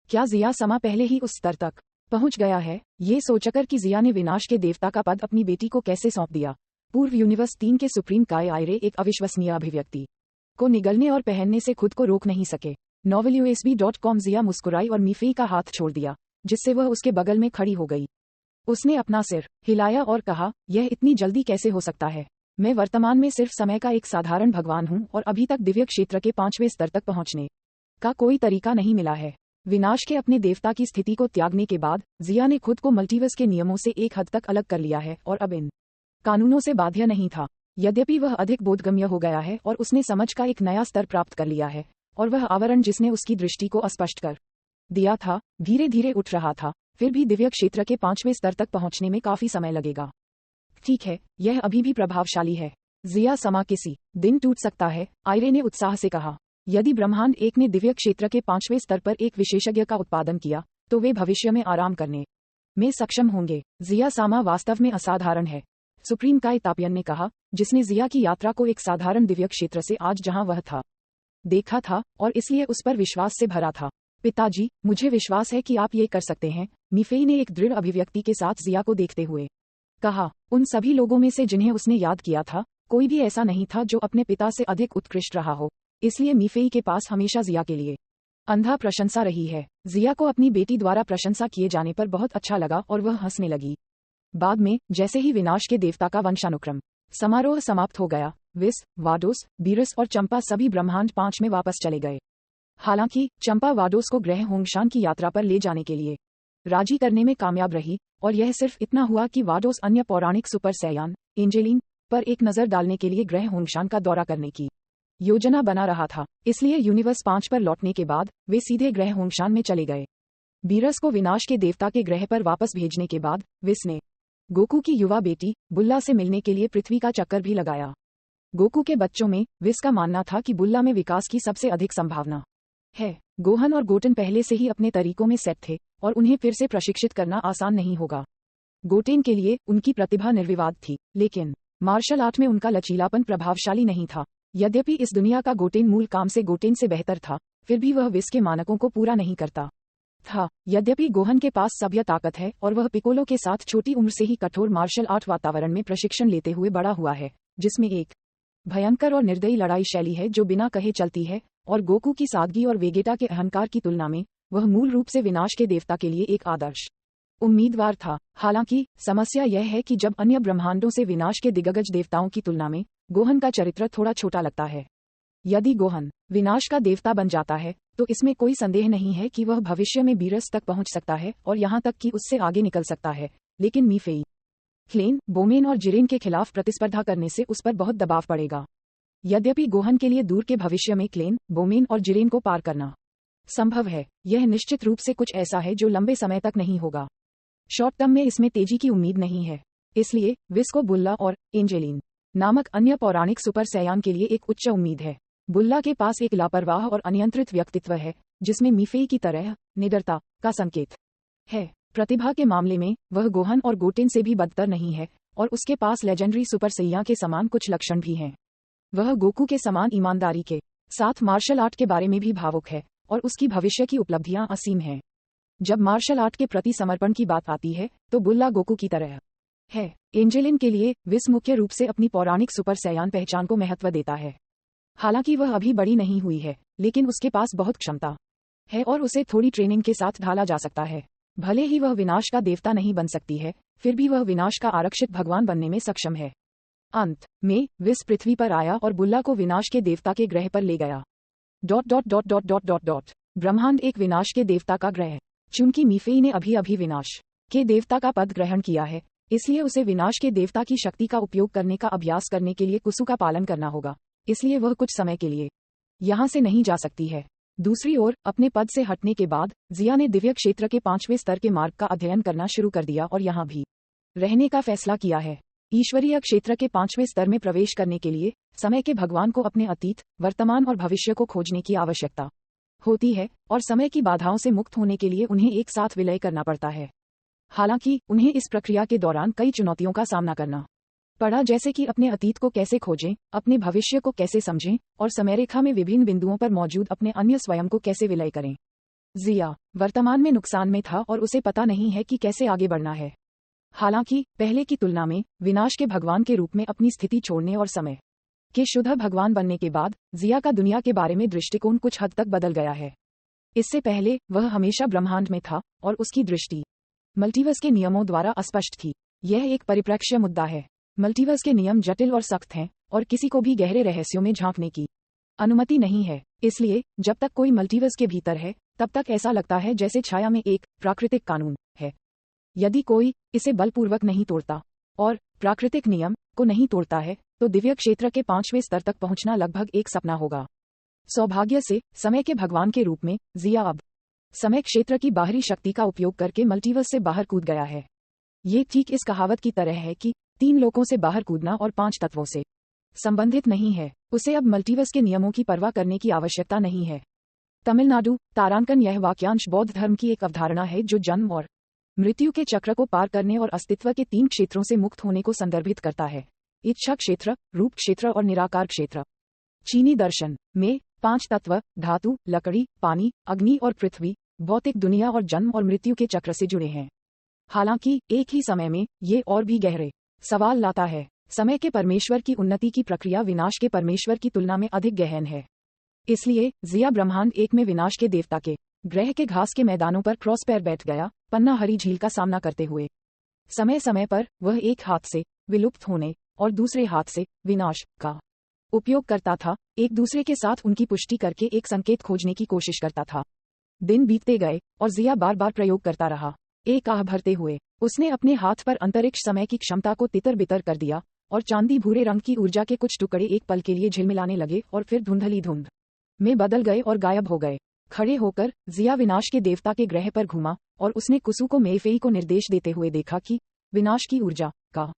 क्या जिया समा पहले ही उस स्तर तक पहुंच गया है? ये सोचकर कि जिया ने विनाश के देवता का पद अपनी बेटी को कैसे सौंप दिया, पूर्व यूनिवर्स 3 के सुप्रीम काय आयरे एक अविश्वसनीय अभिव्यक्ति को निगलने और पहनने से खुद को रोक नहीं सके। novelUSB.com जिया मुस्कुराई और मीफेई का हाथ छोड़ दिया, जिससे वह उसके बगल में खड़ी हो गई। उसने अपना सिर हिलाया और कहा, यह इतनी जल्दी कैसे हो सकता है? मैं वर्तमान में सिर्फ समय का एक साधारण भगवान हूँ और अभी तक दिव्य क्षेत्र के 5वें स्तर तक पहुँचने का कोई तरीका नहीं मिला है। विनाश के अपने देवता की स्थिति को त्यागने के बाद जिया ने खुद को मल्टीवर्स के नियमों से एक हद तक अलग कर लिया है और अब इन कानूनों से बाध्य नहीं था। यद्यपि वह अधिक बोधगम्य हो गया है और उसने समझ का एक नया स्तर प्राप्त कर लिया है, और वह आवरण जिसने उसकी दृष्टि को अस्पष्ट कर दिया था धीरे धीरे उठ रहा था, फिर भी दिव्य क्षेत्र के 5वें स्तर तक पहुंचने में काफी समय लगेगा। ठीक है, यह अभी भी प्रभावशाली है। जिया समा किसी दिन टूट सकता है, आयरे ने उत्साह से कहा। यदि ब्रह्मांड एक ने दिव्य क्षेत्र के 5वें स्तर पर एक विशेषज्ञ का उत्पादन किया, तो वे भविष्य में आराम करने में सक्षम होंगे। जिया सामा वास्तव में असाधारण है, सुप्रीम काय तापियन ने कहा, जिसने जिया की यात्रा को एक साधारण दिव्य क्षेत्र से आज जहां वह था देखा था और इसलिए उस पर विश्वास से भरा था। पिताजी, मुझे विश्वास है कि आप ये कर सकते हैं, मीफेई ने एक दृढ़ अभिव्यक्ति के साथ जिया को देखते हुए कहा। उन सभी लोगों में से जिन्हें उसने याद किया था, कोई भी ऐसा नहीं था जो अपने पिता से अधिक उत्कृष्ट रहा हो, इसलिए मीफेई के पास हमेशा जिया के लिए अंधा प्रशंसा रही है। जिया को अपनी बेटी द्वारा प्रशंसा किए जाने पर बहुत अच्छा लगा और वह हंसने लगी। बाद में, जैसे ही विनाश के देवता का वंशानुक्रम समारोह समाप्त हो गया, विस, वाडोस, बीरस और चंपा सभी ब्रह्मांड 5 में वापस चले गए। हालांकि चंपा वाडोस को ग्रह होंगशान की यात्रा पर ले जाने के लिए राजी करने में कामयाब रही, और यह सिर्फ इतना हुआ कि वाडोस अन्य पौराणिक सुपर सैयान एंजेलिन पर एक नजर डालने के लिए ग्रह होंगशान का दौरा करने की योजना बना रहा था। इसलिए यूनिवर्स 5 पर लौटने के बाद वे सीधे ग्रह होंगशान में चले गए। बीरस को विनाश के देवता के ग्रह पर वापस भेजने के बाद विस ने गोकू की युवा बेटी बुल्ला से मिलने के लिए पृथ्वी का चक्कर भी लगाया। गोकू के बच्चों में विस का मानना था कि बुल्ला में विकास की सबसे अधिक संभावना है। गोहन और गोटेन पहले से ही अपने तरीकों में सेट थे और उन्हें फिर से प्रशिक्षित करना आसान नहीं होगा। गोटेन के लिए उनकी प्रतिभा निर्विवाद थी, लेकिन मार्शल आर्ट में उनका लचीलापन प्रभावशाली नहीं था। यद्यपि इस दुनिया का गोटेन मूल काम से गोटेन से बेहतर था, फिर भी वह विस के मानकों को पूरा नहीं करता था। यद्यपि गोहन के पास सभ्य ताकत है और वह पिकोलो के साथ छोटी उम्र से ही कठोर मार्शल आर्ट वातावरण में प्रशिक्षण लेते हुए बड़ा हुआ है, जिसमें एक भयंकर और निर्दयी लड़ाई शैली है जो बिना कहे चलती है, और गोकू की सादगी और वेगेटा के अहंकार की तुलना में वह मूल रूप से विनाश के देवता के लिए एक आदर्श उम्मीदवार था। हालांकि समस्या यह है कि जब अन्य ब्रह्मांडों से विनाश के दिग्गज देवताओं की तुलना में गोहन का चरित्र थोड़ा छोटा लगता है। यदि गोहन विनाश का देवता बन जाता है, तो इसमें कोई संदेह नहीं है कि वह भविष्य में बीरस तक पहुंच सकता है और यहां तक कि उससे आगे निकल सकता है। लेकिन मीफेई, क्लेन, बोमेन और जिरेन के खिलाफ प्रतिस्पर्धा करने से उस पर बहुत दबाव पड़ेगा। यद्यपि गोहन के लिए दूर के भविष्य में क्लेन, बोमेन और जिरेन को पार करना संभव है, यह निश्चित रूप से कुछ ऐसा है जो लंबे समय तक नहीं होगा। शॉर्ट टर्म में इसमें तेजी की उम्मीद नहीं है। इसलिए विस को बुल्ला और एंजेलिन नामक अन्य पौराणिक सुपर सैयान के लिए एक उच्च उम्मीद है। बुल्ला के पास एक लापरवाह और अनियंत्रित व्यक्तित्व है, जिसमें मीफेई की तरह निडरता का संकेत है। प्रतिभा के मामले में वह गोहन और गोटेन से भी बदतर नहीं है, और उसके पास लेजेंडरी सुपर सैया के समान कुछ लक्षण भी हैं। वह गोकू के समान ईमानदारी के साथ मार्शल आर्ट के बारे में भी भावुक है, और उसकी भविष्य की उपलब्धियां असीम हैं। जब मार्शल आर्ट के प्रति समर्पण की बात आती है, तो बुल्ला गोकू की तरह है। एंजेलिन के लिए विस मुख्य रूप से अपनी पौराणिक सुपर सैयान पहचान को महत्व देता है। हालांकि वह अभी बड़ी नहीं हुई है, लेकिन उसके पास बहुत क्षमता है और उसे थोड़ी ट्रेनिंग के साथ ढाला जा सकता है। भले ही वह विनाश का देवता नहीं बन सकती है, फिर भी वह विनाश का आरक्षित भगवान बनने में सक्षम है। अंत में विस पृथ्वी पर आया और बुल्ला को विनाश के देवता के ग्रह पर ले गया। ब्रह्मांड एक विनाश के देवता का ग्रह। चूंकि मीफेई ने अभी अभी विनाश के देवता का पद ग्रहण किया है, इसलिए उसे विनाश के देवता की शक्ति का उपयोग करने का अभ्यास करने के लिए कुसु का पालन करना होगा। इसलिए वह कुछ समय के लिए यहां से नहीं जा सकती है। दूसरी ओर, अपने पद से हटने के बाद जिया ने दिव्य क्षेत्र के 5वें स्तर के मार्ग का अध्ययन करना शुरू कर दिया और यहां भी रहने का फैसला किया है। ईश्वरीय क्षेत्र के 5वें स्तर में प्रवेश करने के लिए समय के भगवान को अपने अतीत, वर्तमान और भविष्य को खोजने की आवश्यकता होती है और समय की बाधाओं से मुक्त होने के लिए उन्हें एक साथ विलय करना पड़ता है। हालांकि उन्हें इस प्रक्रिया के दौरान कई चुनौतियों का सामना करना पड़ा, जैसे कि अपने अतीत को कैसे खोजें, अपने भविष्य को कैसे समझें और समयरेखा में विभिन्न बिंदुओं पर मौजूद अपने अन्य स्वयं को कैसे विलय करें। जिया वर्तमान में नुकसान में था और उसे पता नहीं है कि कैसे आगे बढ़ना है। हालांकि पहले की तुलना में विनाश के भगवान के रूप में अपनी स्थिति छोड़ने और समय के शुद्ध भगवान बनने के बाद जिया का दुनिया के बारे में दृष्टिकोण कुछ हद तक बदल गया है। इससे पहले वह हमेशा ब्रह्मांड में था और उसकी दृष्टि मल्टीवर्स के नियमों द्वारा अस्पष्ट थी। यह एक परिप्रेक्ष्य मुद्दा है। मल्टीवर्स के नियम जटिल और सख्त हैं और किसी को भी गहरे रहस्यों में झांकने की अनुमति नहीं है। इसलिए जब तक कोई मल्टीवर्स के भीतर है तब तक ऐसा लगता है जैसे छाया में एक प्राकृतिक कानून है। यदि कोई इसे बलपूर्वक नहीं तोड़ता और प्राकृतिक नियम को नहीं तोड़ता है तो दिव्य क्षेत्र के 5वें स्तर तक पहुंचना लगभग एक सपना होगा। सौभाग्य से समय के भगवान के रूप में जिया अब समय क्षेत्र की बाहरी शक्ति का उपयोग करके मल्टीवर्स से बाहर कूद गया है। ये ठीक इस कहावत की तरह है कि 3 लोकों से बाहर कूदना और 5 तत्वों से संबंधित नहीं है। उसे अब मल्टीवर्स के नियमों की परवाह करने की आवश्यकता नहीं है। तमिलनाडु तारांकन। यह वाक्यांश बौद्ध धर्म की एक अवधारणा है जो जन्म और मृत्यु के चक्र को पार करने और अस्तित्व के 3 क्षेत्रों से मुक्त होने को संदर्भित करता है: इच्छा क्षेत्र, रूप क्षेत्र और निराकार क्षेत्र। चीनी दर्शन में 5 तत्व धातु, लकड़ी, पानी, अग्नि और पृथ्वी भौतिक दुनिया और जन्म और मृत्यु के चक्र से जुड़े हैं। हालांकि एक ही समय में ये और भी गहरे सवाल लाता है। समय के परमेश्वर की उन्नति की प्रक्रिया विनाश के परमेश्वर की तुलना में अधिक गहन है। इसलिए जिया ब्रह्मांड 1 में विनाश के देवता के ग्रह के घास के मैदानों पर क्रॉस पैर बैठ गया, पन्ना हरी झील का सामना करते हुए। समय समय पर वह एक हाथ से विलुप्त होने और दूसरे हाथ से विनाश का उपयोग करता था, एक दूसरे के साथ उनकी पुष्टि करके एक संकेत खोजने की कोशिश करता था। दिन बीतते गए और जिया बार बार प्रयोग करता रहा। एक आह भरते हुए उसने अपने हाथ पर अंतरिक्ष समय की क्षमता को तितर बितर कर दिया और चांदी भूरे रंग की ऊर्जा के कुछ टुकड़े एक पल के लिए झिलमिलाने लगे और फिर धुंधली धुंध में बदल गए और गायब हो गए। खड़े होकर जिया विनाश के देवता के ग्रह पर घूमा और उसने कुसु को मेफेई को निर्देश देते हुए देखा कि विनाश की ऊर्जा का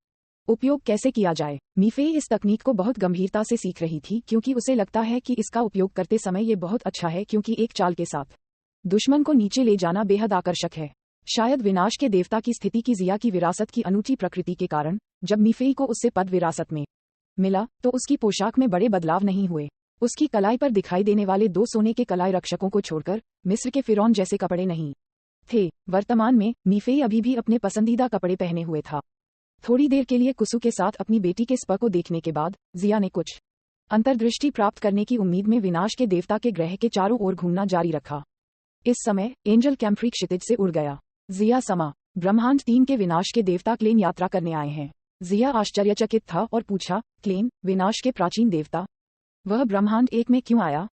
उपयोग कैसे किया जाए। मीफेई इस तकनीक को बहुत गंभीरता से सीख रही थी क्योंकि उसे लगता है कि इसका उपयोग करते समय ये बहुत अच्छा है, क्योंकि एक चाल के साथ दुश्मन को नीचे ले जाना बेहद आकर्षक है। शायद विनाश के देवता की स्थिति की जिया की विरासत की अनूठी प्रकृति के कारण जब मीफेई को उससे पद विरासत में मिला तो उसकी पोशाक में बड़े बदलाव नहीं हुए। उसकी कलाई पर दिखाई देने वाले 2 सोने के कलाई रक्षकों को छोड़कर मिस्र के फिरौन जैसे कपड़े नहीं थे। वर्तमान में मीफेई अभी भी अपने पसंदीदा कपड़े पहने हुए था। थोड़ी देर के लिए कुसु के साथ अपनी बेटी के स्प को देखने के बाद जिया ने कुछ अंतर्दृष्टि प्राप्त करने की उम्मीद में विनाश के देवता के ग्रह के चारों ओर घूमना जारी रखा। इस समय एंजल कैम्फ्री क्षितिज से उड़ गया। जिया समा ब्रह्मांड 3 के विनाश के देवता क्लेन यात्रा करने आए हैं। जिया आश्चर्यचकित था और पूछा, क्लेन विनाश के प्राचीन देवता, वह ब्रह्मांड 1 में क्यों आया?